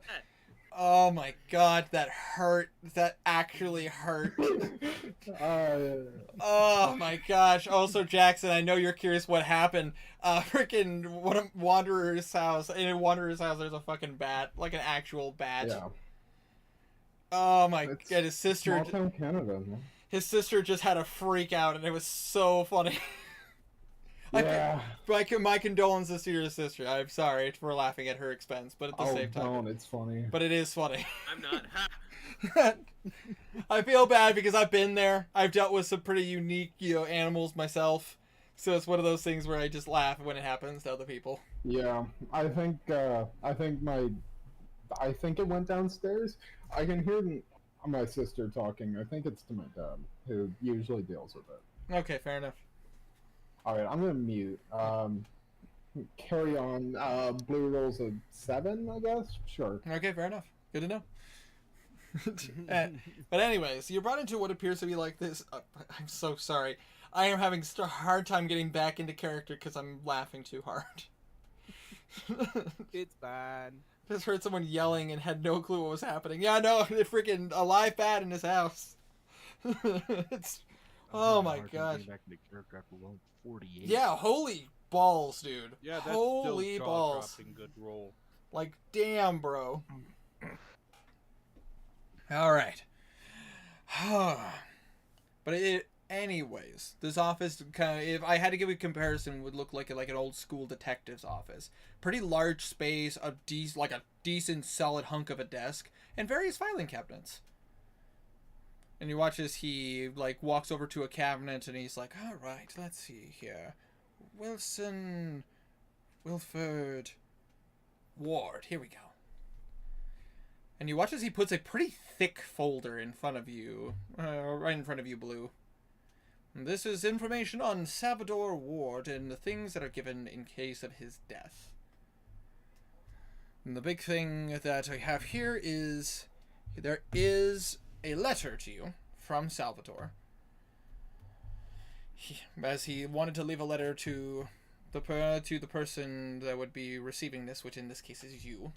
Oh my god, that hurt. That actually hurt. Oh my gosh. Also, Jackson, I know you're curious what happened. Freaking one of Wanderer's house. In Wanderer's house, there's a fucking bat. Like an actual bat. yeah, Oh my It's god, his sister. small town Canada, man. His sister just had a freak out, and it was so funny. Yeah. My condolences to your sister. I'm sorry for laughing at her expense, but at the Oh, same time. don't. It's funny. But it is funny. I'm not. Ha! I feel bad because I've been there. I've dealt with some pretty unique, animals myself. So it's one of those things where I just laugh when it happens to other people. Yeah, I think it went downstairs. I can hear my sister talking. I think it's to my dad, who usually deals with it. Okay, fair enough. All right, I'm gonna mute. Carry on. Blue rolls a 7, I guess. Sure. Okay, fair enough. Good to know. But anyways, you're brought into what appears to be like this. I'm so sorry. I am having a hard time getting back into character because I'm laughing too hard. It's fine. Just heard someone yelling and had no clue what was happening. Yeah, no, freaking a live bat in his house. It's oh my gosh. Back into character after level 48. Yeah, holy balls, dude. Yeah, that's holy still balls. jaw-dropping good roll. Like, damn, bro. All right. But anyways, this office kind of, if I had to give a comparison, would look like an old school detective's office. Pretty large space, a decent solid hunk of a desk, and various filing cabinets. And you watch as he walks over to a cabinet and he's like, "All right, let's see here, Wilford Ward. Here we go." And you watch as he puts a pretty thick folder in front of you, right in front of you, Blue. And this is information on Salvador Ward and the things that are given in case of his death. And the big thing that I have here is there is a letter to you from Salvador. As he wanted to leave a letter to the person that would be receiving this, which in this case is you.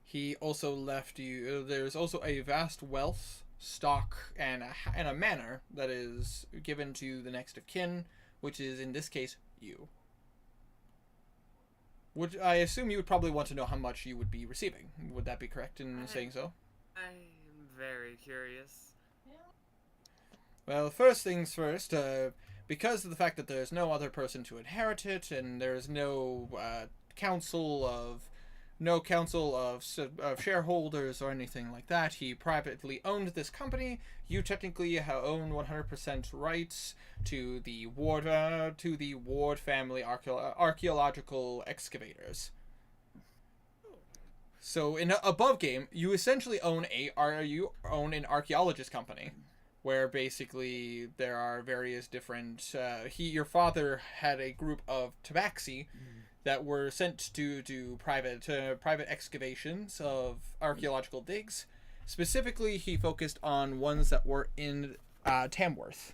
He also left you. There's also a vast wealth, stock, and a manor that is given to the next of kin, which is in this case you. Which I assume you would probably want to know how much you would be receiving. Would that be correct in saying so? I am very curious. Well, first things first, because of the fact that there's no other person to inherit it, and there's no council of shareholders or anything like that, he privately owned this company. You technically own 100% rights to the Ward family archaeological excavators. So in above game, you essentially own an archaeologist company, where basically there are various different. Your father had a group of tabaxi that were sent to do private excavations of archaeological digs. Specifically, he focused on ones that were in Tamworth.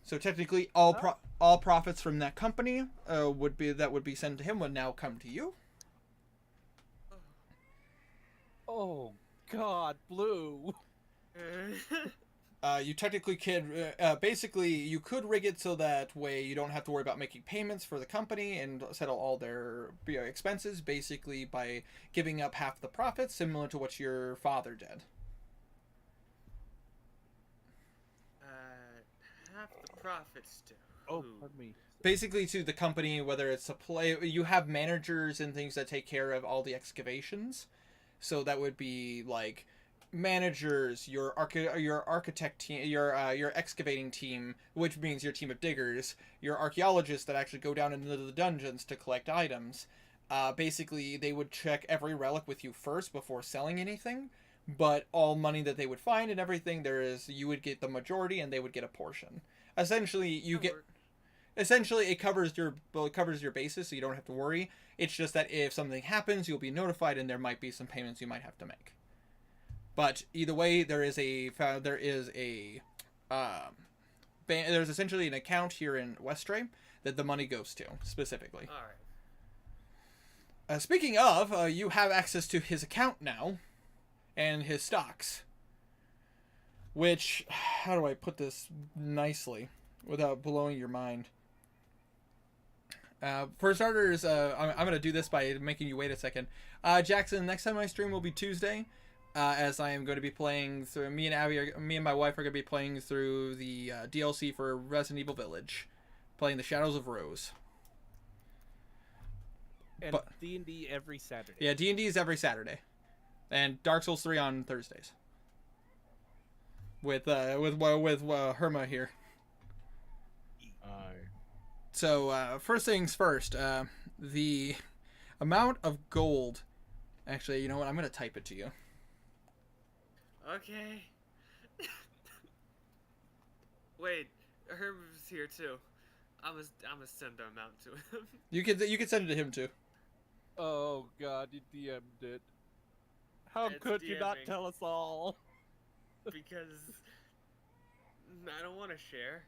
So technically, all profits from that company would be sent to him would now come to you. Oh God, Blue. You technically could, basically, you could rig it so that way you don't have to worry about making payments for the company and settle all their expenses, basically by giving up half the profits, similar to what your father did. Half the profits to Oh, who? pardon me. Basically to the company, whether it's you have managers and things that take care of all the excavations. So that would be like managers, your architect team, your excavating team, which means your team of diggers, your archaeologists that actually go down into the dungeons to collect items. Basically, they would check every relic with you first before selling anything, but all money that they would find and everything, you would get the majority and they would get a portion. Essentially, it covers your basis, so you don't have to worry. It's just that if something happens, you'll be notified, and there might be some payments you might have to make. But either way, there's essentially an account here in Westray that the money goes to specifically. All right. Speaking of, you have access to his account now, and his stocks. Which, how do I put this nicely without blowing your mind? For starters, I'm going to do this by making you wait a second. Jackson, next time I stream will be Tuesday, as I am going to be playing through, me and my wife are going to be playing through the DLC for Resident Evil Village, playing the Shadows of Rose. And D&D every Saturday. Yeah, D&D is every Saturday, and Dark Souls 3 on Thursdays. With Herma here. So, first things first, the amount of gold... Actually, you know what? I'm going to type it to you. Okay. Wait, Herm's here too. I'm gonna send the amount to him. You can send it to him too. Oh God, you DM'd it. How It's could you not DMing. tell us all? Because I don't want to share.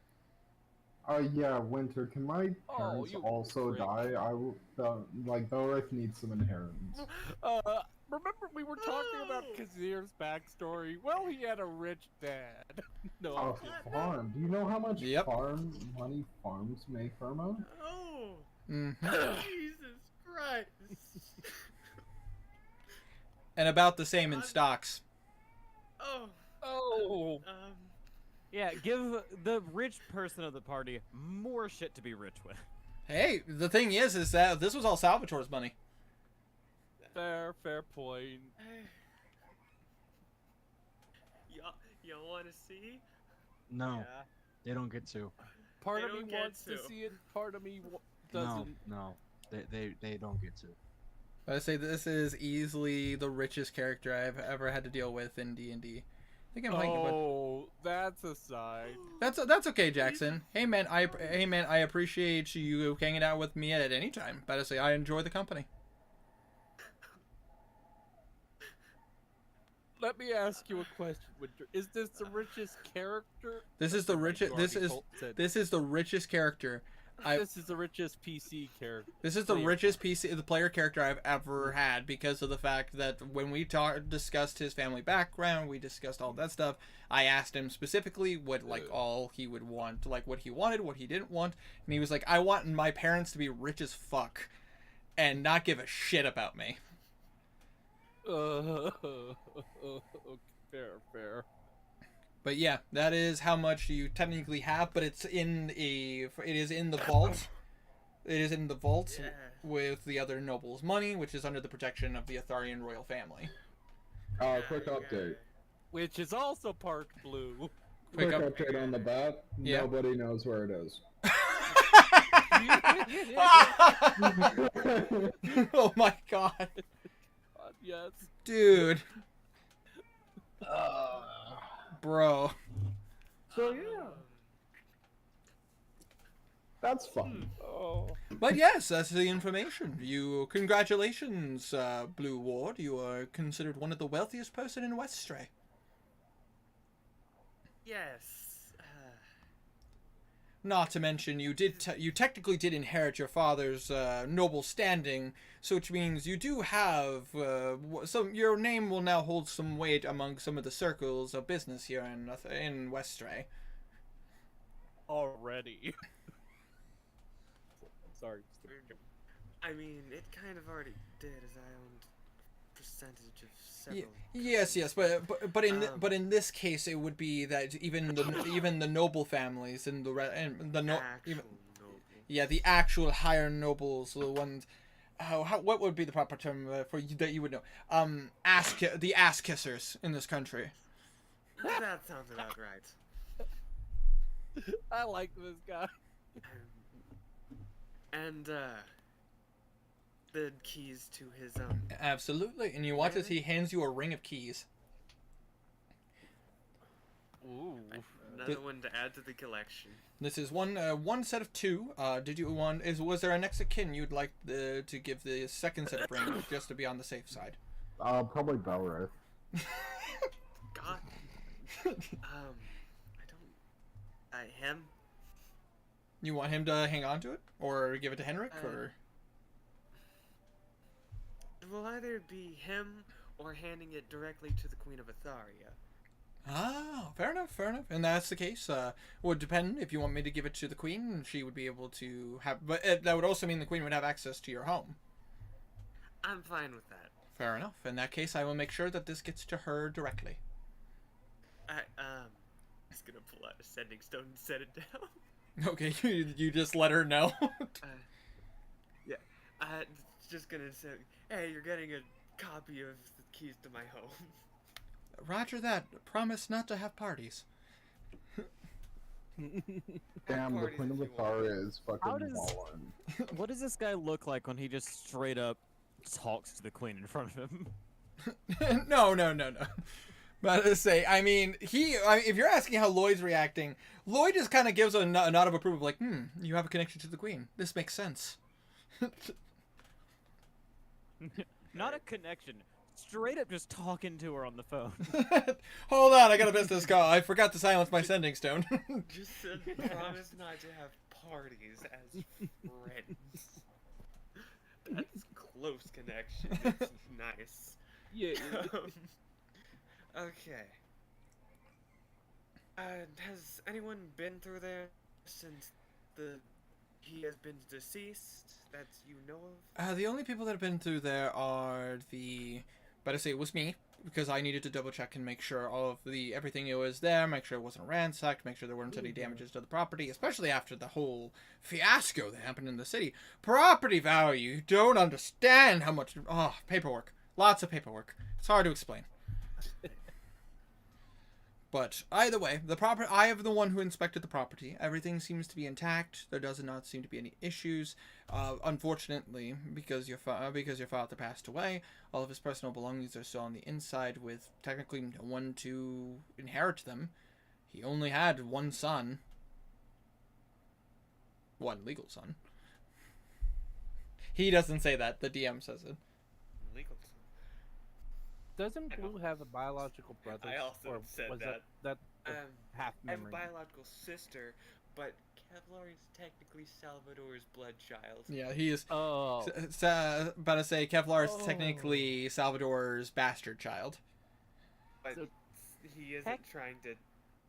Yeah, Winter, can my parents you also prick. die? I will, Belric needs some inheritance. Remember we were talking about Kazir's backstory? Well, he had a rich dad. No, I'm A kidding. farm. Do you know how much Yep. farm money farms make, Irma? Oh, Mm-hmm. Jesus Christ! And about the same in stocks. Oh, Oh, Yeah, give the rich person of the party more shit to be rich with. Hey, the thing is that this was all Salvatore's money. fair point. y'all want to see? No, Yeah. they don't get to. Part They of me don't get wants to to. see it. Part of me doesn't. No, they don't get to. I say this is easily the richest character I've ever had to deal with in D&D. I think I'm playing. Oh, that's a sign. That's okay, Jackson. Hey man, I appreciate you hanging out with me at any time. But I say I enjoy the company. Let me ask you a question, Winter. Is this the richest character? This is the richest. You This already is said- this is the richest character. This is the richest PC character. This is the Player. richest the player character I've ever had because of the fact that when we discussed his family background, we discussed all that stuff. I asked him specifically what all he would want, like what he wanted, what he didn't want, and he was like, "I want my parents to be rich as fuck, and not give a shit about me." Fair. But yeah, that is how much you technically have, but it is in the vault. It is in the vault Yeah. with the other nobles' money, which is under the protection of the Atharian royal family. Quick update. Which is also part blue. Quick Quick update on the bat. Yeah. Nobody knows where it is. Oh my god, Yes. dude, bro. So yeah. That's fun. Oh. But yes, that's the information. Congratulations, Blue Ward. You are considered one of the wealthiest person in Westray. Yes. Not to mention, you technically did inherit your father's noble standing, so which means you do have your name will now hold some weight among some of the circles of business here in Westray. Already. Sorry. I mean, it kind of already did, as I owned a percentage of several. Yes, but in this case, it would be that even the noble families and the actual higher nobles, the ones. What would be the proper term for you that you would know? The ass kissers in this country. That sounds about right. I like this guy. And the keys to his Absolutely, and you watch as he hands you a ring of keys. Ooh. Another one to add to the collection. This is one set of two. Was there a next of kin you'd like to give the second set of rings just to be on the safe side? Probably Belrith. God. Him. You want him to hang on to it, or give it to Henrik, or? It will either be him or handing it directly to the Queen of Atharia. Ah, fair enough. And that's the case. Would depend if you want me to give it to the Queen. She would be able to have, but that would also mean the Queen would have access to your home. I'm fine with that. Fair enough. In that case, I will make sure that this gets to her directly. I'm just gonna pull out a sending stone and set it down. Okay, you just let her know. Yeah. Just gonna say, hey, you're getting a copy of the keys to my home. Roger that. Promise not to have parties. Damn, the parties Queen of if you want. Atharia is How fucking does- ballin'. What does this guy look like when he just straight up talks to the queen in front of him? No. But to say, I mean, if you're asking how Lloyd's reacting, Lloyd just kind of gives a nod of approval, like, you have a connection to the Queen. This makes sense. Not a connection. Straight up just talking to her on the phone. Hold on, I got a business call. I forgot to silence my sending stone. Just said promise not to have parties as friends. That's close connection. It's nice. Yeah. Okay. Has anyone been through there since he has been deceased that you know of? The only people that have been through there are better say it was me, because I needed to double check and make sure everything was there, make sure it wasn't ransacked, make sure there weren't any damages to the property, especially after the whole fiasco that happened in the city. Property value, you don't understand how much, paperwork. Lots of paperwork. It's hard to explain. But either way, I am the one who inspected the property. Everything seems to be intact. There does not seem to be any issues. Unfortunately, because your father passed away, all of his personal belongings are still on the inside, with technically no one to inherit them. He only had one son. One legal son. He doesn't say that. The DM says it. Legal. Doesn't Blue have a biological brother? I also or said was that. That half I have a memory. biological sister, but Kevlar is technically Salvador's blood child. Yeah, he is. Oh. About to say, Kevlar is technically Salvador's bastard child. But So- he isn't trying to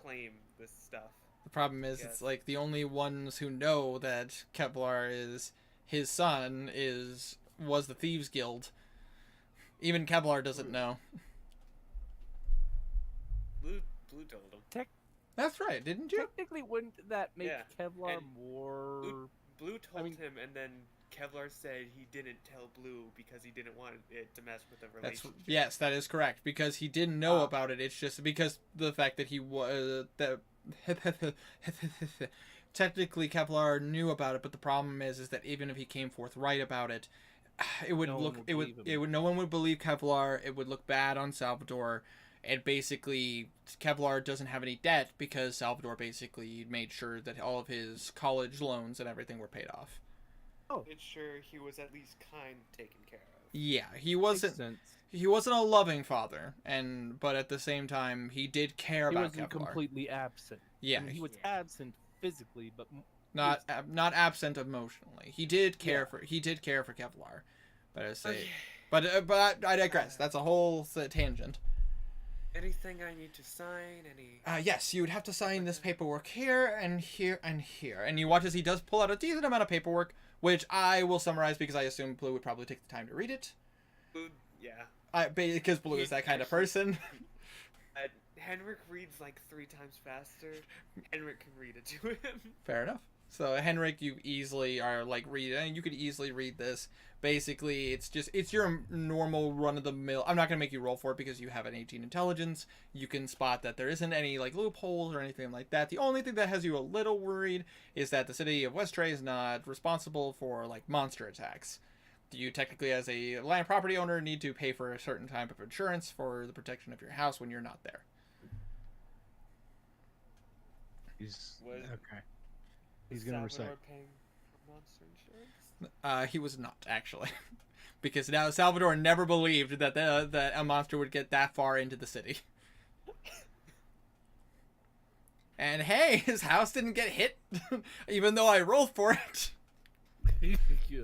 claim this stuff. The problem is, Yes. it's like the only ones who know that Kevlar is his son was the Thieves Guild. Even Kevlar doesn't know. Blue told him. That's right, didn't you? Technically, wouldn't that make Yeah, Kevlar and more? Blue told mean- him, and then Kevlar said he didn't tell Blue because he didn't want it to mess with the relationship. Yes, that is correct, because he didn't know about it. It's just because the fact that he was technically Kevlar knew about it, but the problem is that even if he came forthright about it, it would No one look would it would believe it him. would no one would believe Kevlar. It would look bad on Salvador, and basically Kevlar doesn't have any debt because Salvador basically made sure that all of his college loans and everything were paid off. Made sure he was at least kind taken care of. Yeah, he Makes wasn't sense. he wasn't a loving father, but at the same time he did care He about wasn't Kevlar. completely absent. Yeah, I mean, he was absent physically, but not absent emotionally. He did care for Kevlar, but I say, Okay. but I digress. That's a whole tangent. Anything I need to sign? Any? Yes, you would have to sign this paperwork here and here and here. And you watch as he does pull out a decent amount of paperwork, which I will summarize because I assume Blue would probably take the time to read it. Yeah. Because Blue is that kind of person. Henrik reads like 3 times faster. Henrik can read it to him. Fair enough. So Henrik, you easily are like you could easily read this. Basically, it's your normal run of the mill. I'm not gonna make you roll for it because you have an 18 intelligence. You can spot that there isn't any like loopholes or anything like that. The only thing that has you a little worried is that the city of Westray is not responsible for like monster attacks. You technically, as a land property owner, need to pay for a certain type of insurance for the protection of your house when you're not there. He's Was- okay. He's Is gonna recite. Salvador paying for monster insurance? He was not actually, because now Salvador never believed that that a monster would get that far into the city. And hey, his house didn't get hit, even though I rolled for it. yeah.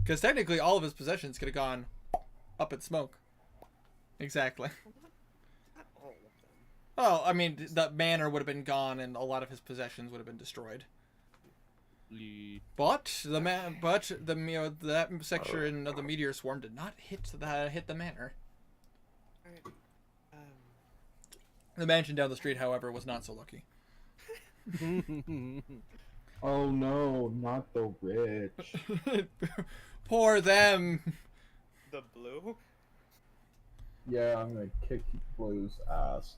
Because technically, all of his possessions could have gone up in smoke. Exactly. Not all of them. Oh, I mean, the manor would have been gone, and a lot of his possessions would have been destroyed. But that section of the meteor swarm did not hit the manor. Alright. The mansion down the street, however, was not so lucky. Oh no, not the rich. Poor them. The blue? Yeah, I'm gonna kick Blue's ass.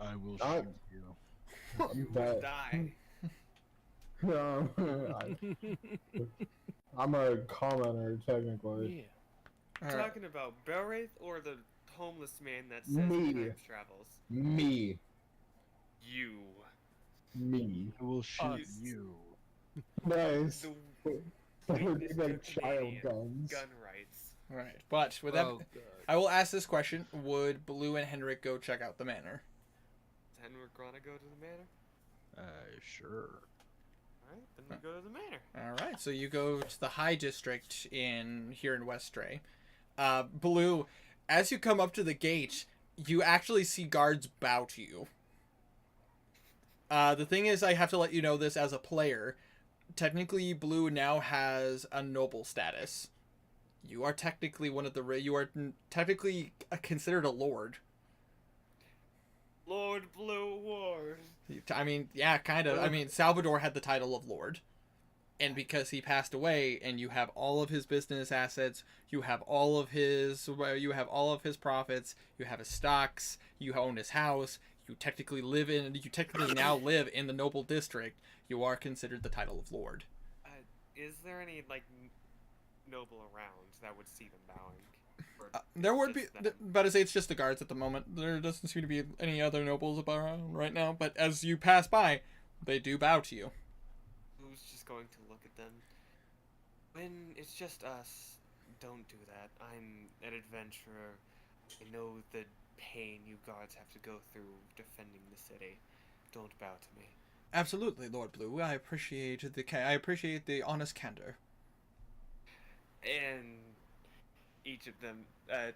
I will Oh. shoot you. You bet. Die. I'm a commenter, technically. Yeah. All right. Talking about Belwraith or the homeless man that says Me. time travels? Me. You. Me. I will shoot Us. you. Nice. The That would weakness be like of child Canadian guns. gun rights. Right, but with that, Oh, God. I will ask this question: would Blue and Henrik go check out the manor? Does Henrik wanna go to the manor? Sure. Alright, then we go to the manor. All right, so you go to the High District here in Westray. Blue, as you come up to the gate, you actually see guards bow to you. The thing is, I have to let you know this as a player. Technically, Blue now has a noble status. You are technically technically considered a lord. Lord Blue Ward. I mean, yeah, kind of. I mean, Salvador had the title of lord. And because he passed away and you have all of his business assets, you have all of his profits, you have his stocks, you own his house, you technically now live in the noble district, you are considered the title of lord. Is there any, like, noble around that would see them bowing? Or There it's would be, just them? but I say it's just the guards at the moment. There doesn't seem to be any other nobles around right now, but as you pass by, they do bow to you. Who's just going to look at them? When it's just us, don't do that. I'm an adventurer. I know the pain you guards have to go through defending the city. Don't bow to me. Absolutely, Lord Blue. I appreciate the honest candor. And each of them,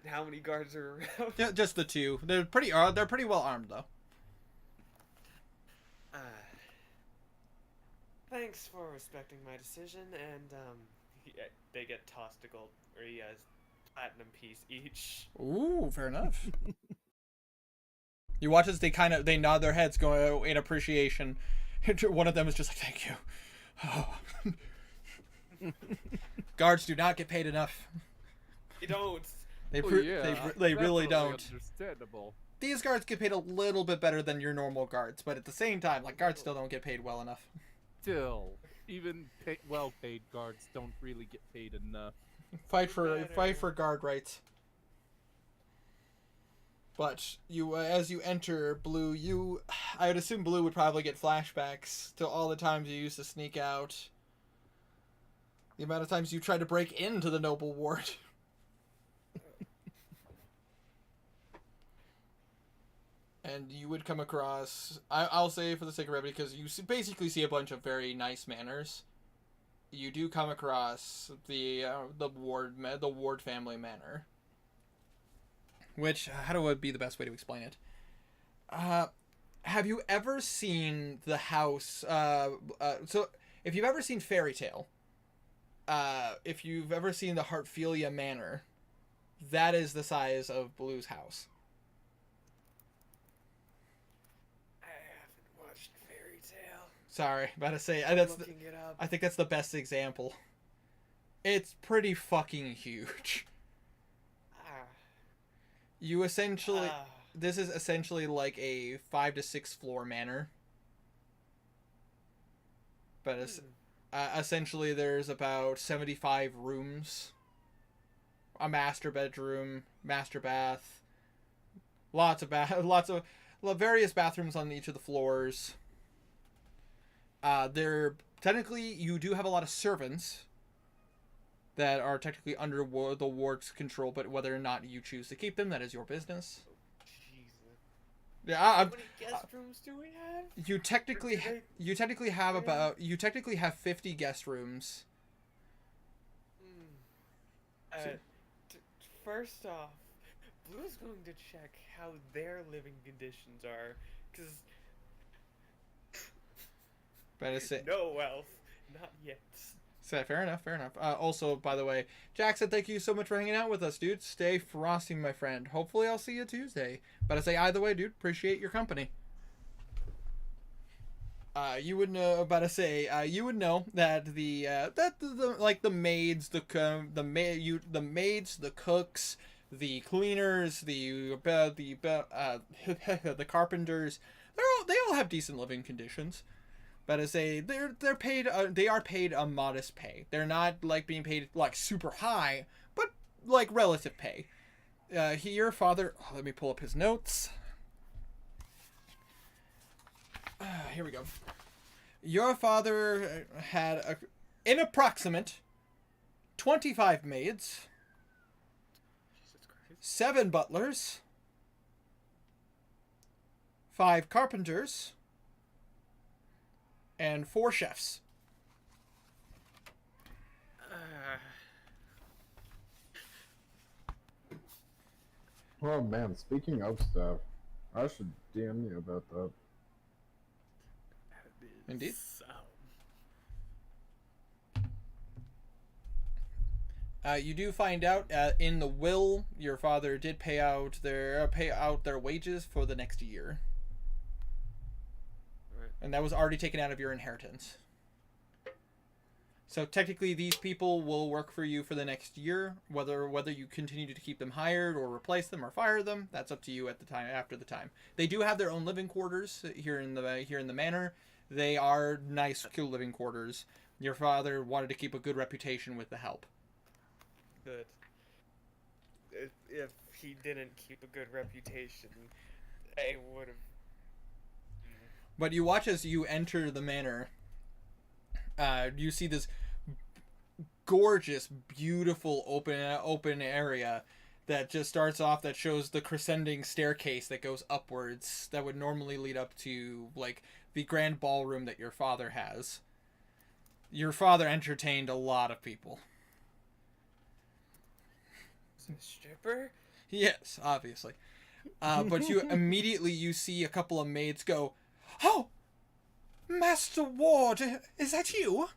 how many guards are around? Yeah, just the two. They're pretty well armed though. Thanks for respecting my decision, and they get tossed a gold or platinum piece each. Ooh, fair enough. You watch as they nod their heads, going in appreciation. One of them is just like, "Thank you." Oh. Guards do not get paid enough. You don't. They Oh, pr- yeah, they that's really totally don't. Understandable. these guards get paid a little bit better than your normal guards, but at the same time, like, guards still don't get paid well enough. Still, even well-paid guards don't really get paid enough. Fight for guard rights. But you, as you enter Blue, I would assume Blue would probably get flashbacks to all the times you used to sneak out. The amount of times you tried to break into the noble ward. And you would come across, I'll say for the sake of brevity, because you basically see a bunch of very nice manors. You do come across the Ward family manor. Which, how do I be the best way to explain it? Have you ever seen the house? So, if you've ever seen Fairy Tale, if you've ever seen the Hartfilia Manor, that is the size of Blue's house. I haven't watched Fairy Tale. Sorry, about to say I'm that's. looking it up. I think that's the best example. It's pretty fucking huge. You essentially, this is essentially like a 5 to 6 floor manor. But it's, essentially there's about 75 rooms. A master bedroom, master bath. Lots of various bathrooms on each of the floors. Technically, you do have a lot of servants that are technically under the ward's control, but whether or not you choose to keep them, that is your business. Jesus. Yeah, How many guest rooms do we have? you technically have 50 guest rooms. First off, Blue's going to check how their living conditions are, because no wealth, not yet. Fair enough. Also, by the way, Jackson, thank you so much for hanging out with us, dude. Stay frosty, my friend. Hopefully I'll see you Tuesday. But I say either way, dude, appreciate your company. You would know that the maids, the maids, the cooks, the cleaners, the carpenters, they all have decent living conditions. But I say they're paid. They are paid a modest pay. They're not like being paid like super high, but like relative pay. Your father. Let me pull up his notes. Here we go. Your father had an approximate 25 maids, 7 butlers, 5 carpenters, and 4 chefs. Oh man, speaking of stuff, I should DM you about that. Indeed. You do find out in the will your father did pay out their wages for the next year. And that was already taken out of your inheritance. So technically these people will work for you for the next year. Whether you continue to keep them hired or replace them or fire them, that's up to you at the time. After the time, they do have their own living quarters here in the manor. They are nice living quarters. Your father wanted to keep a good reputation with the help. Good. If he didn't keep a good reputation, I would have. But you watch as you enter the manor. You see this gorgeous, beautiful open area that just starts off, that shows the crescending staircase that goes upwards that would normally lead up to like the grand ballroom that your father has. Your father entertained a lot of people. Is it a stripper? Yes, obviously. But you see a couple of maids go, "Oh, Master Ward, is that you?"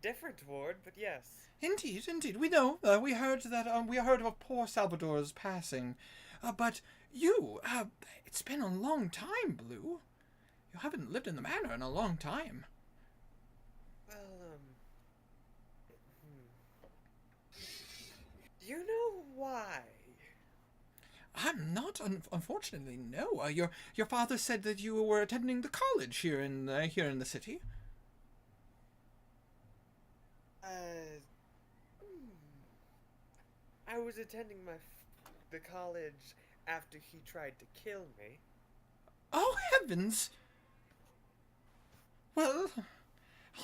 Different ward, but yes. Indeed. We know. We heard of poor Salvador's passing. But you, it's been a long time, Blue. You haven't lived in the manor in a long time. Well, I'm not, unfortunately, no. Your father said that you were attending the college here in the city. I was attending the college after he tried to kill me. Oh heavens! Well,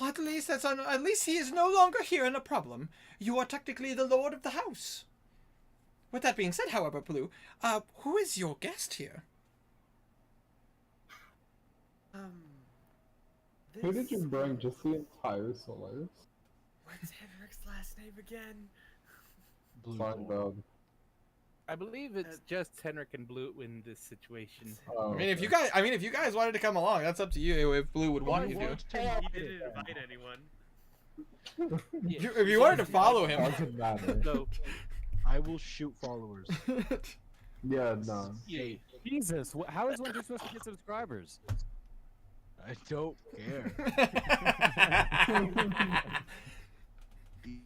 at least at least he is no longer here and a problem. You are technically the lord of the house. With that being said, however, Blue, who is your guest here? Who did you this- bring? Just the entire Solaris? What's Henrik's last name again? Blue Find Thorn. out. I believe it's just Henrik and Blue in this situation. Oh, I mean, if okay. you guys wanted to come along, that's up to you. If Blue would want you to. He didn't invite anyone. If you wanted to follow him. Doesn't matter. So, I will shoot followers. Yeah, no. yay. Jesus, how is Winter supposed to get subscribers? I don't care. He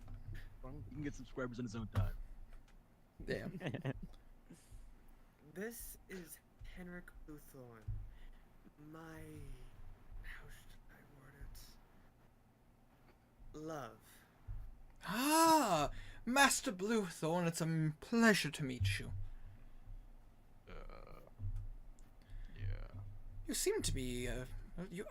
can get subscribers in his own time. Damn. This is Henrik Bluethorn. My... how should I word it? Love. Ah, Master Bluethorn, it's a pleasure to meet you. Yeah. You seem to be,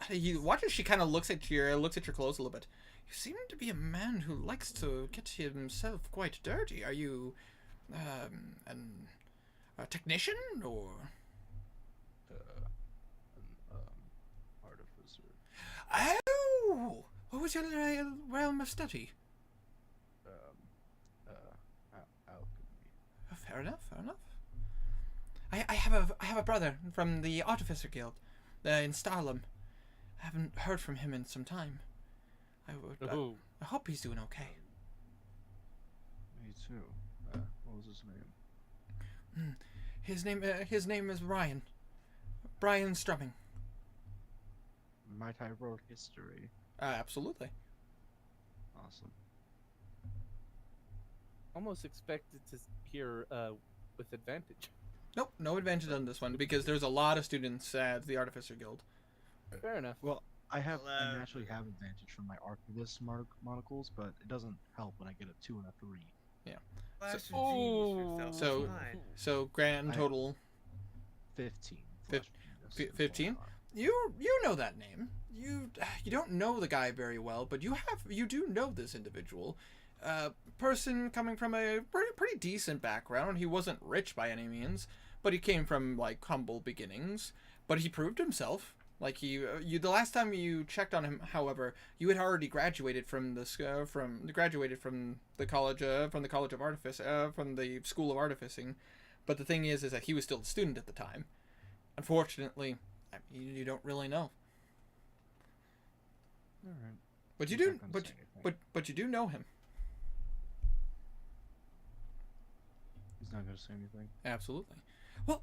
you watch as she kind of looks at your clothes a little bit. You seem to be a man who likes to get himself quite dirty. Are you, a technician or? Artificer. Oh, what was your realm of study? Alchemy. Fair enough. Fair enough. I have a brother from the Artificer Guild, in Starlam. I haven't heard from him in some time. I hope he's doing okay. Me too. What was his name? His name is Ryan. Brian Strumming. Might I wrote history? Absolutely. Awesome. Almost expected to hear with advantage. Nope, no advantage on this one because there's a lot of students at the Artificer Guild. Fair enough. Well, I Hello. naturally have advantage from my Archivist monocles, but it doesn't help when I get a 2 and a 3. Flash So- of genius yourself. So- Fine. So grand total 15. Fif- Flash genius. 15? You know that name. You don't know the guy very well, but you do know this individual. Person coming from a pretty decent background. He wasn't rich by any means, but he came from like humble beginnings. But he proved himself. Like the last time you checked on him, however, you had already graduated from the college of artifice from the school of artificing. But the thing is that he was still a student at the time. Unfortunately, you don't really know. Alright. But you He's do, not gonna say anything. but you do know him. He's not gonna say anything. Absolutely. Well,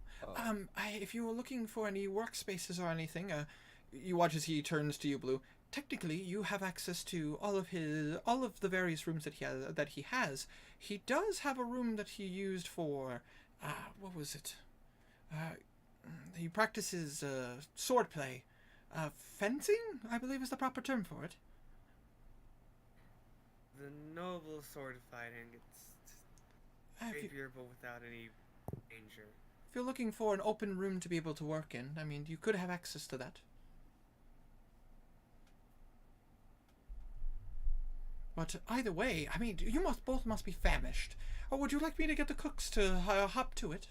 if you were looking for any workspaces or anything, you watch as he turns to you, Blue. Technically, you have access to all of the various rooms that he has. He does have a room that he used for, what was it? He practices swordplay, fencing, I believe is the proper term for it. The noble sword fighting. It's If rapier, but without any danger. you're looking for an open room to be able to work in, I mean, you could have access to that. But either way, I mean, you both must be famished. Or would you like me to get the cooks to hop to it?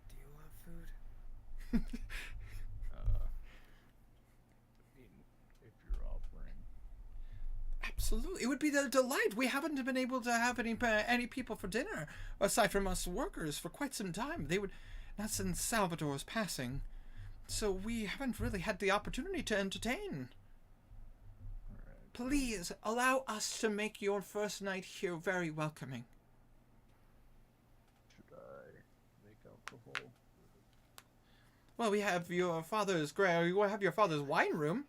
Do you want food? I mean, if you're offering. Absolutely, it would be a delight. We haven't been able to have any people for dinner aside from us workers for quite some time. Not since Salvador's passing, so we haven't really had the opportunity to entertain. Alright. Please allow us to make your first night here very welcoming. Should I make alcohol? Well, we have your father's wine room.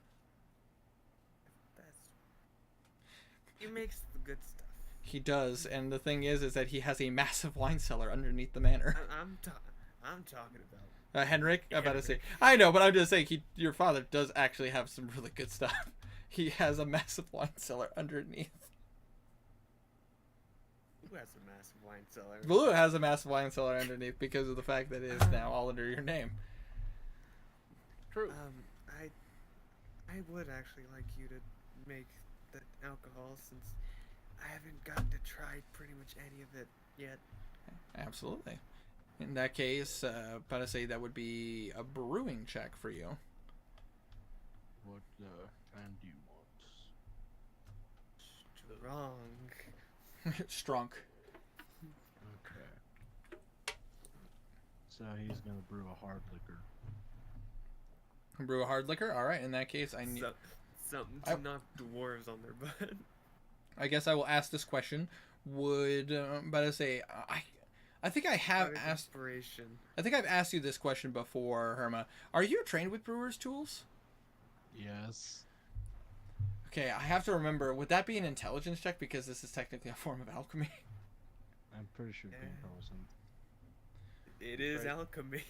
He makes the good stuff. He does, and the thing is that he has a massive wine cellar underneath the manor. I'm talking about. Henrik, I'm about to say. I know, but I'm just saying, your father does actually have some really good stuff. He has a massive wine cellar underneath. Who has a massive wine cellar? Blue has a massive wine cellar underneath because of the fact that it is now all under your name. True. I would actually like you to make the alcohol since I haven't gotten to try pretty much any of it yet. Absolutely. In that case, about to say that would be a brewing check for you. What kind do you want? Wrong. Strunk. Okay. So he's gonna brew a hard liquor. Brew a hard liquor? Alright, in that case, I need... Something to knock dwarves on their butt. I guess I will ask this question. Would, about to say, I think I have asked... Inspiration. I think I've asked you this question before, Herma. Are you trained with brewer's tools? Yes. Okay, I have to remember, would that be an intelligence check because this is technically a form of alchemy? I'm pretty sure Gamer wasn't. It is alchemy.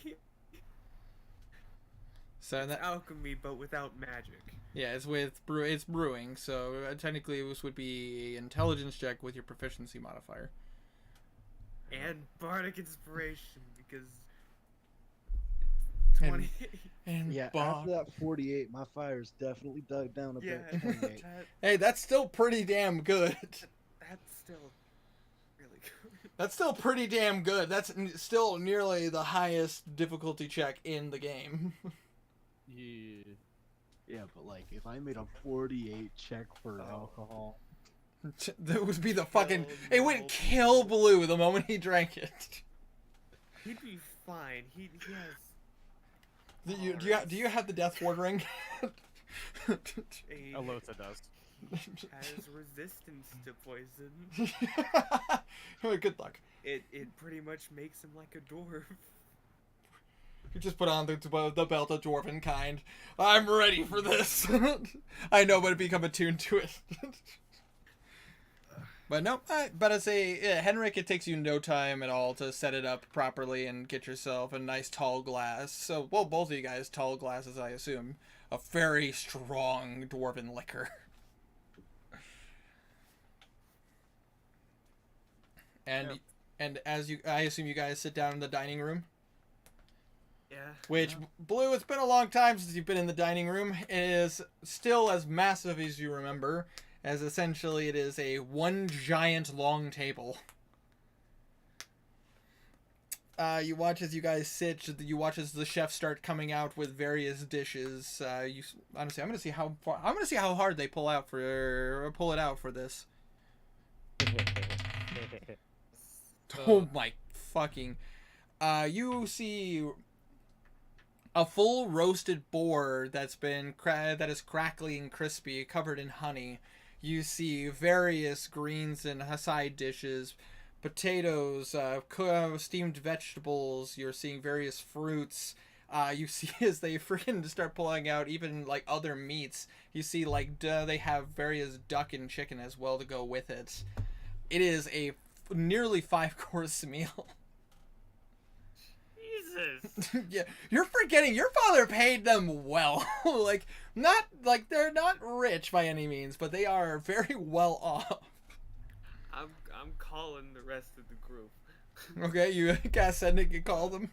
So It's that alchemy, but without magic. yeah, it's brewing. So technically, this would be intelligence check with your proficiency modifier. And bardic inspiration, because... And- 28. And Yeah, Bob- after that 48, my fire's definitely dug down a Yeah, bit. 28. Hey, that's still pretty damn good. that's still really good. That's still pretty damn good. That's still nearly the highest difficulty check in the game. Yeah. Yeah, but like if I made a 48 check for alcohol, That would be the fucking. Oh, It no. would kill Blue the moment he drank it. He'd be fine. He has... Do you have the Death Ward ring? Alosa does. has resistance to poison. Well, good luck. It pretty much makes him like a dwarf. You just put on the belt of dwarven kind. I'm ready for this. I know, but become attuned to it. But no, but I say, yeah, Henrik, it takes you no time at all to set it up properly and get yourself a nice tall glass. So, well, both of you guys, tall glasses, I assume. A very strong dwarven liquor. And and as you, I assume you guys sit down in the dining room. Yeah. Which, Blue, it's been a long time since you've been in the dining room. It is still as massive as you remember, as essentially it is a one giant long table. You watch as you guys sit. You watch as the chefs start coming out with various dishes. Honestly, I'm gonna see how far. I'm gonna see how hard they pull it out for this. Oh my fucking! You see a full roasted boar that is crackly and crispy, covered in honey. You see various greens and side dishes, potatoes, steamed vegetables. You're seeing various fruits. You see as they freaking start pulling out even like other meats. You see like they have various duck and chicken as well to go with it. It is a nearly 5-course meal. Jesus. Yeah, you're forgetting your father paid them well. Not like they're not rich by any means, but they are very well off. I'm calling the rest of the group. Okay, you guys said to call them.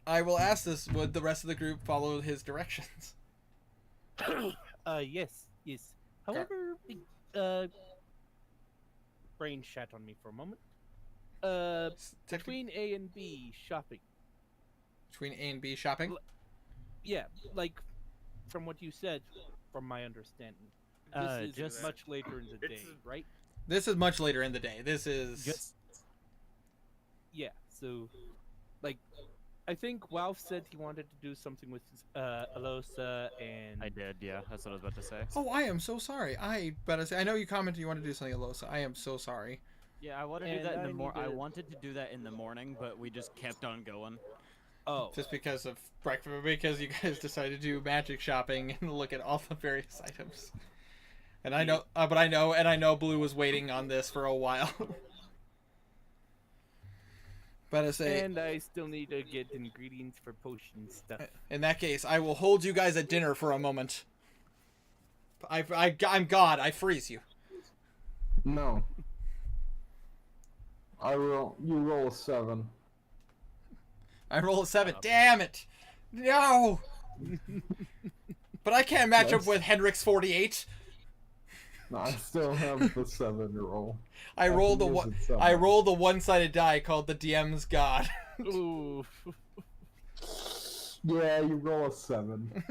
I will ask this: would the rest of the group follow his directions? Yes. However, brain shat on me for a moment. Between A and B shopping. Between A and B shopping? Yeah, like from what you said, from my understanding, this is just- much later in the day, right? This is much later in the day. This is Just Yeah. So, like, I think Walf said he wanted to do something with Alosa and I did, yeah. That's what I was about to say. Oh, I am so sorry. I know you commented you want to do something, Alosa. I am so sorry. Yeah, I wanted to do And that in I the morning. I needed- wanted to do that in the morning, but we just kept on going. Oh, Just because of breakfast, because you guys decided to do magic shopping and look at all the various items. And I know, and I know Blue was waiting on this for a while. But I say, And I still need to get ingredients for potion stuff. in that case, I will hold you guys at dinner for a moment. I'm God. I freeze you. No. You roll a 7. I roll a 7. Damn it! No. But I can't match up with Henrik's 48. No, I still have the 7 roll. I rolled the can use one. it somewhere. I rolled the one-sided die called the DM's God. Ooh. Yeah, you roll a 7.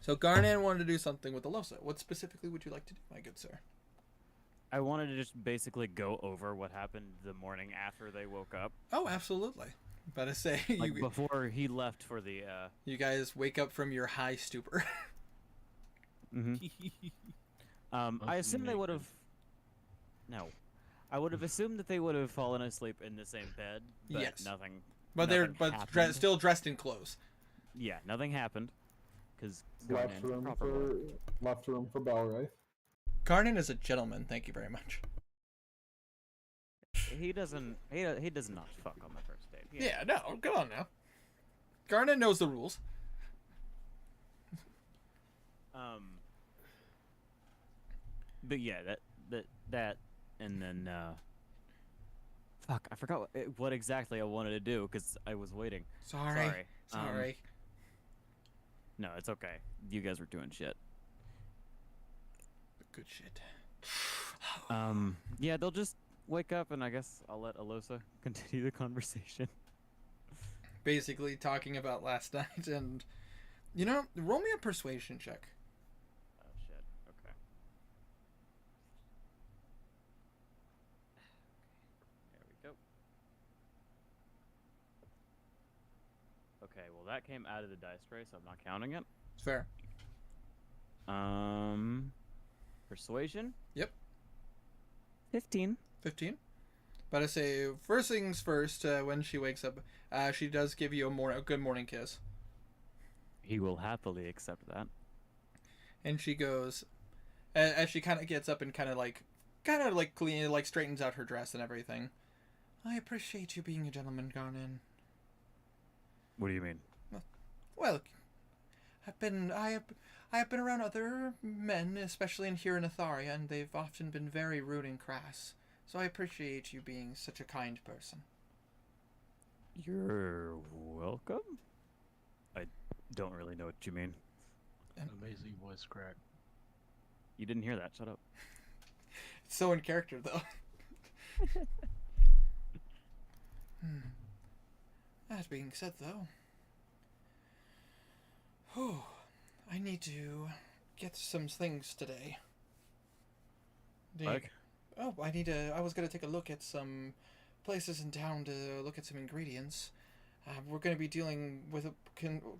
So Garnan wanted to do something with Alosa. What specifically would you like to do, my good sir? I wanted to just basically go over what happened the morning after they woke up. Oh, absolutely. But I say, Like before he left for the you guys wake up from your high stupor. I assume they would have. No, I would have assumed that they would have fallen asleep in the same bed. But Yes. nothing. But nothing they're happened. still dressed in clothes. Yeah, nothing happened. Because Left room for Belray. Garnan is a gentleman. Thank you very much. he doesn't. He does not fuck on the first date. Yeah, no, come on now. Garnan knows the rules. But yeah, that, and then fuck, I forgot what exactly I wanted to do because I was waiting. Sorry. No, it's okay. You guys were doing shit. Good shit. Yeah, they'll just wake up, and I guess I'll let Alosa continue the conversation. Basically talking about last night, and roll me a persuasion check. Oh shit. Okay. There we go. Okay, well that came out of the dice tray, so I'm not counting it. It's fair. Persuasion? Yep. 15. 15. But I say, first things first, when she wakes up, she does give you a good morning kiss. He will happily accept that. And she goes, as she kind of gets up and kind of clean, like straightens out her dress and everything. I appreciate you being a gentleman, Garnan. What do you mean? Well, I have been around other men, especially here in Atharia, and they've often been very rude and crass. So I appreciate you being such a kind person. You're welcome? I don't really know what you mean. Amazing voice crack. You didn't hear that, shut up. It's so in character, though. That being said, though, I need to get some things today. Like? I was gonna take a look at some places in town to look at some ingredients. We're gonna be dealing with,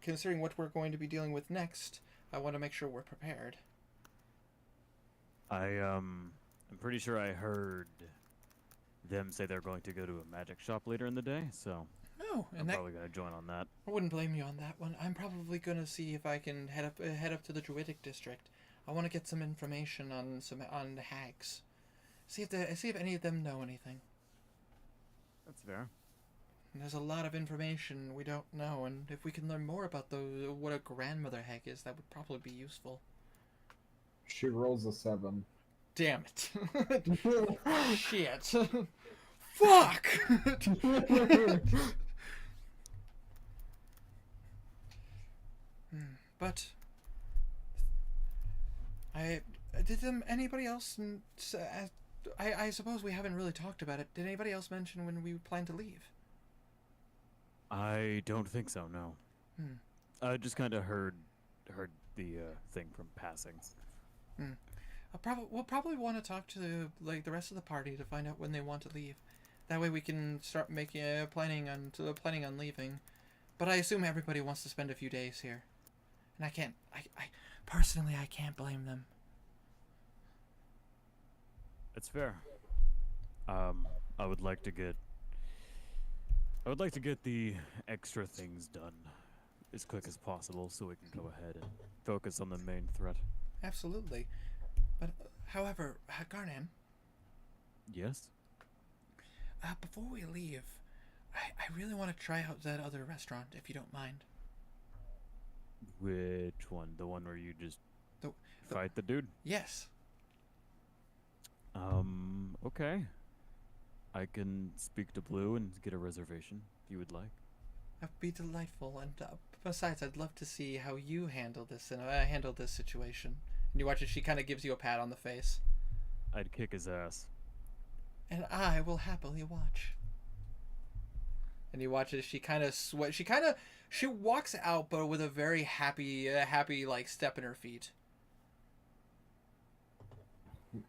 considering what we're going to be dealing with next, I want to make sure we're prepared. I'm pretty sure I heard them say they're going to go to a magic shop later in the day, so Oh, I'm and that, probably gonna join on that. I wouldn't blame you on that one. I'm probably gonna see if I can head up to the Druidic district. I want to get some information on the hags. See if any of them know anything. That's fair. And there's a lot of information we don't know, and if we can learn more about what a grandmother hag is, that would probably be useful. She rolls a 7. Damn it! Shit! Fuck! But anybody else? I suppose we haven't really talked about it. Did anybody else mention when we plan to leave? I don't think so, no. I just kind of heard the thing from passing. We'll probably want to talk to the rest of the party to find out when they want to leave. That way we can start making planning on leaving. But I assume everybody wants to spend a few days here, and I personally can't blame them. It's fair. I would like to get the extra things done as quick as possible so we can go ahead and focus on the main threat. Absolutely. But, however, Garnham, Yes? before we leave, I really want to try out that other restaurant, if you don't mind. Which one? The one where you just The- fight the dude? Yes. Okay. I can speak to Blue and get a reservation if you would like. That'd be delightful. And besides, I'd love to see how you handle this and handle this situation. And you watch as she kind of gives you a pat on the face. I'd kick his ass. And I will happily watch. And you watch as she kind of she walks out, but with a very happy like step in her feet.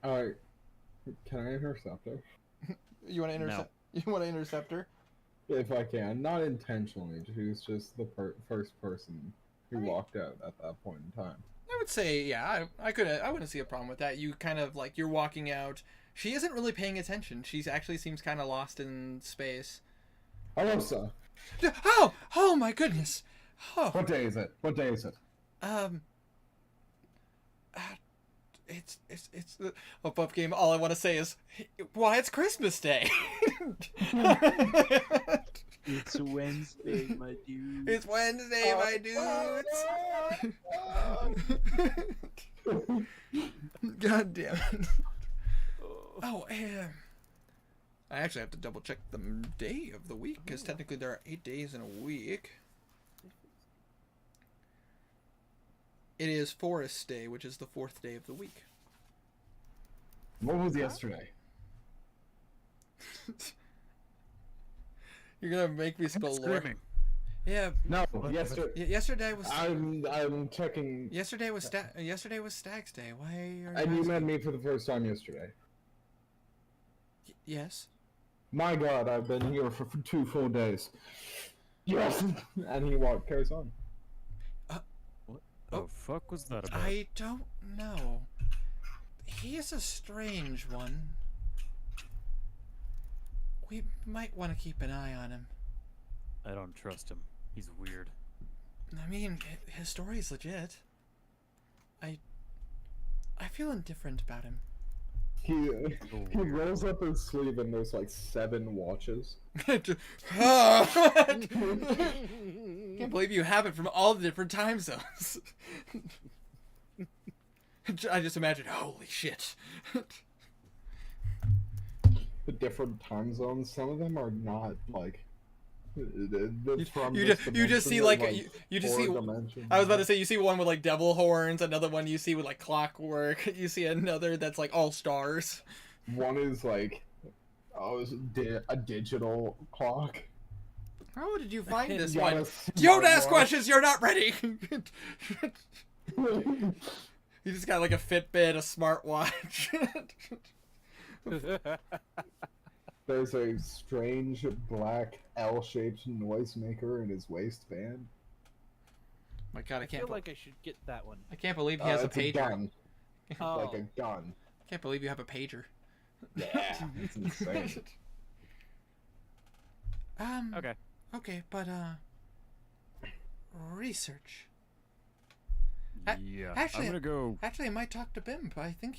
Alright. Can I intercept her? You want to intercept? You want to intercept her? If I can. Not intentionally. She's just the first person who walked out at that point in time. I would say, yeah, I wouldn't see a problem with that. You kind of like, you're walking out. She isn't really paying attention. She actually seems kind of lost in space. Alosa! Oh my goodness. Oh. What day is it? What day is it? It's the above game. All I want to say is, why it's Christmas Day. It's Wednesday, my dude. It's Wednesday, my dudes. God damn it. Oh, I actually have to double check the day of the week, because technically there are 8 days in a week. It is Forest Day, which is the 4th day of the week. What was yesterday? You're gonna make me spell lore. Screaming. Yeah. No, yesterday. Yesterday was. I'm checking. Yesterday was Stag's Day. Why are you? And you met me for the first time yesterday. Yes. My God, I've been here for 2 full days. Yes. And he carries on. What the fuck was that about? I don't know. He is a strange one. We might want to keep an eye on him. I don't trust him. He's weird. I mean, his story's legit. I feel indifferent about him. He rolls up his sleeve and there's like 7 watches. Can't believe you have it from all the different time zones. I just imagine, holy shit. The different time zones, some of them are not like. You just see like you just see. I was about to say you see one with like devil horns, another one you see with like clockwork. You see another that's like all stars. One is like, a digital clock. How did you find this You one? got a Don't ask smartwatch. questions. You're not ready. You just got like a Fitbit, a smartwatch. There's a strange black L-shaped noisemaker in his waistband. My God, I feel like I should get that one. I can't believe he has a It's pager. gun. Oh. Like a gun. Can't believe you have a pager. Yeah, it's insane. Okay. Okay, but research. Yeah. Actually, I'm gonna go. Actually, I might talk to Bimp. I think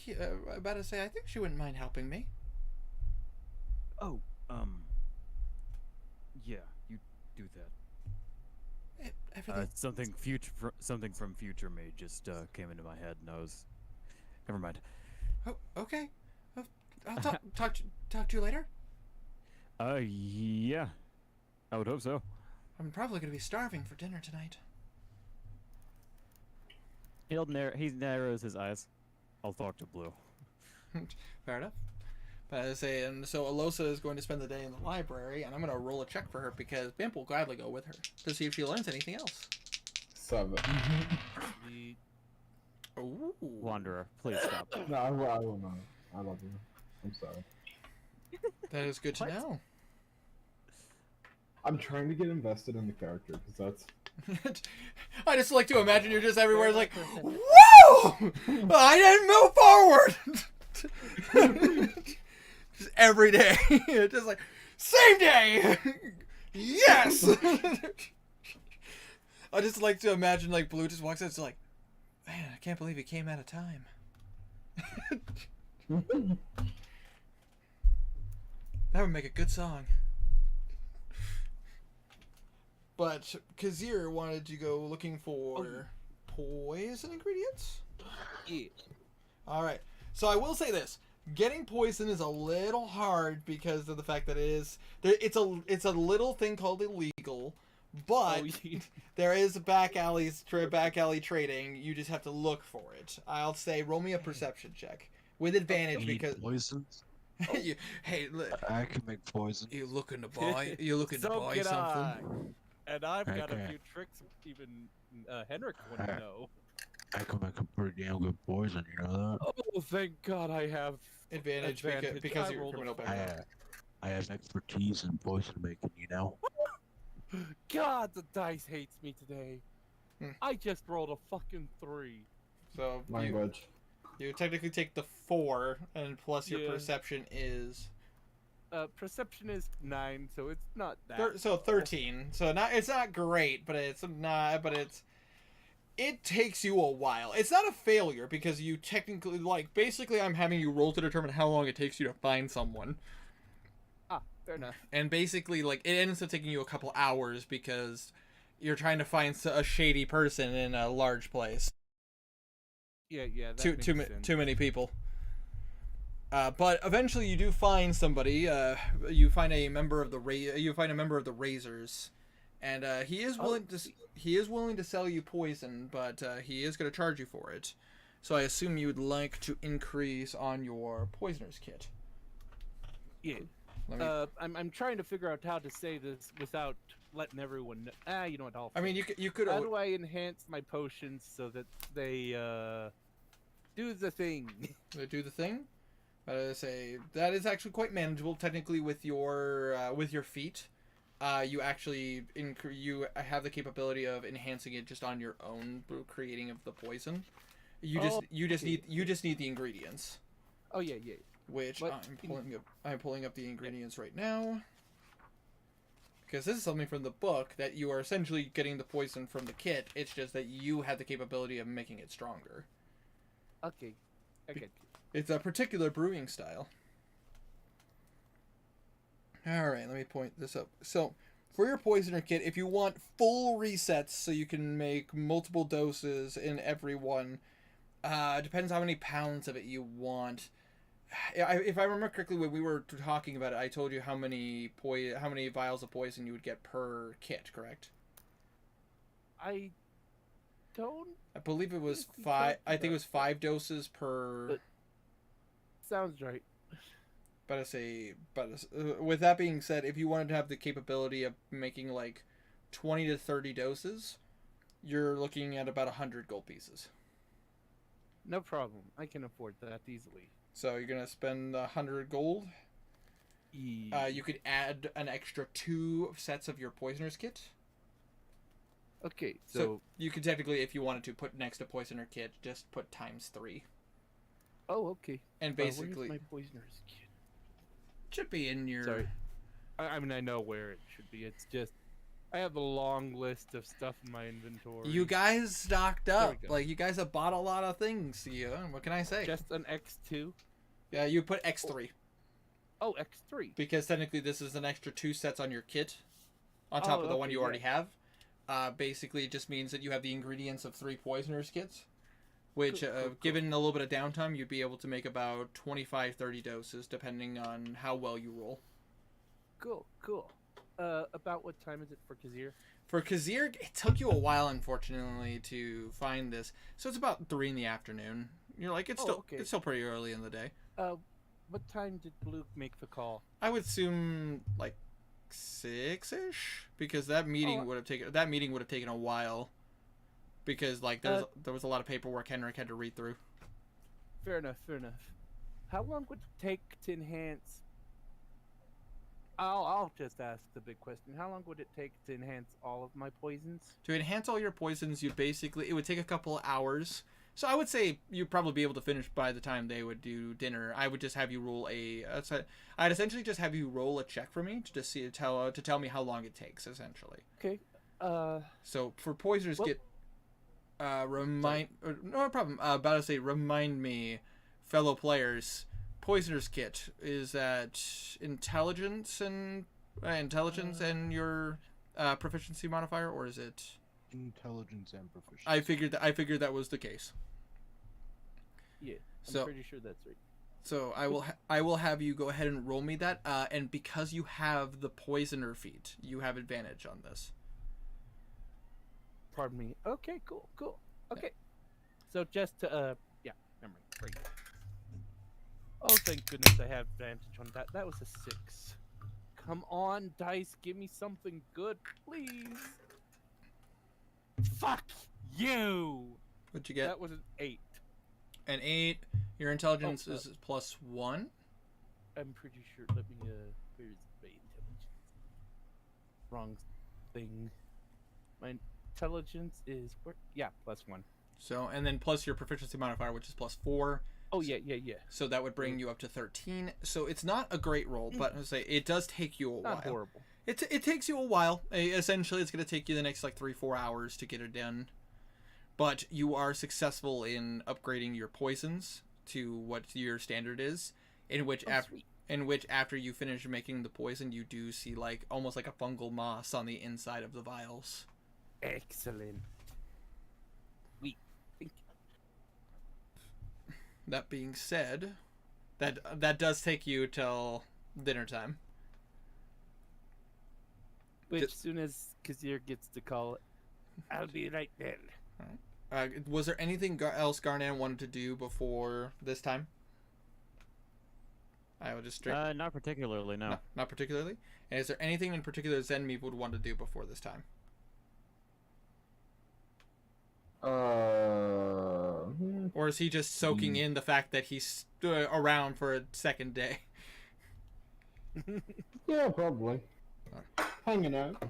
about to say I think she wouldn't mind helping me. Oh, yeah, you do that. Everything. Something from future may just came into my head, and I was. Never mind. Oh, okay. I'll talk to you later. Yeah. I would hope so. I'm probably gonna be starving for dinner tonight. He narrows his eyes. I'll talk to Blue. Fair enough. But as I say, and so Alosa is going to spend the day in the library, and I'm going to roll a check for her because Bimp will gladly go with her to see if she learns anything else. 7. Ooh. Wanderer, please stop. No, I will not. I love you. I'm sorry. That is good to know. I'm trying to get invested in the character because that's. I just like to imagine you're just everywhere like, whoa! I didn't move forward! Just every day. Just like, same day! Yes! I just like to imagine like Blue just walks out. It's like, man, I can't believe he came out of time. That would make a good song. But Kazir wanted to go looking for poison ingredients. Yeah. All right. So I will say this: getting poison is a little hard because of the fact that it's a little thing called illegal, but there is back alley trading. You just have to look for it. I'll say roll me a perception check with advantage You need because poisons. hey, I can make poison. you looking to buy? You looking to So buy can something? I. And I've got a Okay. few tricks even Henrik wouldn't Alright. know. I can make a pretty damn good poison. You know that? Oh, thank God I have Advantage, advantage. because I you're a rolled a criminal five. background. I have expertise in poison making. You know. God, the dice hates me today. Hmm. I just rolled a fucking 3. So Language. you technically take the 4, and plus your Yeah. perception is Perception is 9, so it's not that. so 13. So it's not great, but it takes you a while. It's not a failure because you technically basically I'm having you roll to determine how long it takes you to find someone. Fair enough. And basically it ends up taking you a couple hours because you're trying to find a shady person in a large place. Yeah, that Too makes sense. many people. But eventually you do find somebody. You find a member of the Razors, and he is willing to sell you poison, but he is going to charge you for it. So I assume you would like to increase on your poisoner's kit. Yeah. Let me, I'm trying to figure out how to say this without letting everyone know. You know what? I mean, you could. How do I enhance my potions so that they do the thing? They do the thing. That is actually quite manageable technically with your feet. You actually you have the capability of enhancing it just on your own creating of the poison. You just need the ingredients. Oh yeah. Which What- I'm pulling up the ingredients right now. Because this is something from the book that you are essentially getting the poison from the kit. It's just that you have the capability of making it stronger. Okay. I get you. It's a particular brewing style. Alright, let me point this up. So, for your poisoner kit, if you want full resets so you can make multiple doses in every one, depends how many pounds of it you want. If I remember correctly, when we were talking about it, I told you how many vials of poison you would get per kit, correct? I don't. I believe it was think we 5. talked I think it about was 5 doses per. But- Sounds right. With that being said, if you wanted to have the capability of making like 20 to 30 doses, you're looking at about 100 gold pieces. No problem. I can afford that easily. So you're gonna spend 100 gold. You could add an extra 2 sets of your poisoner's kit. Okay, So so you could technically, if you wanted to, put next to poisoner kit, just put ×3. oh okay. And Where's basically, my poisoner's kit? should be in your. Sorry. I mean, I know where it should be. It's just I have a long list of stuff in my inventory. You guys stocked There up. we go. Like, you guys have bought a lot of things. Yeah, what can I say? Just an X2. Yeah, you put X3. Oh, X3. Because technically this is an extra 2 sets on your kit. On top Oh, of the one okay, you already yeah. have. Basically, it just means that you have the ingredients of 3 poisoners kits. Which, Cool. given a little bit of downtime, you'd be able to make about 25-30 doses, depending on how well you roll. Cool. About what time is it for Kazir? For Kazir, it took you a while, unfortunately, to find this. So it's about 3 in the afternoon. You're like, it's okay. still pretty early in the day. What time did Blue make the call? I would assume like 6-ish, because that meeting would have taken a while, because like there was a lot of paperwork Henrik had to read through. Fair enough. How long would it take to enhance? I'll just ask the big question. How long would it take to enhance all of my poisons? To enhance all your poisons, it would take a couple of hours. So I would say you'd probably be able to finish by the time they would do dinner. I would just have you roll I'd essentially just have you roll a check for me to tell me how long it takes, essentially. Okay. So for poisoners Well- get no problem. About to say remind me, fellow players. Poisoner's kit is that intelligence and your proficiency modifier, or is it? Intelligence and proficiency. I figured that was the case. Yeah, I'm So- pretty sure that's right. So I will have you go ahead and roll me that. And because you have the poisoner feat, you have advantage on this. Pardon me. Okay, cool. Okay. So just to, yeah, memory. Great. Oh, thank goodness I have advantage on that. That was a 6. Come on, dice, give me something good, please. Fuck you! What'd you get? That was an 8. An 8. Your intelligence Oh, is +1. I'm pretty sure. Let me, where's my intelligence? Wrong thing. My intelligence is, where? Yeah, +1. So, and then plus your proficiency modifier, which is +4. Oh, yeah. So that would bring you up to 13. So it's not a great roll, but I say it does take you a while. Not horrible. It takes you a while. Essentially, it's going to take you the next like 3-4 hours to get it done. But you are successful in upgrading your poisons to what your standard is, in which after you finish making the poison, you do see like almost like a fungal moss on the inside of the vials. Excellent. Sweet. That being said, that does take you till dinner time. Which, soon as Kazir gets to call it, I'll be right there. Was there anything else Garnan wanted to do before this time? I will just straight. Not particularly, no. Not particularly. And is there anything in particular Zenmeep would want to do before this time? Or is he just soaking in the fact that he's around for a second day? Yeah, probably. Hanging out.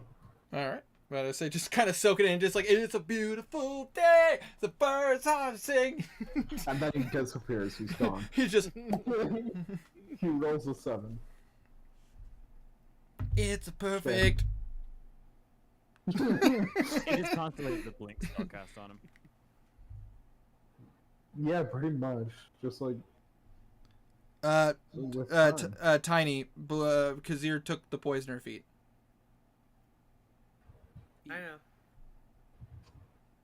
All right. Well, I say just kind of soak it in, just like it's a beautiful day, the birds are singing. And then he disappears. He's gone. He's just. He rolls a 7. It's perfect. It is constantly the blink spell cast on him. Yeah, pretty much. Just like with time. Tiny, Kazir took the poisoner feat. I know.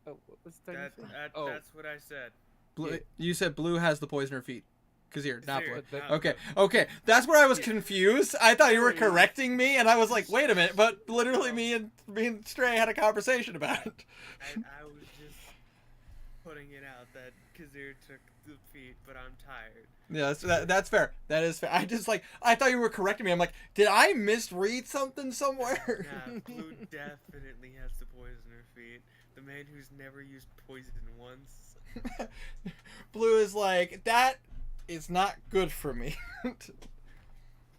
Oh, what was that? That's what I said. Blue, you said Blue has the poisoner feat. Kazir, not Blue. Kazir, Okay, that's where I was confused. I thought you were correcting me, and I was like, wait a minute, but literally me and Stray had a conversation about it. I was just putting it out that Kazir took the feat, but I'm tired. Yeah, that's fair. That is fair. I thought you were correcting me. I'm like, did I misread something somewhere? Nah, Blue definitely has the poisoner feat. The man who's never used poison once. Blue is like, that is not good for me.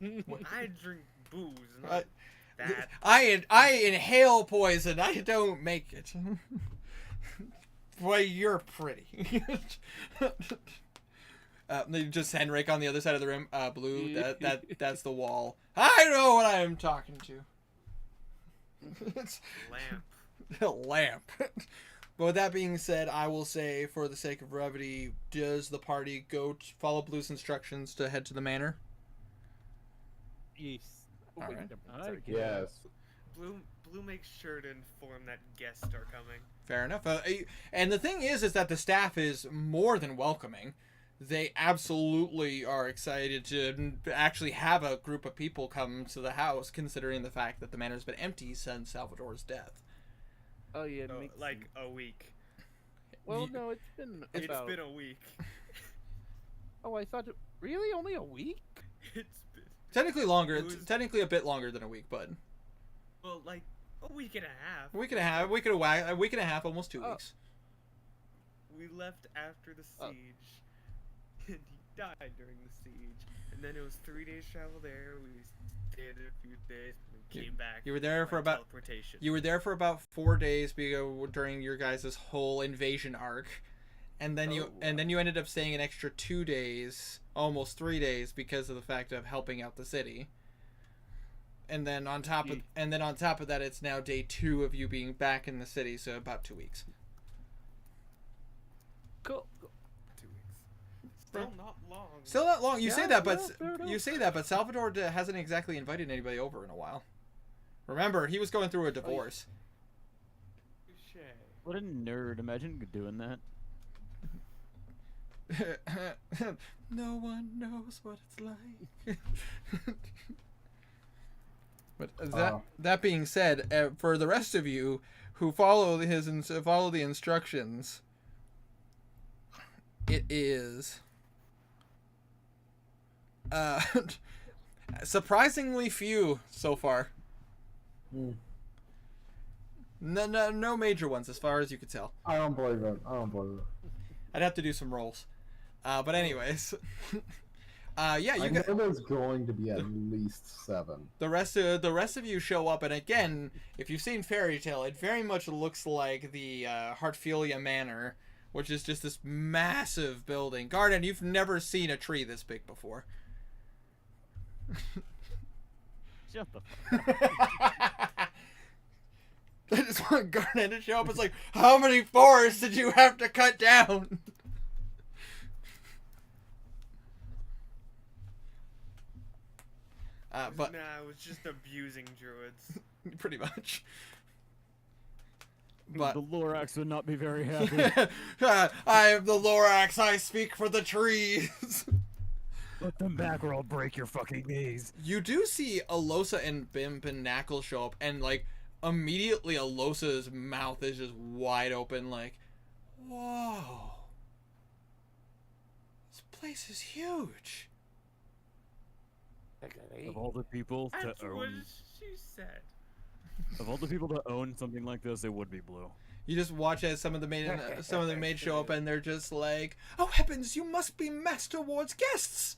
I drink booze, not that. I inhale poison. I don't make it. Boy, you're pretty. Just Henrik on the other side of the room. Blue, that's the wall. I know what I am talking to. It's Lamp. lamp. But with that being said, I will say, for the sake of brevity, does the party go follow Blue's instructions to head to the manor? Yes. Oh, All wait, right. never mind. Sorry. Yes. Blue makes sure to inform that guests are coming. Fair enough. And the thing is that the staff is more than welcoming. They absolutely are excited to actually have a group of people come to the house, considering the fact that the manor's been empty since Salvador's death. Oh yeah, it Oh, makes like sense. a week. Well, no, it's been about. It's been a week. Oh, I thought. Really, only a week? It's been... Technically longer. It was- It's technically a bit longer than a week, but Well, like a week and a half. a week and a half, almost 2 Oh. weeks. We left after the Oh. siege, and he died during the siege. And then it was 3 days travel there. We stayed a few days, and we came back. You were there by for about teleportation. You were there for about 4 days during your guys' whole invasion arc, and then you ended up staying an extra 2 days, almost 3 days, because of the fact of helping out the city. and then on top of that, it's now day 2 of you being back in the city, so about 2 weeks. Cool. 2 weeks. Still not long. Still not long. You Yeah, say that, yeah, fair enough. but Salvador hasn't exactly invited anybody over in a while. Remember, he was going through a divorce. Touche. What a nerd! Imagine doing that. No one knows what it's like. But that being said, for the rest of you who follow the instructions, it is surprisingly few so far. No major ones as far as you could tell. I don't believe it. I don't believe it. I'd have to do some rolls. But anyways, yeah, you I got know there's going to be at least 7. the rest of you show up, and again, if you've seen Fairy Tale, it very much looks like the Hartfilia Manor, which is just this massive building. Garden, you've never seen a tree this big before. Shut the fuck. I just want Garnet to show up. It's like, how many forests did you have to cut down? But Nah, I was just abusing druids. pretty much. But The Lorax would not be very happy. I am the Lorax. I speak for the trees. Let them back or I'll break your fucking knees. You do see Alosa and Bimp and Knackle show up, and like immediately Alosa's mouth is just wide open, like, whoa, this place is huge. Of all the people to That's what own, she said. of all the people to own something like this, it would be Blue. You just watch as some of the maids show up, and they're just like, "Oh heavens, you must be Master Ward's guests."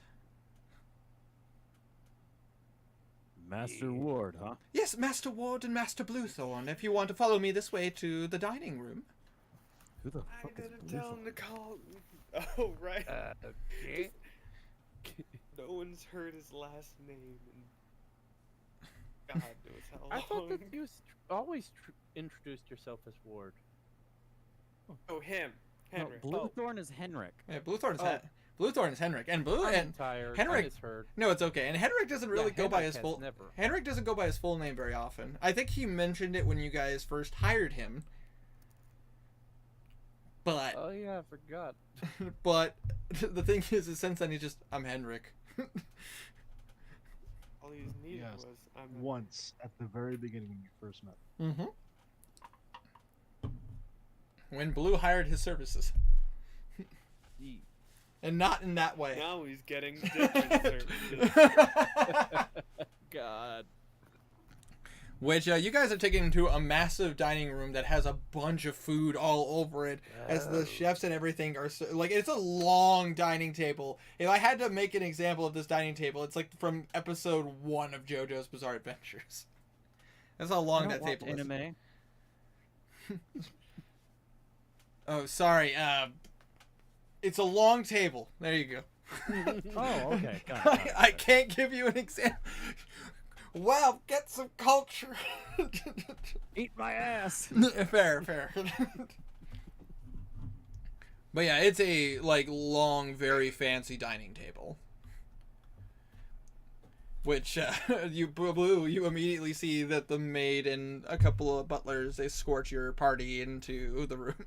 Master Ward, huh? Yes, Master Ward and Master Bluethorn. If you want to follow me this way to the dining room. Who the I fuck is didn't Blue? tell him to call. Oh, right. Okay. No one's heard his last name in God knows how long. I thought that you always introduced yourself as Ward. Oh, him. No, Henry. Bluethorn is Henrik. Yeah, Bluethorn is Henrik, and I'm tired. I Henrik. misheard. No, it's okay. And Henrik doesn't really Yeah, go by Henrik his has full. never. Henrik doesn't go by his full name very often. I think he mentioned it when you guys first hired him. But Oh yeah, I forgot. but the thing is since then he's just, I'm Henrik. All he needed Yes. was Once at the very beginning when you first met. Mm-hmm. When Blue hired his services, and not in that way. Now he's getting different services. God. Which you guys are taken into a massive dining room that has a bunch of food all over it, as the chefs and everything are like, it's a long dining table. If I had to make an example of this dining table, it's like from episode 1 of JoJo's Bizarre Adventures. That's how long that table is. Anime. Oh, sorry. It's a long table. There you go. Oh, okay. Got it. I can't give you an example. Wow, get some culture. Eat my ass. Fair. But yeah, it's a like long, very fancy dining table. Which you immediately see that the maid and a couple of butlers escort your party into the room.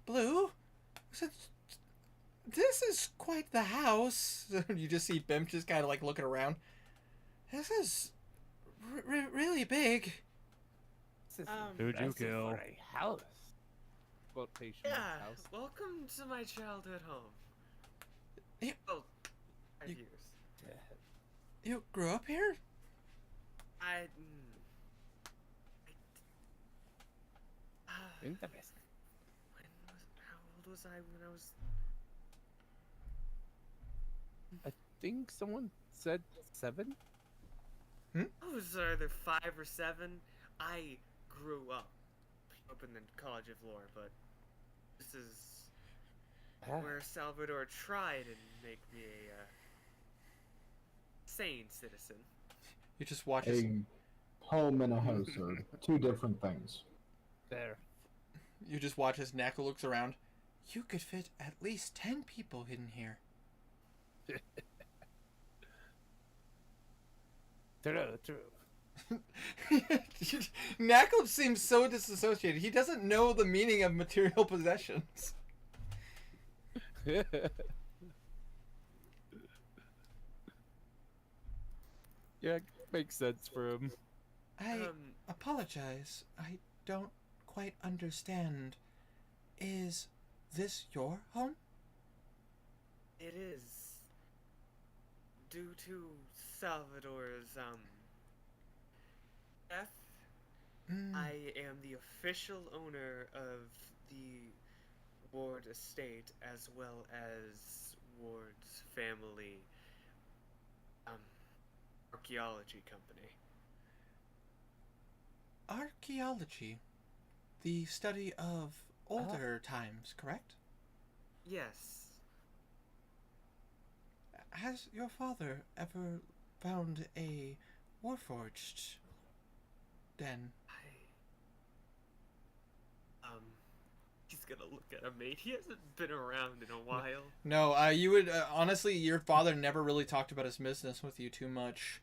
Blue, this is quite the house. You just see Bimp just kind of like looking around. This is really big. Who'd you kill? For a house. Quotation Yeah, house. welcome to my childhood home. Yeah. Oh, 5 You- years. You grew up here? I. Interesting. How old was I when I was? I think someone said 7. I was either 5 or 7. I grew up in the College of Lore, but this is where Salvador tried and make me a sane citizen. You just watch as, A home and a house are two different things. There. you just watch as Naka looks around. You could fit at least 10 people in here. True. Naka seems so disassociated. He doesn't know the meaning of material possessions. Yeah, makes sense for him. I apologize. I don't quite understand. Is this your home? It is. Due to Salvador's, death, I am the official owner of the Ward estate as well as Ward's family, archaeology company. Archaeology. The study of older times, correct? Yes. Has your father ever found a Warforged den? He's gonna look at a mate. He hasn't been around in a while. No, you would honestly. Your father never really talked about his business with you too much.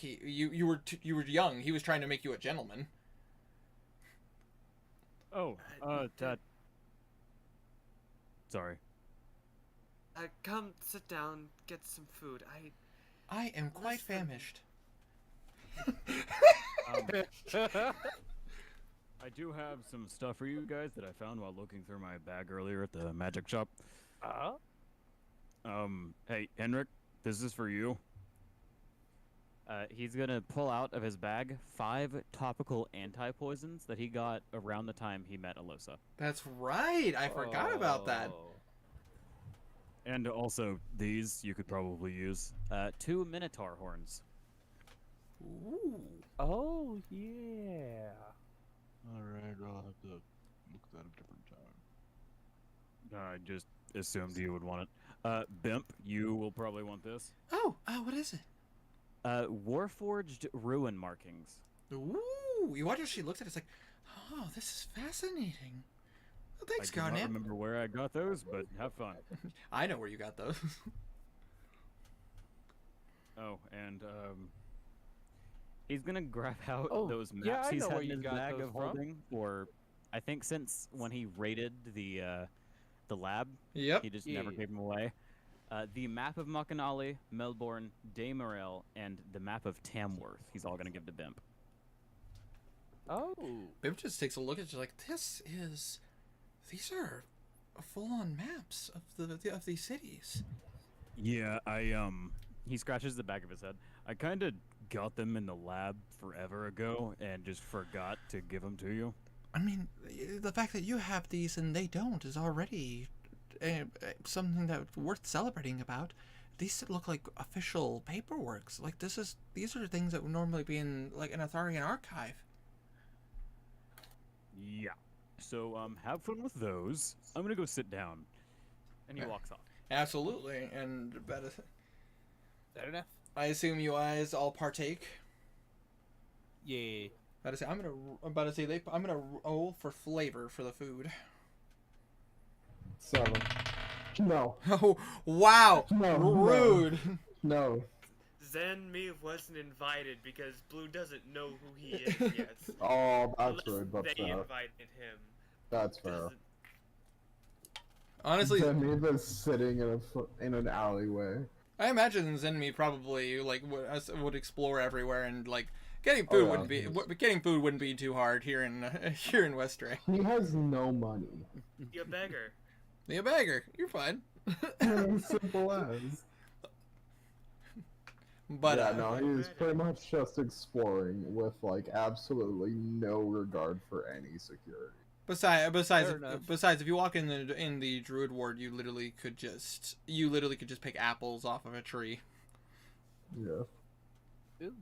You were young. He was trying to make you a gentleman. Oh, sorry. Come sit down, get some food. I am quite Listen. famished. I do have some stuff for you guys that I found while looking through my bag earlier at the magic shop. Hey, Henrik, this is for you. He's gonna pull out of his bag 5 topical anti-poisons that he got around the time he met Alosa. That's right. I forgot about that. And also, these you could probably use. 2 Minotaur horns. Ooh. Oh, yeah. Alright, I'll have to look at that a different time. I just assumed you would want it. Bimp, you will probably want this. Oh, what is it? Warforged ruin markings. Ooh. You watch as she looks at it. It's like, oh, this is fascinating. Well, thanks, I do not Garnet. remember where I got those, but have fun. I know where you got those. Oh, and he's gonna grab out Oh, those maps yeah, I he's know had where in you his got bag those of from. holding, or I think since when he raided the lab, Yep. he just never Yeah. gave them away. The map of Makanali, Melbourne, Daymorel, and the map of Tamworth. He's all gonna give to Bimp. Oh. Bib just takes a look at it. She's like, these are full-on maps of these cities. Yeah, he scratches the back of his head. I kind of got them in the lab forever ago and just forgot to give them to you. I mean, the fact that you have these and they don't is already something that's worth celebrating about. These look like official paperworks. Like these are things that would normally be in like an Atharian archive. Yeah. So, have fun with those. I'm gonna go sit down. And he walks off. Absolutely, and Fair enough. I assume you guys all partake. Yeah. I'm about to say I'm gonna roll for flavor for the food. 7. No. Oh wow! No, Rude. No. Zen me wasn't invited because Blue doesn't know who he is yet. Oh, that's Unless rude, but they fair. invited him. That's fair. Doesn't- Honestly, Zenmitha's sitting in an alleyway. I imagine Zenmi probably like would explore everywhere and like getting food getting food wouldn't be too hard here in here in Westray. He has no money. You a beggar. Be a beggar, you're fine. Simple as. But yeah, no, he's pretty much just exploring with like absolutely no regard for any security. Besides, if you walk in the druid ward, you literally could just pick apples off of a tree. Yeah. Ooh.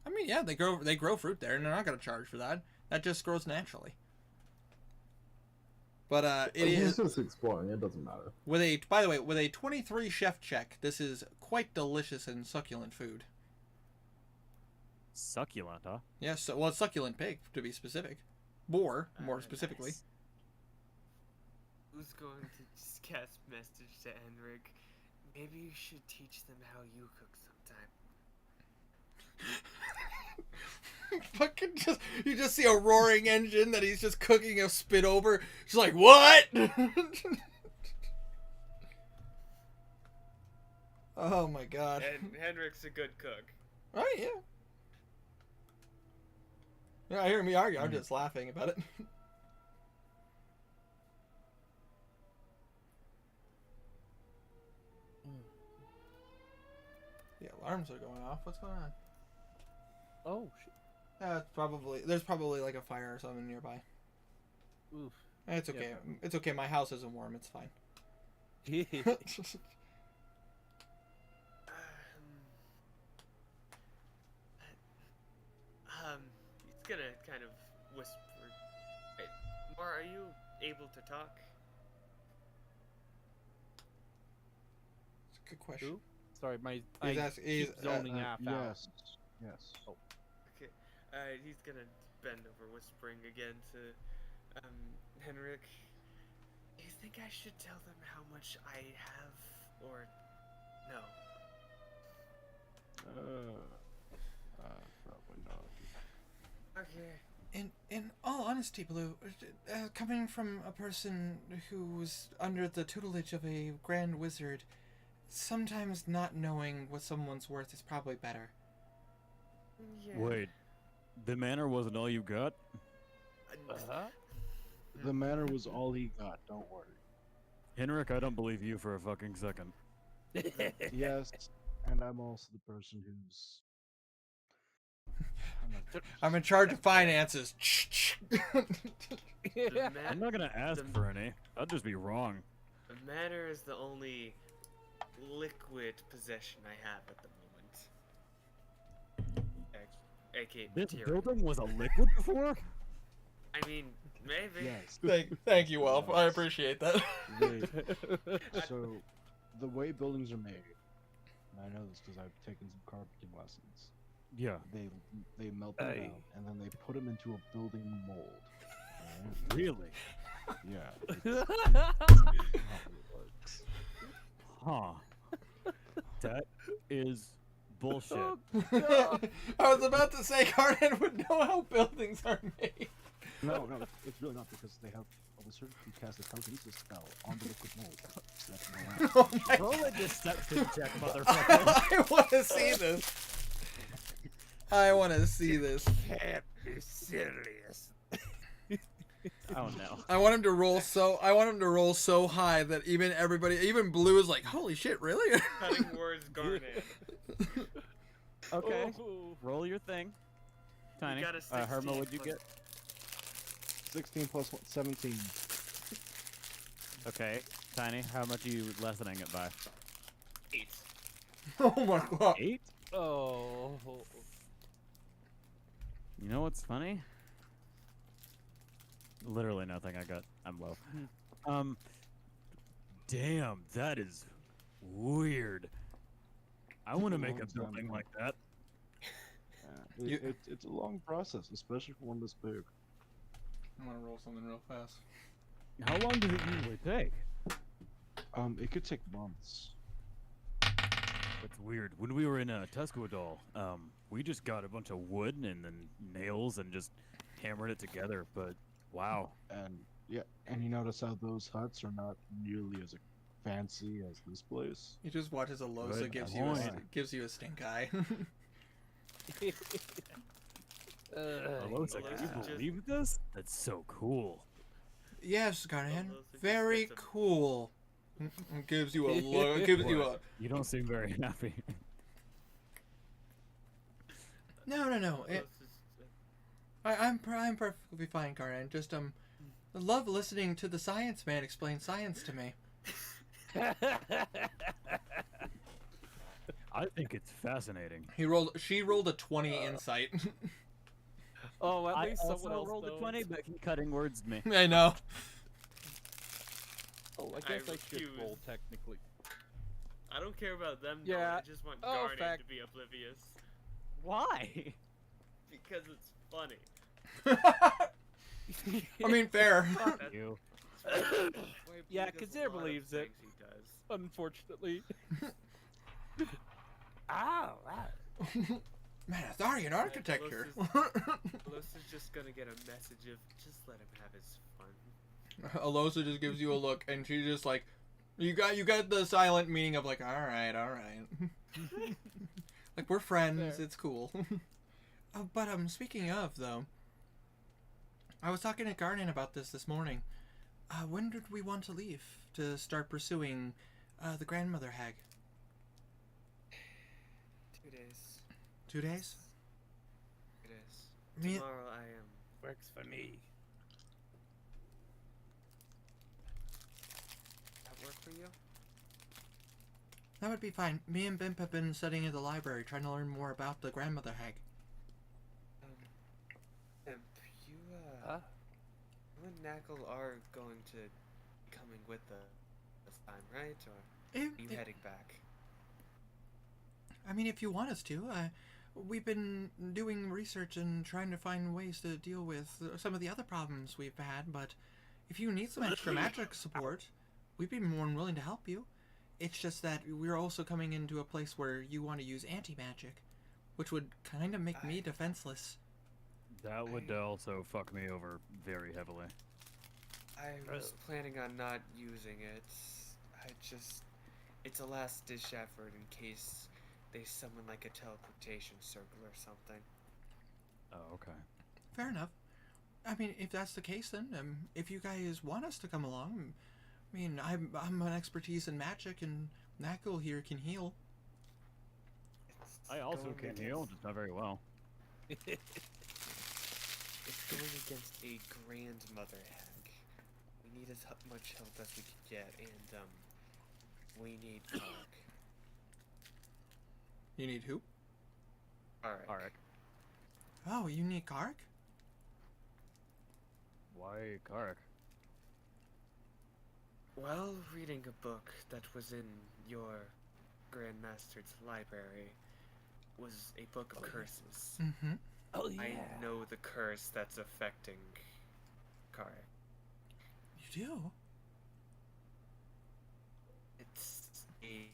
I mean, yeah, they grow fruit there, and they're not gonna charge for that. That just grows naturally. But He's just exploring. It doesn't matter. with a 23 chef check, this is quite delicious and succulent food. Succulent, huh? Yes, so, well, it's succulent pig, to be specific. Boar, more specifically. Nice. Who's going to just cast message to Henrik? Maybe you should teach them how you cook sometime. Fucking just, you just see a roaring engine that he's just cooking a spit over. She's like, what? Oh my god. And Henrik's a good cook. Right, yeah. Yeah, I hear me argue. I'm just laughing about it. The alarms are going off. What's going on? Oh shit. It's probably there's probably like a fire or something nearby. Oof. It's okay. Yeah, It's okay. My house isn't warm. It's fine. He's gonna kind of whisper. Wait, Mar, are you able to talk? It's a good question. Who? Sorry, He's keep zoning half out. Yes. Okay. He's gonna bend over, whispering again to Henrik. Do you think I should tell them how much I have, or no? Probably not. Okay. In all honesty, Blue, coming from a person who's under the tutelage of a grand wizard, sometimes not knowing what someone's worth is probably better. Yeah. Wait, the manor wasn't all you got? The manor was all he got. Don't worry. Henrik, I don't believe you for a fucking second. Yes, and I'm also the person who's. I'm in charge of finances. The I'm not gonna ask for any. I'd just be wrong. The manor is the only liquid possession I have at the moment. AKA This material. building was a liquid before? I mean, maybe. Yes. Thank you, Welf. I appreciate that. So, the way buildings are made, and I know this because I've taken some carpenting lessons. Yeah. They melt them down, and then they put them into a building mold. Alright? Really? Yeah. Huh. That is bullshit. I was about to say Garnet would know how buildings are made. No, it's really not because they have a wizard who casts a telekinesis spell on the liquid mold. That's Oh my Roll a deception check, motherfucker. I want to see this. I want to see this. Can't be serious. Oh no. I want him to roll so high that even Blue is like, holy shit, really? Cutting words, Garnet. Okay. Oh. Roll your thing. Tiny. got a 16 Herma, what'd you plus- get? 16 plus 17. Okay. Tiny, how much are you lessening it by? 8. Oh my god. 8? Oh. You know what's funny? Literally nothing. I'm low. Damn, that is weird. I want to make a building like that. It's a long process, especially for one this big. I want to roll something real fast. How long does it usually take? It could take months. That's weird. When we were in Tusquadol, we just got a bunch of wood and then nails and just hammered it together. But wow. And yeah, and you notice how those huts are not nearly as fancy as this place. He just watches Alosa Good gives you a stink eye. Alosa, can you just- believe this? That's so cool. Yes, Garnet. Alosa just Very gets a- cool. Gives you a look. Gives you a. You don't seem very happy. No. I'm perfectly fine, Garnet. Just I love listening to the science man explain science to me. I think it's fascinating. She rolled a 20 insight. Oh, at I least also someone else rolled a knows. 20, but he cutting words to me. I know. Oh, I guess I should refuse. roll technically. I don't care about them. Yeah. Though. I just want Oh, Garnet fact. to be oblivious. Why? because it's funny. I mean, fair. You. Why Yeah, Blue does a Kazir lot of believes it. things he does. Unfortunately. Ow! Man, Atharian architecture. Alossa's just gonna get a message of just let him have his fun. Alosa just gives you a look, and she's just like, you got the silent meaning of like, all right. Like, we're friends. Fair. It's cool. But speaking of though, I was talking to Garnan about this morning. When did we want to leave to start pursuing the grandmother hag? 2 days. 2 days? 2 days. Me- Tomorrow I am. Works for me. That work for you? That would be fine. Me and Bimp have been studying at the library, trying to learn more about the grandmother hag. Imp, you Huh? you and Knackle are going to be coming with this time, right? Or If, are you heading back? I mean, if you want us to, we've been doing research and trying to find ways to deal with some of the other problems we've had, but if you need some extra magic support, we'd be more than willing to help you. It's just that we're also coming into a place where you want to use anti-magic, which would kind of make me defenseless. That would also fuck me over very heavily. I was planning on not using it. It's a last ditch effort in case they summon like a teleportation circle or something. Oh, okay. Fair enough. I mean, if that's the case, then if you guys want us to come along, I mean, I'm an expertise in magic, and Knackle here can heal. I also going can against- heal, just not very well. It's going against a grandmother hag. We need as much help as we can get, and we need Kark. You need who? Alright. Alright. Oh, you need Kark? Why Kark? While reading a book that was in your Grandmaster's library was a book of curses. Mm-hmm. Oh yeah. I know the curse that's affecting Kark. You do? It's a...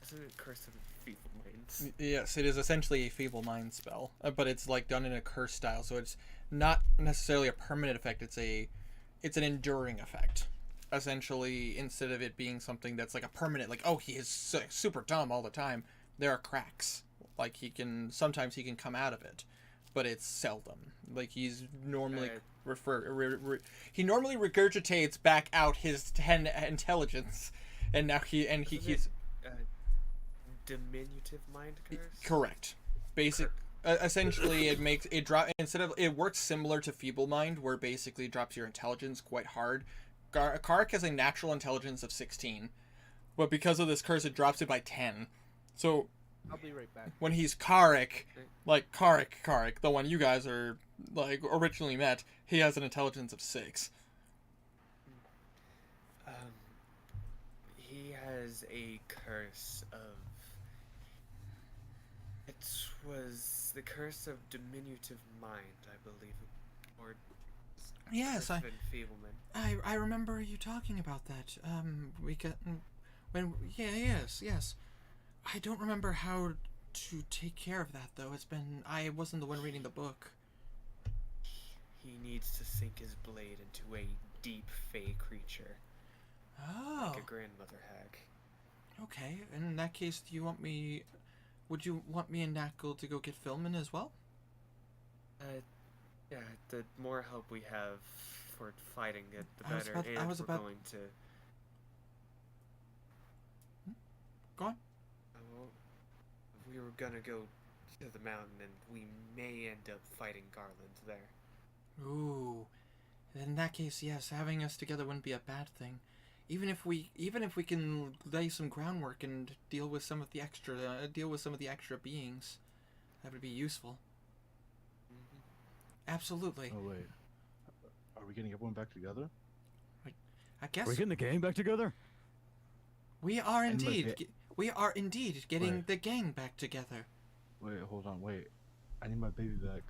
Wasn't it Curse of Feeble Minds? Yes, it is essentially a feeble mind spell, but it's like done in a curse style, so it's not necessarily a permanent effect. It's an enduring effect. Essentially, instead of it being something that's like a permanent, like, oh, he is super dumb all the time, there are cracks. Like, sometimes he can come out of it, but it's seldom. Like, he's normally he normally regurgitates back out his 10 intelligence, and now he's Diminutive mind curse? correct. Basic. Essentially, it works similar to Feeble Mind, where basically it drops your intelligence quite hard. Kark has a natural intelligence of 16, but because of this curse, it drops it by 10. So I'll be right back. when he's Karik, like Karik, the one you guys are like originally met, he has an intelligence of 6. He has a curse of... It was the curse of diminutive mind, I believe, or Yes, curse of enfeeblement. I remember you talking about that. Yes. I don't remember how to take care of that though. I wasn't the one reading the book. He needs to sink his blade into a deep fey creature, Oh, like a grandmother hag. okay. In that case, would you want me and Knackle to go get filming as well? Yeah, the more help we have for fighting it, the I was better. about- I And was we're about- going to... Go on. Well, we were gonna go to the mountain, and we may end up fighting Garland there. Ooh. In that case, yes, having us together wouldn't be a bad thing. Even if we can lay some groundwork and deal with some of the extra beings, that would be useful. Absolutely. Oh wait, are we getting everyone back together? I guess Are we getting the gang back together? we are And look, indeed. We are indeed getting Right. the gang back together. Wait, hold on, wait. I need my baby back.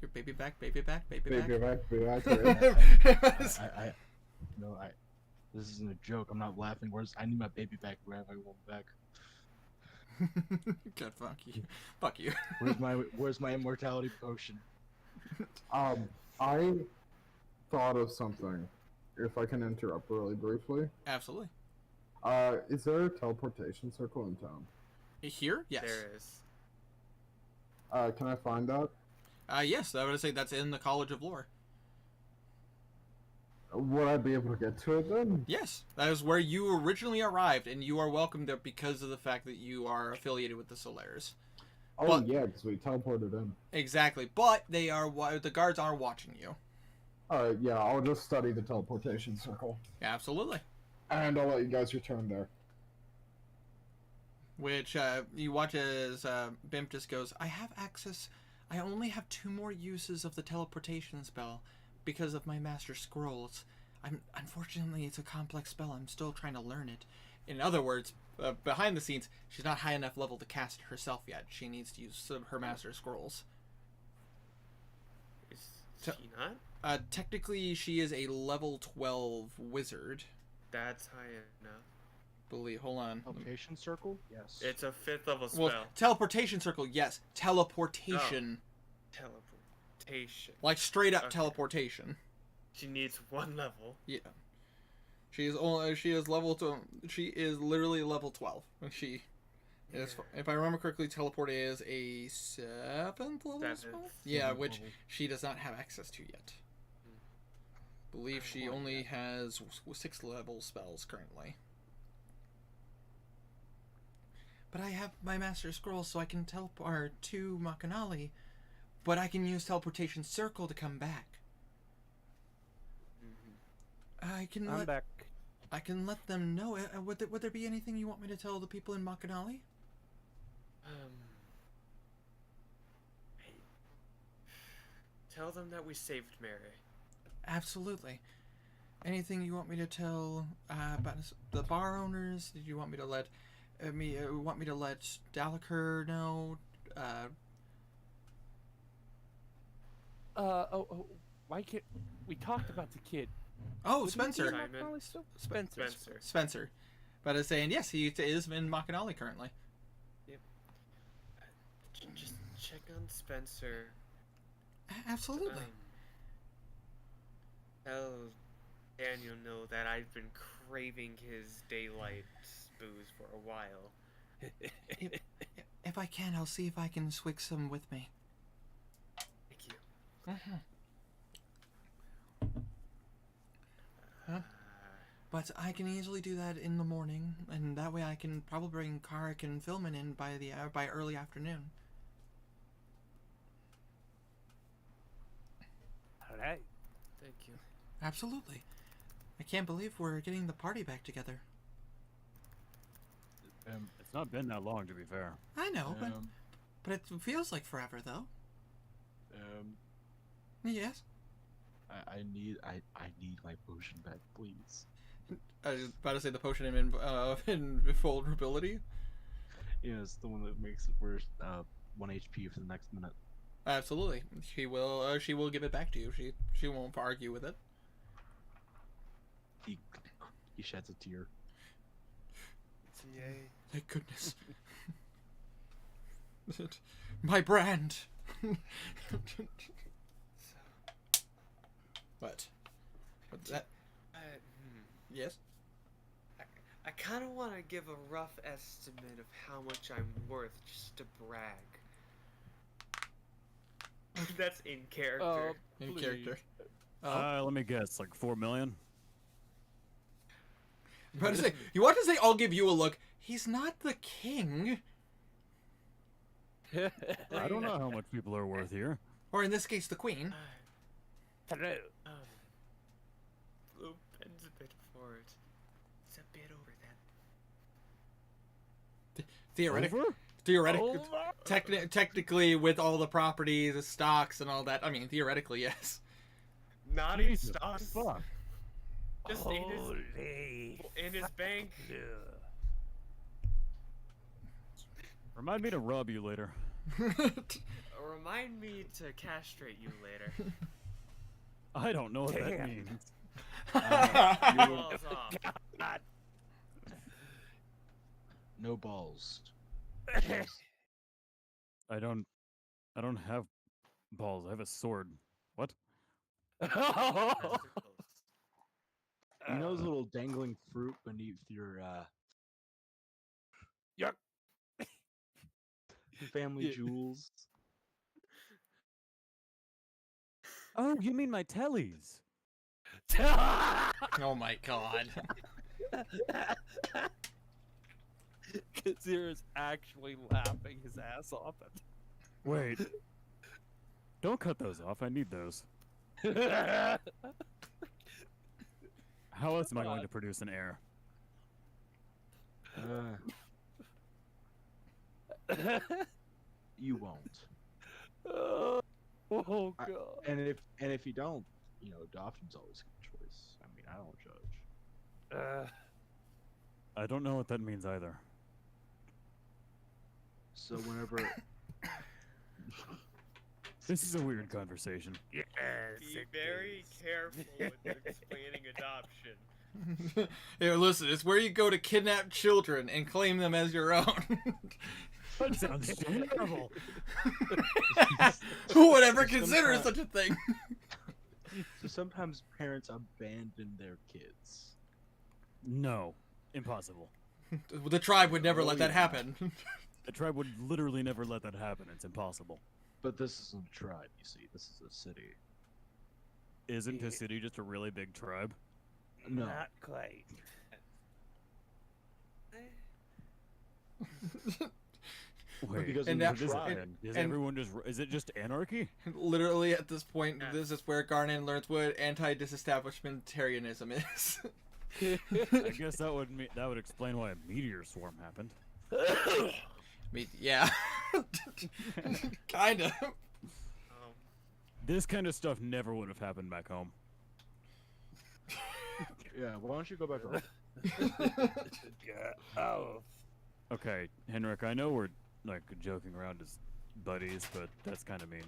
Your baby back, baby back, baby Baby back. back. No, this isn't a joke. I'm not laughing. I need my baby back. Where have I want back? God, fuck you. Fuck you. Where's my immortality potion? I thought of something. If I can interrupt really briefly. Absolutely. Is there a teleportation circle in town? Here? Yes. There is. Can I find that? Yes, I would say that's in the College of Lore. Would I be able to get to it then? Yes, that is where you originally arrived, and you are welcome there because of the fact that you are affiliated with the Solaris. Oh But- yeah, because we teleported in. Exactly, but the guards are watching you. Alright, yeah, I'll just study the teleportation circle. Absolutely. And I'll let you guys return there. Which you watch as Bimp just goes, I have access. I only have 2 more uses of the teleportation spell because of my master scrolls. Unfortunately, it's a complex spell. I'm still trying to learn it. In other words, behind the scenes, she's not high enough level to cast it herself yet. She needs to use some of her master scrolls. Is So- she not? Technically, she is a level 12 wizard. That's high enough. Hold on. Location circle? Yes. It's a 5th level spell. Well, teleportation circle, yes. Teleportation. Teleportation. Like straight up Okay. teleportation. She needs 1 level. Yeah. She is literally level 12. She is, if I remember correctly, teleport is a 7th level spell? 7th. Yeah, Seventh which level. she does not have access to yet. Believe she only has 6 level spells currently. But I have my master scroll, so I can teleport to Makanali, but I can use teleportation circle to come back. I can I'm back. I can let them know. Would there be anything you want me to tell the people in Makanali? Hey, tell them that we saved Mary. Absolutely. Anything you want me to tell about the bar owners? Did you want me to let Dalaker know? Why can't we talked about the kid? Oh, Would he be in Spencer. Simon. Macaulay still? Spencer. Spencer. But is saying yes, he is in Makanali currently. Just check on Spencer. Absolutely. Tell Daniel know that I've been craving his daylight booze for a while. If I can, I'll see if I can swig some with me. Thank you. Huh? But I can easily do that in the morning, and that way I can probably bring Karik and Philman in by early afternoon. All right. Thank you. Absolutely. I can't believe we're getting the party back together. It's not been that long, to be fair. I know, but it feels like forever, though. Yes. I need my potion back, please. I was about to say the potion in vulnerability. Yeah, it's the one that makes it worse. 1 HP for the next minute. Absolutely. She will give it back to you. She won't argue with it. He sheds a tear. Yay. Thank goodness. My brand. What? What's that? Yes. I kind of want to give a rough estimate of how much I'm worth just to brag. That's in character. In Please. character. Let me guess, like 4 million? You want to say I'll give you a look. He's not the king. I don't know how much people are worth here. Or in this case, the queen. Hello. Blue pen's a bit for it. It's a bit over that. Theoretically, technically, with all the properties, the stocks, and all that. I mean, theoretically, yes. Not in Jesus stocks. fuck. Just in his bank. Remind me to rob you later. Remind me to castrate you later. I don't know what that means. Balls off. No balls. I don't have balls. I have a sword. What? Testicles. You know those little dangling fruit beneath your Yuck. family Yeah. jewels? Oh, you mean my tellies? Oh my god. Kazir is actually laughing his ass off at Wait. Don't cut those off. I need those. How else am I going to produce an heir? You won't. oh I- god. And if you don't, you know, adoption's always a good choice. I mean, I don't judge. I don't know what that means either. So whenever This is a weird conversation. Be very careful with explaining adoption. Here, listen, it's where you go to kidnap children and claim them as your own. That sounds terrible. Who would ever consider such a thing? so sometimes parents abandon their kids. No, impossible. The tribe would never Oh, let that yeah. happen. The tribe would literally never let that happen. It's impossible. But this isn't a tribe, you see. This is a city. Isn't the city just a really big tribe? No. Not quite. Wait, because And in that- the what is it tribe, then? Is and- everyone just? Is it just anarchy? Literally, at this point, this is where Garnan learns what anti-disestablishmentarianism is. I guess that would explain why a meteor swarm happened. Yeah. Kinda. This kind of stuff never would have happened back home. yeah, why don't you go back home? Oh. Okay, Henrik, I know we're like joking around as buddies, but that's kind of mean.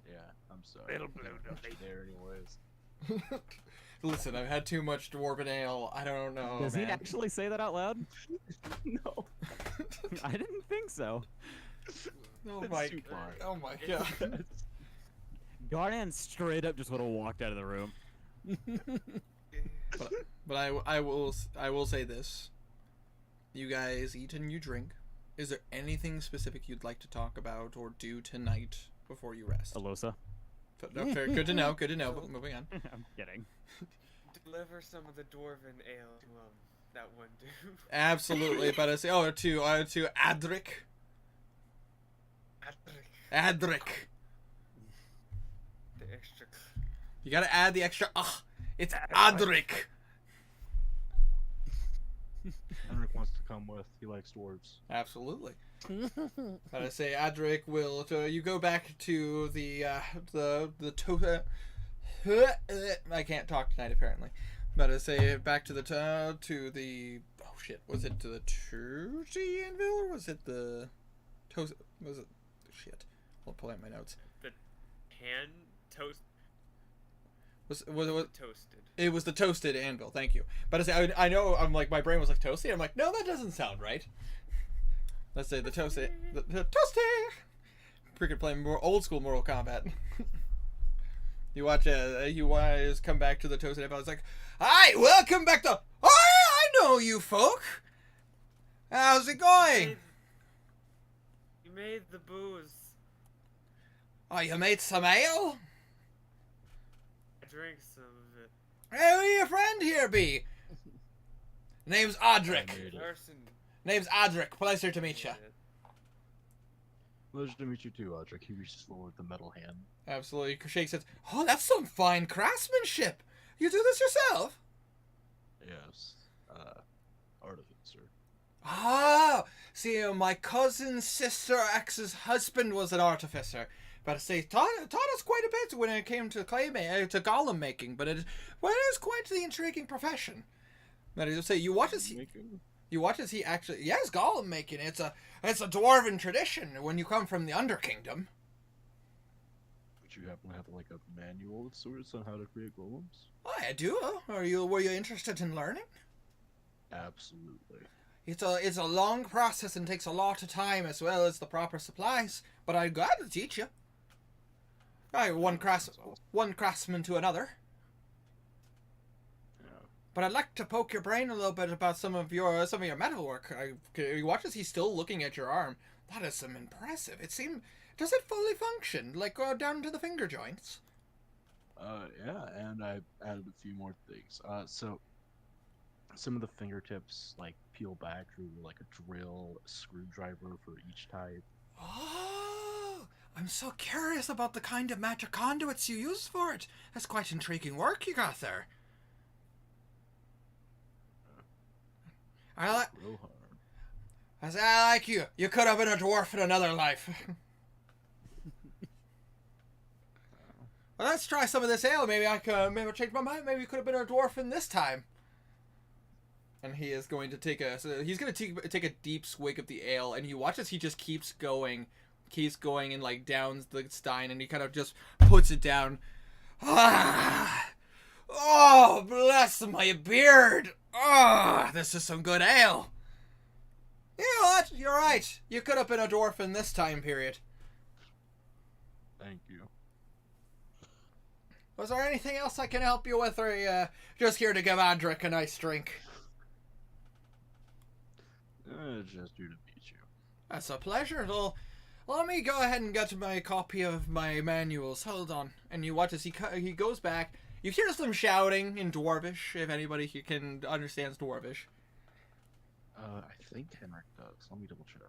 Yeah, I'm sorry. Little blue, Never don't got you they? there anyways. Listen, I've had too much dwarven ale. I don't know, Does man. he actually say that out loud? No. I didn't think so. Oh That's my, too far. oh my god. Garnan straight up just would have walked out of the room. But I will say this. You guys eat and you drink. Is there anything specific you'd like to talk about or do tonight before you rest? Alosa? No, fair. Good to know. Good to know. But moving on. I'm kidding. Deliver some of the dwarven ale to that one dude. Absolutely. But I say, to Adric. Adric. The extra. You gotta add the extra. It's Adric. Henrik wants to come with. He likes dwarves. Absolutely. But I say Adric will. You go back to the I can't talk tonight apparently. But I say back to the oh shit, was it to the Turgy Anvil or was it the toast? Was it shit? I'll pull out my notes. The hand toast. Was Toasted. it was the toasted anvil? Thank you. But I say I know I'm like my brain was like toasty. I'm like no, that doesn't sound right. Let's say the toasty. The toasty. Freaking playing more old school Mortal Kombat. You watch you guys come back to the toasted anvil. It's like, hi, welcome back to. Oh, I know you folk. How's it going? You made the booze. Oh, you made some ale? I drank some of it. Hey, who your friend here be? Name's Adric. Larson. Name's Adric. Pleasure to meet you. made it. Pleasure to meet you too, Audric. He reaches forward the metal hand. Absolutely. Shake says, oh, that's some fine craftsmanship. You do this yourself? Yes. Artificer. Ah, see, my cousin's sister ex's husband was an artificer. But say taught us quite a bit when it came to to golem making. But it is quite the intriguing profession. But I say you watch us. You watch as he actually, yes, golem making. It's a dwarven tradition when you come from the Underkingdom. Would you happen to have like a manual of sorts on how to create golems? Oh, I do. Were you interested in learning? Absolutely. It's a long process and takes a lot of time as well as the proper supplies. But I'd gladly teach you. One craftsman to another. Yeah. But I'd like to poke your brain a little bit about some of your metalwork. You watch as he's still looking at your arm. That is some impressive. Does it fully function, like go down to the finger joints? Yeah, and I added a few more things. So some of the fingertips like peel back through like a drill, a screwdriver for each type. Oh, I'm so curious about the kind of magic conduits you use for it. That's quite intriguing work you got there. I Real hard. like you. You could have been a dwarf in another life. Well, let's try some of this ale. Maybe I change my mind. Maybe you could have been a dwarf in this time. And he is going to take a deep swig of the ale, and you watch as he just keeps going and like downs the stein, and he kind of just puts it down. Ah! Oh, bless my beard! Oh, this is some good ale. You know what? You're right. You could have been a dwarf in this time period. Thank you. Was there anything else I can help you with, or are you just here to give Andric a nice drink? Just here to meet you. That's a pleasure. Well, let me go ahead and get my copy of my manuals. Hold on. And you watch as he goes back. You hear some shouting in Dwarvish, if anybody who can understands Dwarvish. I think Henrik does. Let me double check.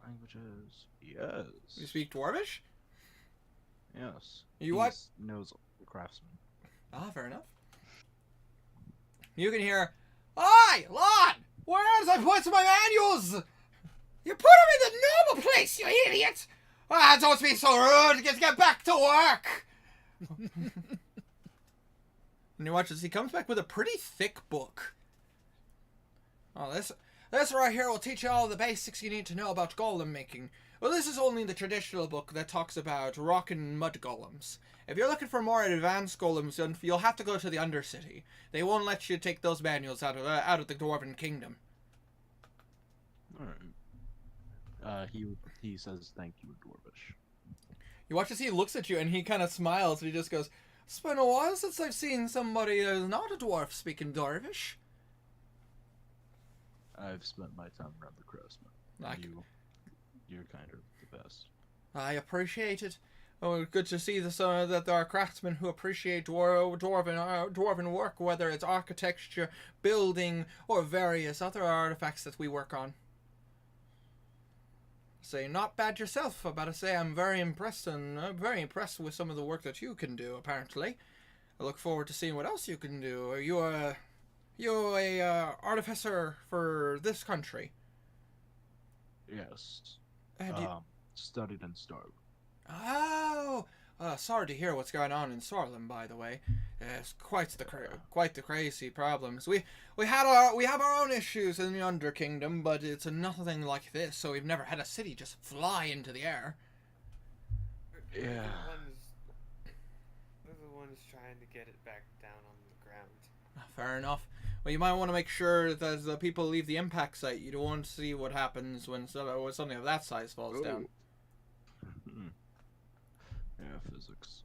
Languages. Yes. You speak Dwarvish? Yes. You what? Knows the craftsman. Ah, fair enough. You can hear, "Oi, lad! Where's I put my manuals? You put them in the normal place, you idiot! Ah, don't be so rude! Get back to work!" And you watch as he comes back with a pretty thick book. Oh, this right here will teach you all the basics you need to know about golem making. Well, this is only the traditional book that talks about rock and mud golems. If you're looking for more advanced golems, then you'll have to go to the Undercity. They won't let you take those manuals out of the Dwarven Kingdom. Alright. He says thank you in Dwarvish. You watch as he looks at you and he kind of smiles and he just goes, "It's been a while since I've seen somebody who's not a dwarf speaking Dwarvish." I've spent my time around the craftsman. You're kind of the best. I appreciate it. Oh, good to see that there are craftsmen who appreciate dwarven work, whether it's architecture, building, or various other artifacts that we work on. Say, not bad yourself. I'm about to say I'm very impressed with some of the work that you can do. Apparently, I look forward to seeing what else you can do. Are you a artificer for this country? Yes. Studied in Starland. Oh, sorry to hear what's going on in Sorlem, by the way. It's quite the crazy problems. We have our own issues in the Underkingdom, but it's nothing like this. So we've never had a city just fly into the air. Yeah. We're the ones trying to get it back down on the ground. Fair enough. Well, you might want to make sure that as the people leave the impact site, you don't want to see what happens when something of that size falls down. Yeah, physics.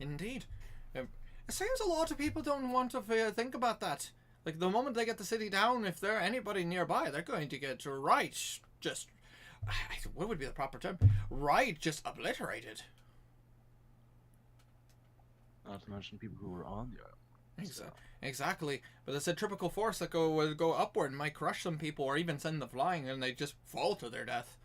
Indeed. It seems a lot of people don't want to think about that. Like, the moment they get the city down, if there anybody nearby, they're going to get what would be the proper term? Just obliterated. Not to mention people who were on the island. Exactly. But the centrifugal force that would go upward might crush some people or even send them flying and they just fall to their death.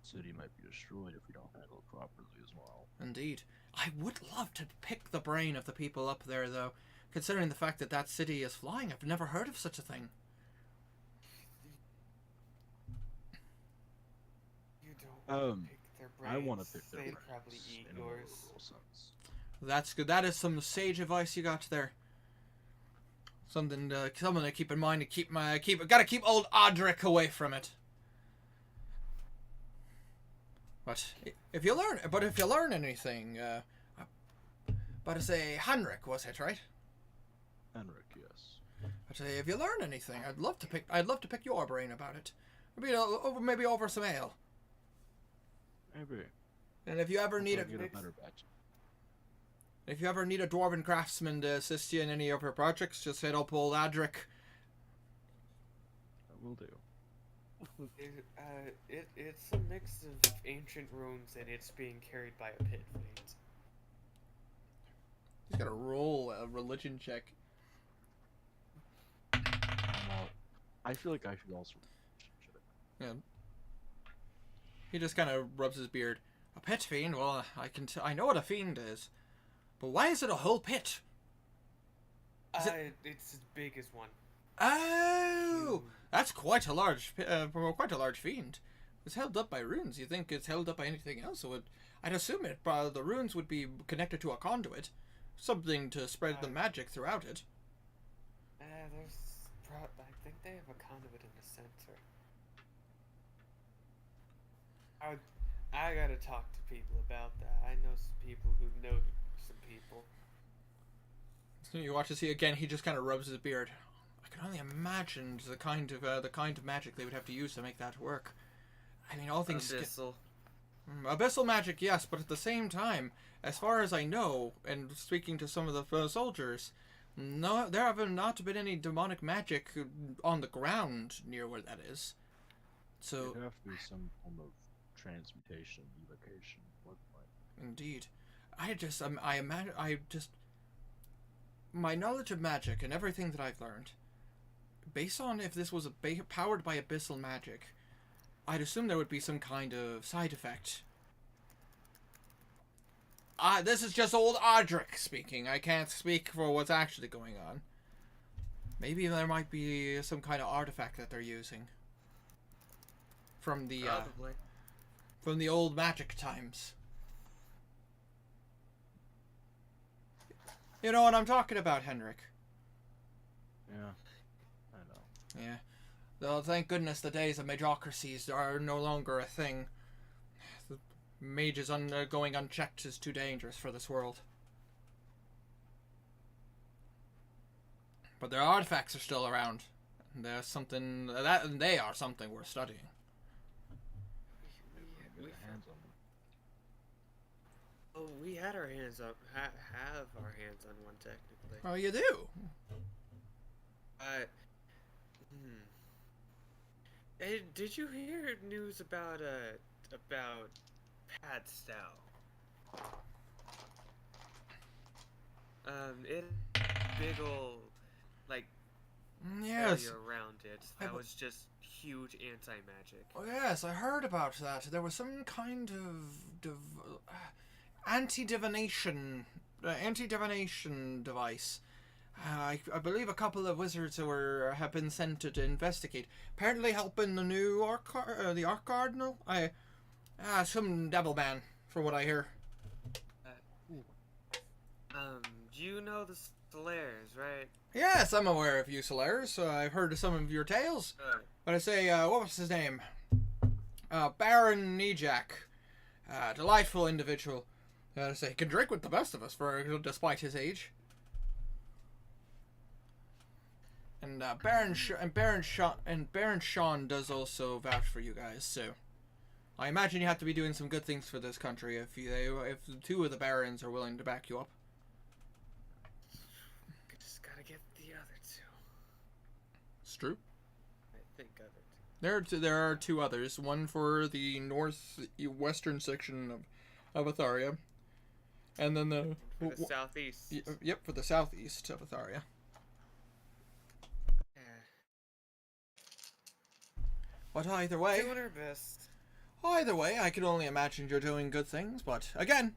City might be destroyed if we don't handle it properly as well. Indeed. I would love to pick the brain of the people up there, though. Considering the fact that that city is flying, I've never heard of such a thing. You don't pick their brains. I want to pick their They brains. probably eat in a more yours. literal sense. That's good. That is some sage advice you got there. Something to keep in mind to gotta keep old Audric away from it. But if you learn anything, but to say Henrik, was it right? Henrik, yes. But say if you learn anything, I'd love to pick your brain about it. Maybe over some ale. Maybe. And if you ever need Get a better batch. If you ever need a dwarven craftsman to assist you in any of your projects, just hit up old Adric. That will do. It's a mix of ancient runes and it's being carried by a pit fiend. He's gotta roll a religion check. Well, I feel like I should also. Yeah. He just kind of rubs his beard. A pit fiend? Well, I know what a fiend is. But why is it a whole pit? It's as big as one. Oh! That's quite a large fiend. It's held up by runes. You think it's held up by anything else? I'd assume the runes would be connected to a conduit. Something to spread the magic throughout it. I think they have a conduit in the center. I gotta talk to people about that. I know some people who know some people. So you watch as he just kind of rubs his beard. I can only imagine the kind of magic they would have to use to make that work. I mean, all things Abyssal. Abyssal magic, yes, but at the same time, as far as I know, and speaking to some of the soldiers, no, there have not been any demonic magic on the ground near where that is. So It'd have to be some form of transmutation, evocation, what like. Indeed, my knowledge of magic and everything that I've learned, based on if this was powered by abyssal magic, I'd assume there would be some kind of side effect. This is just old Audric speaking. I can't speak for what's actually going on. Maybe there might be some kind of artifact that they're using. From the old magic times. You know what I'm talking about, Henrik. Yeah, I know. Yeah. Though thank goodness the days of magocracies are no longer a thing. The mages going unchecked is too dangerous for this world. But their artifacts are still around. And there's something and they are something worth studying. We had our hands up. Have our hands on one technically. Oh, you do. Did you hear news about Pat Stow? It big old yes. area around it that was just huge anti-magic. Oh yes, I heard about that. There was some kind of anti-divination device. I believe a couple of wizards have been sent to investigate. Apparently helping the new the Arch Cardinal. Some devil man, from what I hear. You know the Solaires, right? Yes, I'm aware of you, Solaires. I've heard of some of your tales. But I say, what was his name? Baron Nejak. Delightful individual. I say, he can drink with the best of us, despite his age. And Baron Sean does also vouch for you guys. So, I imagine you have to be doing some good things for this country if the two of the barons are willing to back you up. I just gotta get the other two. It's true. I think of it. There are two others. One for the northwestern section of Atharia, and then For the southeast. Yep, for the southeast of Atharia. But either way, Doing our best. Either way, I can only imagine you're doing good things. But again,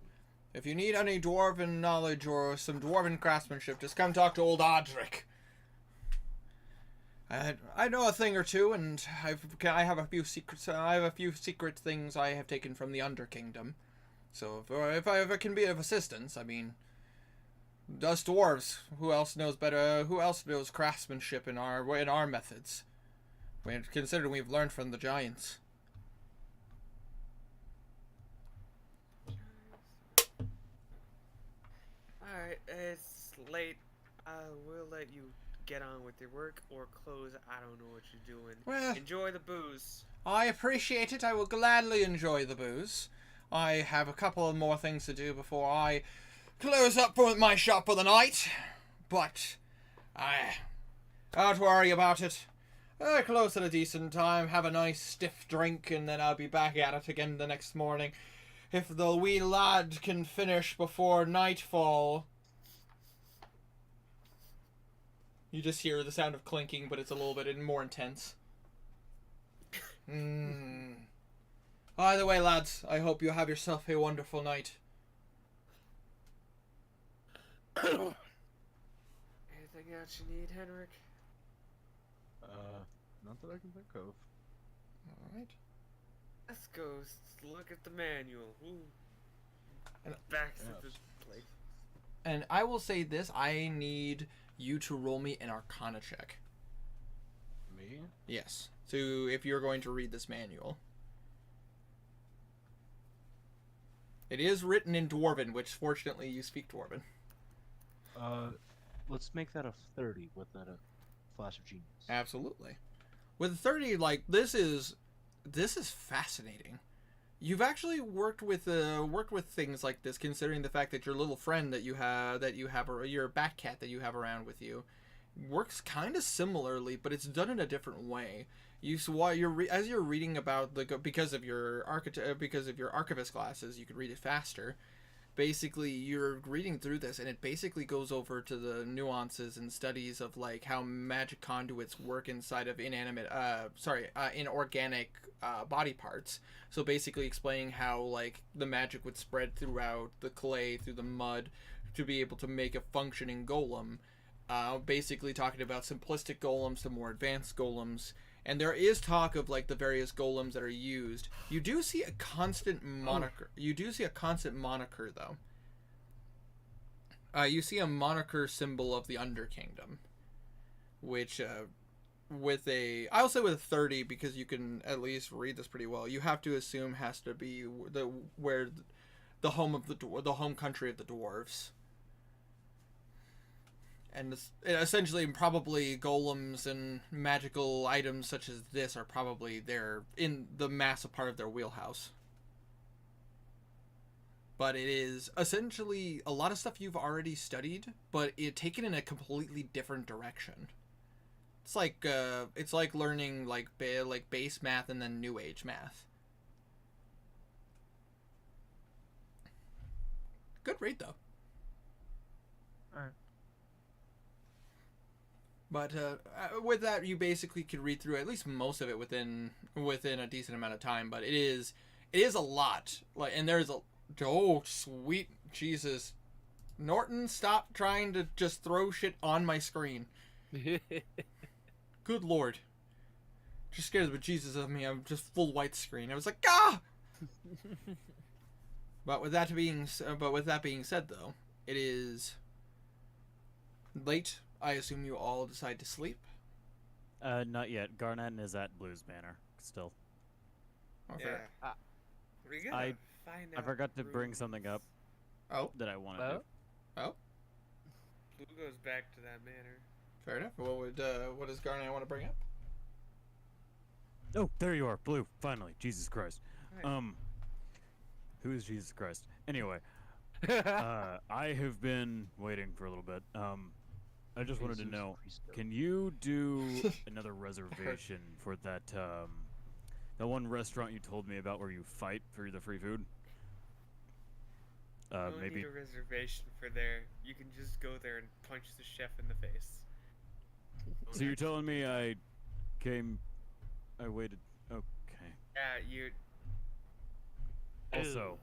if you need any dwarven knowledge or some dwarven craftsmanship, just come talk to old Audric. I know a thing or two, and I have a few secrets. I have a few secret things I have taken from the Underkingdom. So if I can be of assistance, I mean, Us dwarves. Who else knows better? Who else knows craftsmanship in our methods? Considering we've learned from the giants. Alright, it's late. We'll let you get on with your work or close. I don't know what you're doing. Well, Enjoy the booze. I appreciate it. I will gladly enjoy the booze. I have a couple of more things to do before I close up for my shop for the night. But I don't worry about it. I close at a decent time, have a nice stiff drink, and then I'll be back at it again the next morning. If the wee lad can finish before nightfall. You just hear the sound of clinking, but it's a little bit more intense. Either way, lads, I hope you have yourself a wonderful night. Anything else you need, Henrik? Not that I can think of. Alright. Let's go look at the manual. Ooh. Back to the place. And I will say this, I need you to roll me an Arcana check. Me? Yes. So if you're going to read this manual. It is written in Dwarven, which fortunately you speak Dwarven. Let's make that a 30 with that flash of genius. Absolutely. With a 30, like, this is fascinating. You've actually worked with things like this, considering the fact that your little friend that you have, or your bat cat that you have around with you, works kind of similarly, but it's done in a different way. As you're reading about because of your archivist classes, you could read it faster. Basically, you're reading through this, and it basically goes over to the nuances and studies of like how magic conduits work inside of inorganic body parts. So basically, explaining how like the magic would spread throughout the clay, through the mud, to be able to make a functioning golem. Basically, talking about simplistic golems to more advanced golems. And there is talk of like the various golems that are used. You do see a constant moniker. You do see a constant moniker though. You see a moniker symbol of the Underkingdom, which I'll say with a 30 because you can at least read this pretty well. You have to assume has to be the home country of the dwarves. And essentially, probably golems and magical items such as this are probably in the massive part of their wheelhouse. But it is essentially a lot of stuff you've already studied, but taken in a completely different direction. It's like learning like base math and then new age math. Good read though. All right. But with that, you basically could read through at least most of it within a decent amount of time. But it is a lot. Like, and there's sweet Jesus, Norton, stop trying to just throw shit on my screen. Good Lord, just scared the bejesus of me. I'm just full white screen. I was like, ah. But with that being said, though, it is late. I assume you all decide to sleep? Not yet. Garnet is at Blues Manor still. Okay. Yeah. We gotta find out I forgot to bring Blue's- something up Oh, that I wanted to. Blue goes back to that manor. fair enough. What does Garnet want to bring up? Oh, there you are, Blue. Finally, Jesus Christ. Right. Who is Jesus Christ? Anyway, I have been waiting for a little bit. I just wanted to Jesus know, Christo. can you do another reservation for that one restaurant you told me about where you fight for the free food? You don't Maybe. need a reservation for there. You can just go there and punch the chef in the face. So you're telling me I waited. Okay. Yeah, you. Also,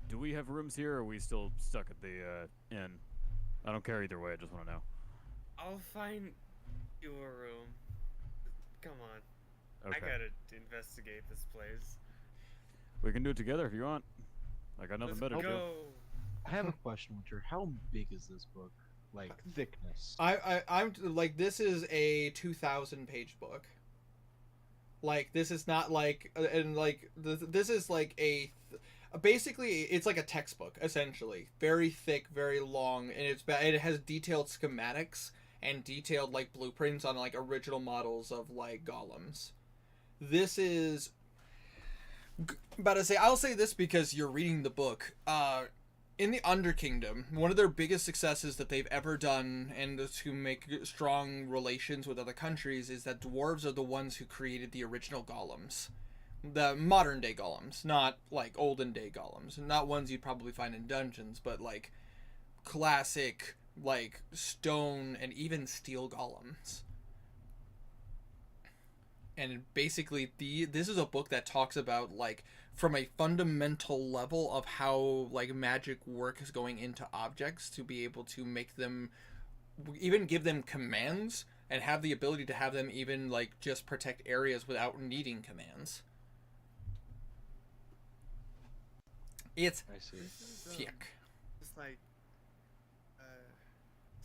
do we have rooms here, or are we still stuck at the inn? I don't care either way. I just want to know. I'll find you a room. Come on. Okay. I gotta investigate this place. We can do it together if you want. I got nothing Let's better to do. go. I have a question, Winter. How big is this book? Like thickness? I'm like, this is a 2,000 page book. Like, this is not like, and like this is like basically it's like a textbook essentially, very thick, very long, and it has detailed schematics and detailed like blueprints on like original models of like golems. This is about to say, I'll say this because you're reading the book. In the Underkingdom, one of their biggest successes that they've ever done, and to make strong relations with other countries, is that dwarves are the ones who created the original golems. The modern day golems, not like olden day golems. Not ones you'd probably find in dungeons, but like classic, like stone and even steel golems. And basically, this is a book that talks about, like, from a fundamental level of how, like, magic work is going into objects to be able to make them, even give them commands, and have the ability to have them even, like, just protect areas without needing commands. It's I see. thick. Just like,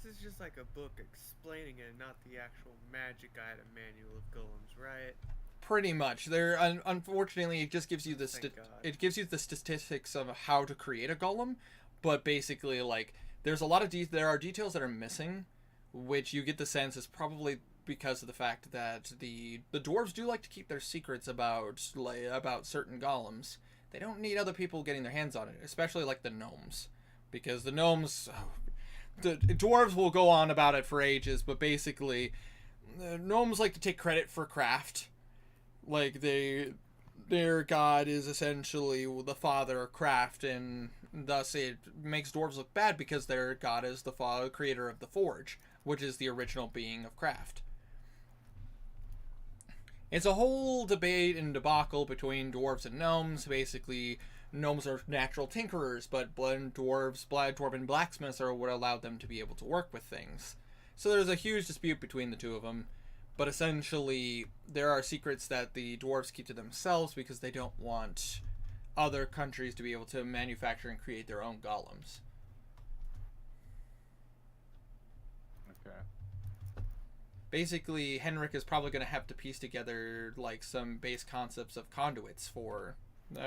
this is just like a book explaining it, not the actual magic item manual of golems, right? Pretty much. There, unfortunately, it just gives you the Thank God. it gives you the statistics of how to create a golem, but basically, like, there's a lot of there are details that are missing, which you get the sense is probably because of the fact that the dwarves do like to keep their secrets about certain golems. They don't need other people getting their hands on it, especially like the gnomes, because the gnomes, the dwarves will go on about it for ages, but basically, the gnomes like to take credit for craft. Like, their god is essentially the father of craft, and thus it makes dwarves look bad because their god is the creator of the forge, which is the original being of craft. It's a whole debate and debacle between dwarves and gnomes. Basically, gnomes are natural tinkerers, but dwarven blacksmiths are what allowed them to be able to work with things. So there's a huge dispute between the two of them. But essentially, there are secrets that the dwarves keep to themselves because they don't want other countries to be able to manufacture and create their own golems. Okay. Basically, Henrik is probably going to have to piece together like some base concepts of conduits for his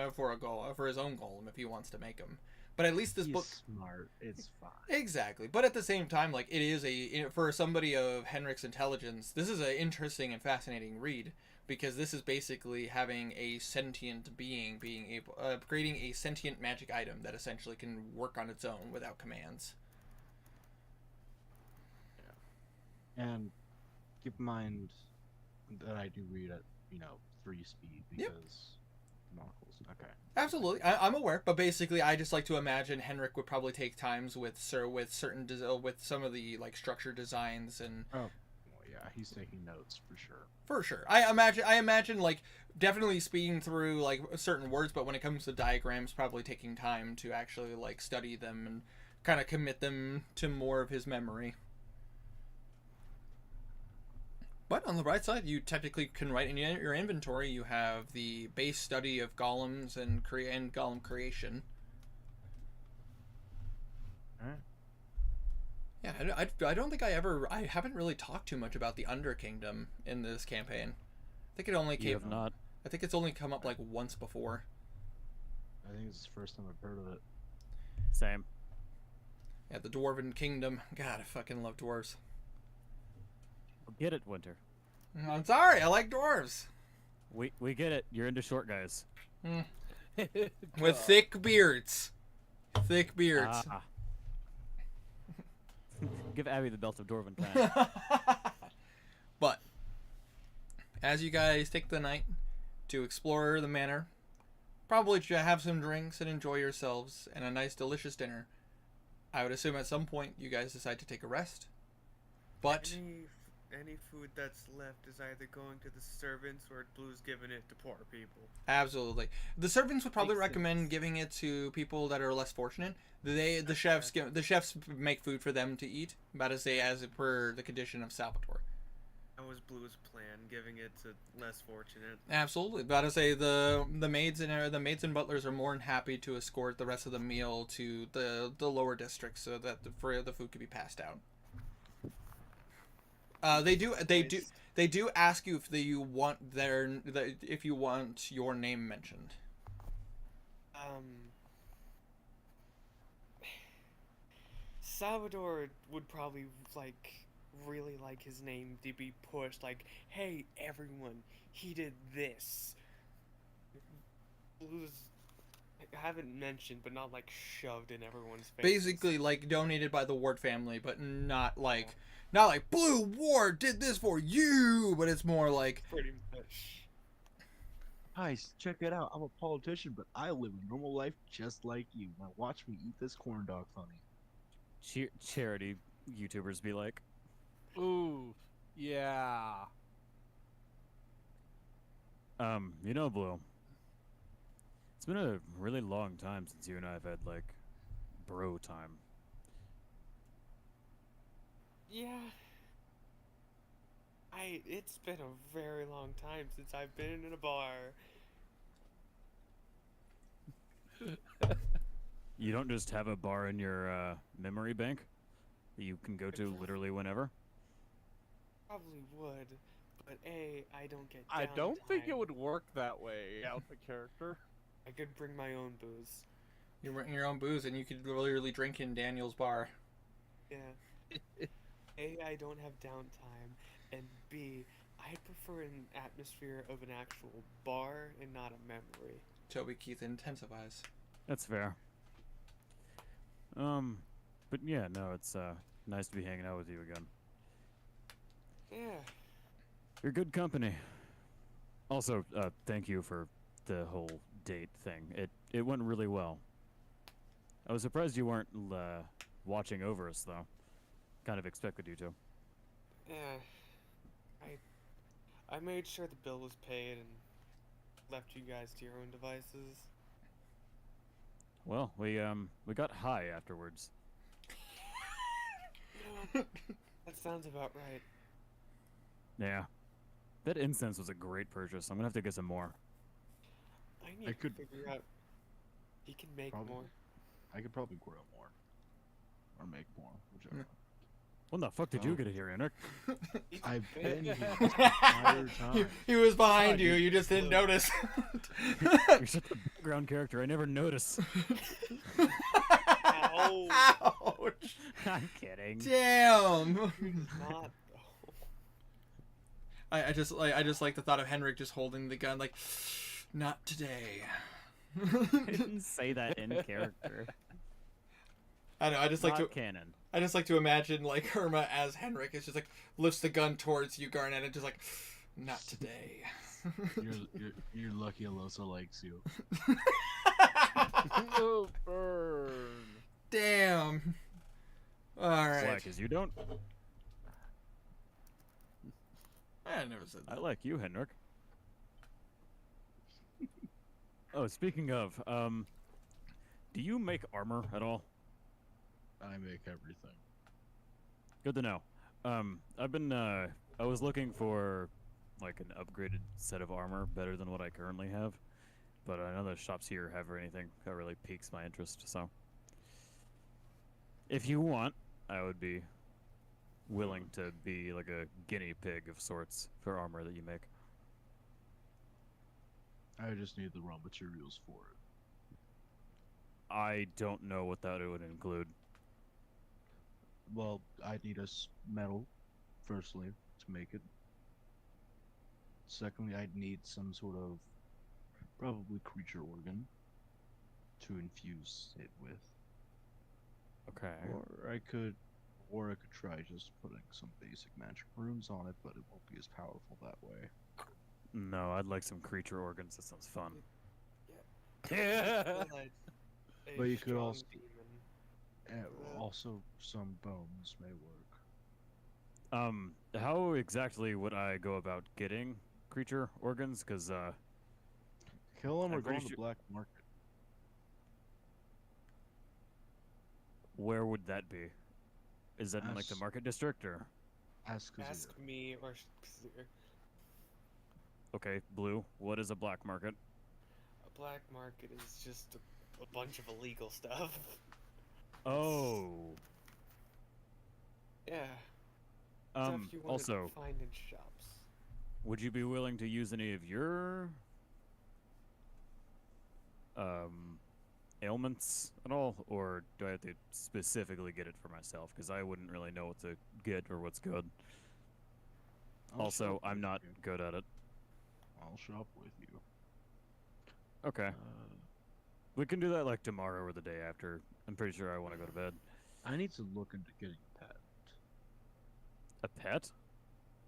own golem if he wants to make them. But at least this He's book, smart. It's fine. exactly. But at the same time, like, it is for somebody of Henrik's intelligence, this is an interesting and fascinating read, because this is basically having a sentient being creating a sentient magic item that essentially can work on its own without commands. And keep in mind that I do read at 3 speed because monocles. Okay. Absolutely, I'm aware, but basically, I just like to imagine Henrik would probably take times with some of the like structure designs and. Oh, well, yeah, he's taking notes for sure. For sure, I imagine like definitely speeding through like certain words, but when it comes to diagrams, probably taking time to actually like study them and kind of commit them to more of his memory. But on the bright side, you technically can write in your inventory. You have the base study of golems and golem creation. Alright. Yeah, I don't think I haven't really talked too much about the Underkingdom in this campaign. I think it only You have not. I think it's only come up like once before. I think it's the first time I've heard of it. Same. Yeah, the Dwarven Kingdom. God, I fucking love dwarves. Get it, Winter. I'm sorry, I like dwarves. We get it. You're into short guys. With thick beards. Thick beards. Ah. Give Abby the belt of Dwarven Clan. But as you guys take the night to explore the manor, probably have some drinks and enjoy yourselves and a nice delicious dinner, I would assume at some point you guys decide to take a rest. But Any food that's left is either going to the servants or Blue's giving it to poor people. absolutely, the servants would probably Makes recommend sense. giving it to people that are less fortunate. The chefs make food for them to eat, about as per the condition of Salvatore. That was Blue's plan, giving it to less fortunate. Absolutely. But I say the maids and butlers are more than happy to escort the rest of the meal to the lower districts so that the food can be passed out. They do ask you if you want if you want your name mentioned. Salvador would probably really like his name to be pushed. Like, hey, everyone, he did this. Blue's I haven't mentioned, but not like shoved in everyone's face. Basically, like donated by the Ward family, but not like Blue Ward did this for you, but it's more like Pretty much. Guys, check it out. I'm a politician, but I live a normal life just like you. Now watch me eat this corn dog funny. Charity YouTubers be like, Ooh, yeah. you know, Blue, it's been a really long time since you and I have had, like, bro time. Yeah. It's been a very long time since I've been in a bar. You don't just have a bar in your memory bank that you can go to literally whenever? Probably would, but I don't get I don't think it downtime. would work that way out the character. I could bring my own booze. you bring your own booze and you could literally drink in Daniel's bar. Yeah. I don't have downtime, and B, I prefer an atmosphere of an actual bar and not a memory. Toby Keith intensifies. That's fair. But yeah, no, it's nice to be hanging out with you again. Yeah. You're good company. Also, thank you for the whole date thing. It went really well. I was surprised you weren't watching over us, though. Kind of expected you to. Yeah. I made sure the bill was paid and left you guys to your own devices. Well, we got high afterwards. That sounds about right. Yeah. That incense was a great purchase. I'm gonna have to get some more. I need could- to figure out. He can make Probably. more. I could probably grow more. Or make more, whichever. When the fuck did you get it here, Enoch? I've been here this entire he, time. he was behind God, you. you You just didn't slow. notice. You're such a background character. I never notice. Ow. Ouch! I'm kidding. Damn. Not. I just like the thought of Henrik just holding the gun, like, not today. I didn't say that in character. I know. I just Not like to. canon. I just like to imagine like Irma as Henrik. It's just like lifts the gun towards you, Garnet, and just like, not today. You're lucky Alosa likes you. Oh, burn. Damn. All right. Slack as you don't. I never said I that. like you, Henrik. Oh, speaking of, do you make armor at all? I make everything. Good to know. I've been, I was looking for, like, an upgraded set of armor, better than what I currently have. But none of the shops here have anything that really piques my interest, so. If you want, I would be willing to be, like, a guinea pig of sorts for armor that you make. I just need the raw materials for it. I don't know what that would include. Well, I need metal, firstly, to make it. Secondly, I'd need some sort of probably creature organ to infuse it with. Okay. Or I could try just putting some basic magic runes on it, but it won't be as powerful that way. No, I'd like some creature organs. That sounds fun. But you could also- Demon. Also, some bones may work. How exactly would I go about getting creature organs? Because, Kill them I'm or go pretty on the sure- black market. where would that be? Is that in, like, the As- market district, or? Ask Ask Kazir. me or Kazir. Okay, Blue. What is a black market? A black market is just a bunch of illegal stuff. Oh. Yeah. Stuff you wouldn't Also, find in shops. would you be willing to use any of your ailments at all, or do I have to specifically get it for myself? Because I wouldn't really know what to get or what's good. I'll Also, shop I'm with not you. good at it. I'll shop with you. Okay, we can do that like tomorrow or the day after. I'm pretty sure I want to go to bed. I need to look into getting a patent. A pet?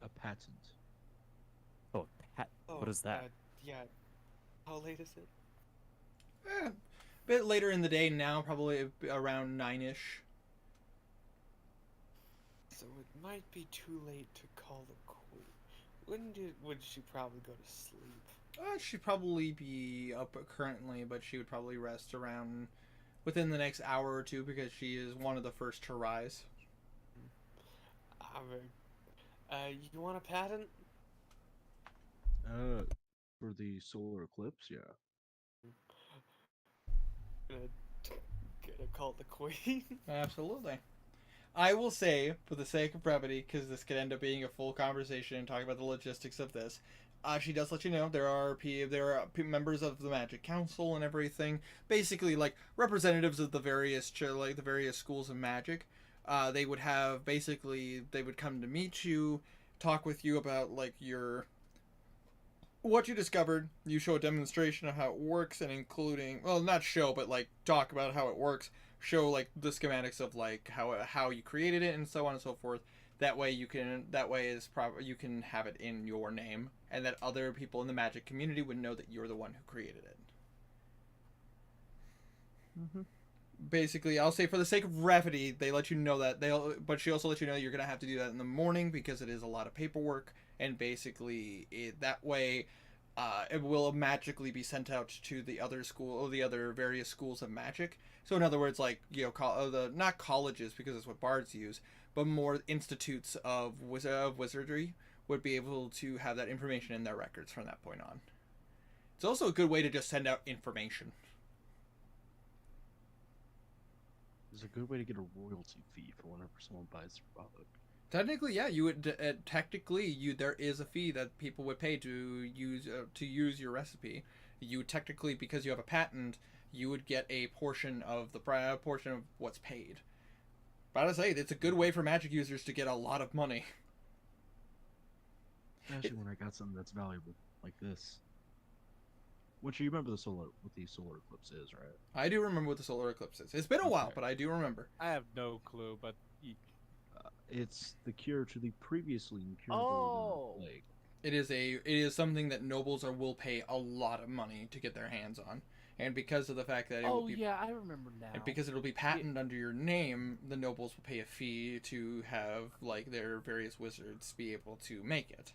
A patent. Oh, pet. What is that? Yeah. How late is it? A bit later in the day now, probably around 9-ish. So it might be too late to call the queen. Would she probably go to sleep? She'd probably be up currently, but she would probably rest around within the next hour or two because she is one of the first to rise. You want a patent? For the solar eclipse, yeah. Gonna call the queen. Absolutely. I will say, for the sake of brevity, because this could end up being a full conversation and talking about the logistics of this, she does let you know there are members of the Magic Council and everything, basically like representatives of the various schools of magic. They would come to meet you, talk with you about like what you discovered. You show a demonstration of how it works, and including, well, not show, but like talk about how it works. Show like the schematics of like how you created it and so on and so forth. That way you can have it in your name, and that other people in the magic community would know that you're the one who created it. Basically, I'll say for the sake of brevity, they let you know that but she also let you know you're gonna have to do that in the morning because it is a lot of paperwork, and basically that way, it will magically be sent out to the other various schools of magic. So in other words, like not colleges because it's what bards use, but more institutes of wizardry would be able to have that information in their records from that point on. It's also a good way to just send out information. It's a good way to get a royalty fee for whenever someone buys your product. Technically, yeah, you would. There is a fee that people would pay to use your recipe. You technically, because you have a patent, you would get a portion of what's paid. But I say it's a good way for magic users to get a lot of money. Especially when I got something that's valuable like this. Which you remember what the solar eclipse is, right? I do remember what the solar eclipse is. It's been a while, but I do remember. I have no clue, but It's the cure to the previously incurable plague. It is something that nobles will pay a lot of money to get their hands on, and because of the fact that I remember now. and because it'll be patented under your name, the nobles will pay a fee to have like their various wizards be able to make it.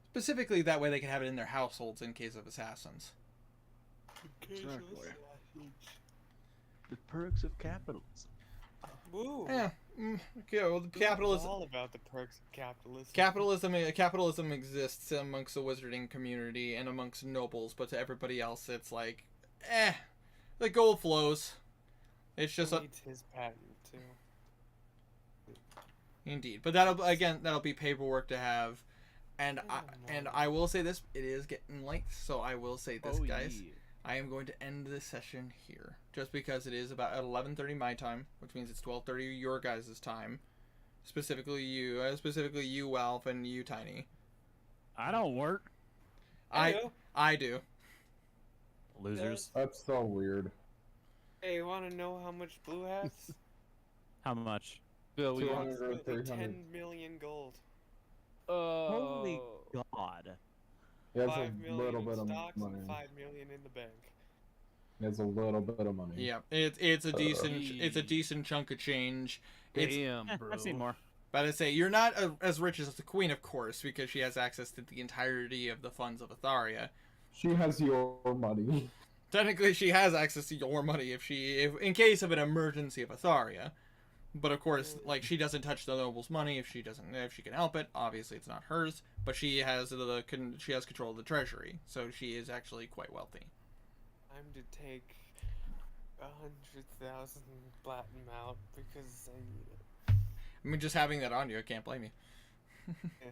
Specifically, that way they can have it in their households in case of assassins. Exactly. The perks of capitalism. Woo. Yeah. Okay, well, capitalism. All about the perks of capitalism. Capitalism exists amongst the wizarding community and amongst nobles, but to everybody else, it's like, the gold flows. It's just He needs his patent too. Indeed, but that'll be paperwork to have, and I will say this: it is getting late, so I will say this, guys. Yeah. I am going to end this session here, just because it is about 11:30 my time, which means it's 12:30 your guys' time. Specifically you, Alf, and you, Tiny. I don't work. I do. Losers. That's so weird. Hey, you want to know how much Blue has? How much? Billion. 200 or Approximately 300. 10 million gold. Holy Oh. God. He has 5 a million little in bit of stocks money. and 5 million in the bank. He has a little bit of money. Yeah, it's a decent chunk of change. Damn, bro. I've seen more. But I say you're not as rich as the Queen, of course, because she has access to the entirety of the funds of Atharia. She has your money. Technically, she has access to your money if in case of an emergency of Atharia. But of course, like, she doesn't touch the noble's money if she can help it. Obviously, it's not hers, but she has control of the treasury, so she is actually quite wealthy. I'm to take 100,000 platinum out because I need it. I mean, just having that on you, I can't blame you. Yeah.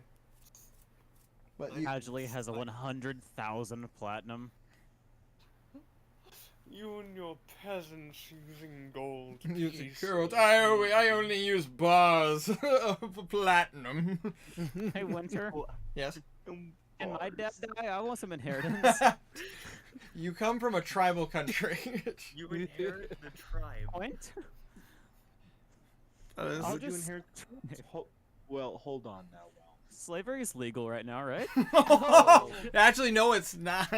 But Casually has a 100,000 platinum. You and your peasants using gold. using please. gold. I only use bars of platinum. Hey, Winter. Yes. Can my dad die? I want some inheritance. You come from a tribal country. You inherit the tribe. Point. That is- I'll Would you just- inherit? Well, hold on now. Well, Slavery is legal right now, right? Actually, no, it's not.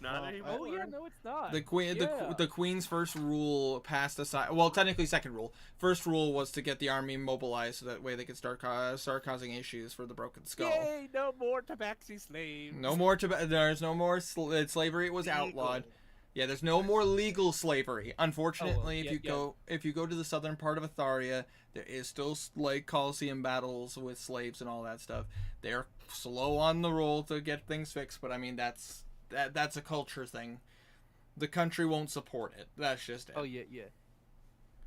Not Well, anymore. Oh yeah, no, it's not. The queen, Yeah. the queen's first rule passed aside. Well, technically, second rule. First rule was to get the army mobilized so that way they could start causing issues for the Broken Skull. Yay! No more tabaxi slaves. No more. There's no more slavery. It was outlawed. Yeah, there's no more legal slavery. Unfortunately, yeah, if you go to the southern part of Atharia, there is still like Colosseum battles with slaves and all that stuff. They're slow on the roll to get things fixed, but I mean that's a culture thing. The country won't support it. That's just it. Oh yeah, yeah.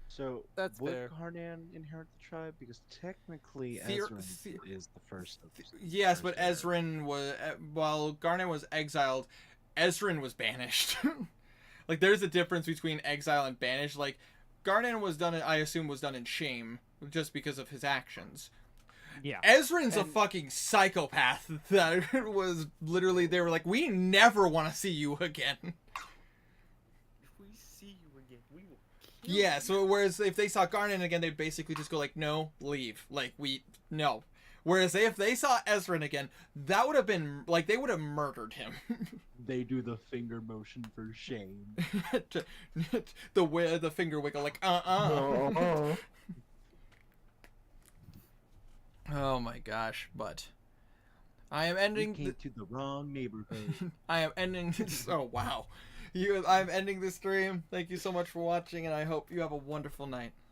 so That's would fair. Karnan inherit the tribe? Because technically, Theor- Ezrin is the first of these. Yes, but Ezrin was while Garnet was exiled, Ezrin was banished. Like there's a difference between exile and banished. Like Garnet was done, I assume, was done in shame just because of his actions. Yeah. Ezrin's a fucking psychopath that was literally, they were like, we never want to see you again. If we see you again, we will kill Yeah, you. so whereas if they saw Garnet again, they'd basically just go like, no, leave. Like, no. Whereas if they saw Ezrin again, that would have been, like, they would have murdered him. They do the finger motion for shame. the finger wiggle, like, Oh my gosh, but I am We ending. came to the wrong neighborhood. I am ending this. Oh wow, I'm ending the stream. Thank you so much for watching, and I hope you have a wonderful night.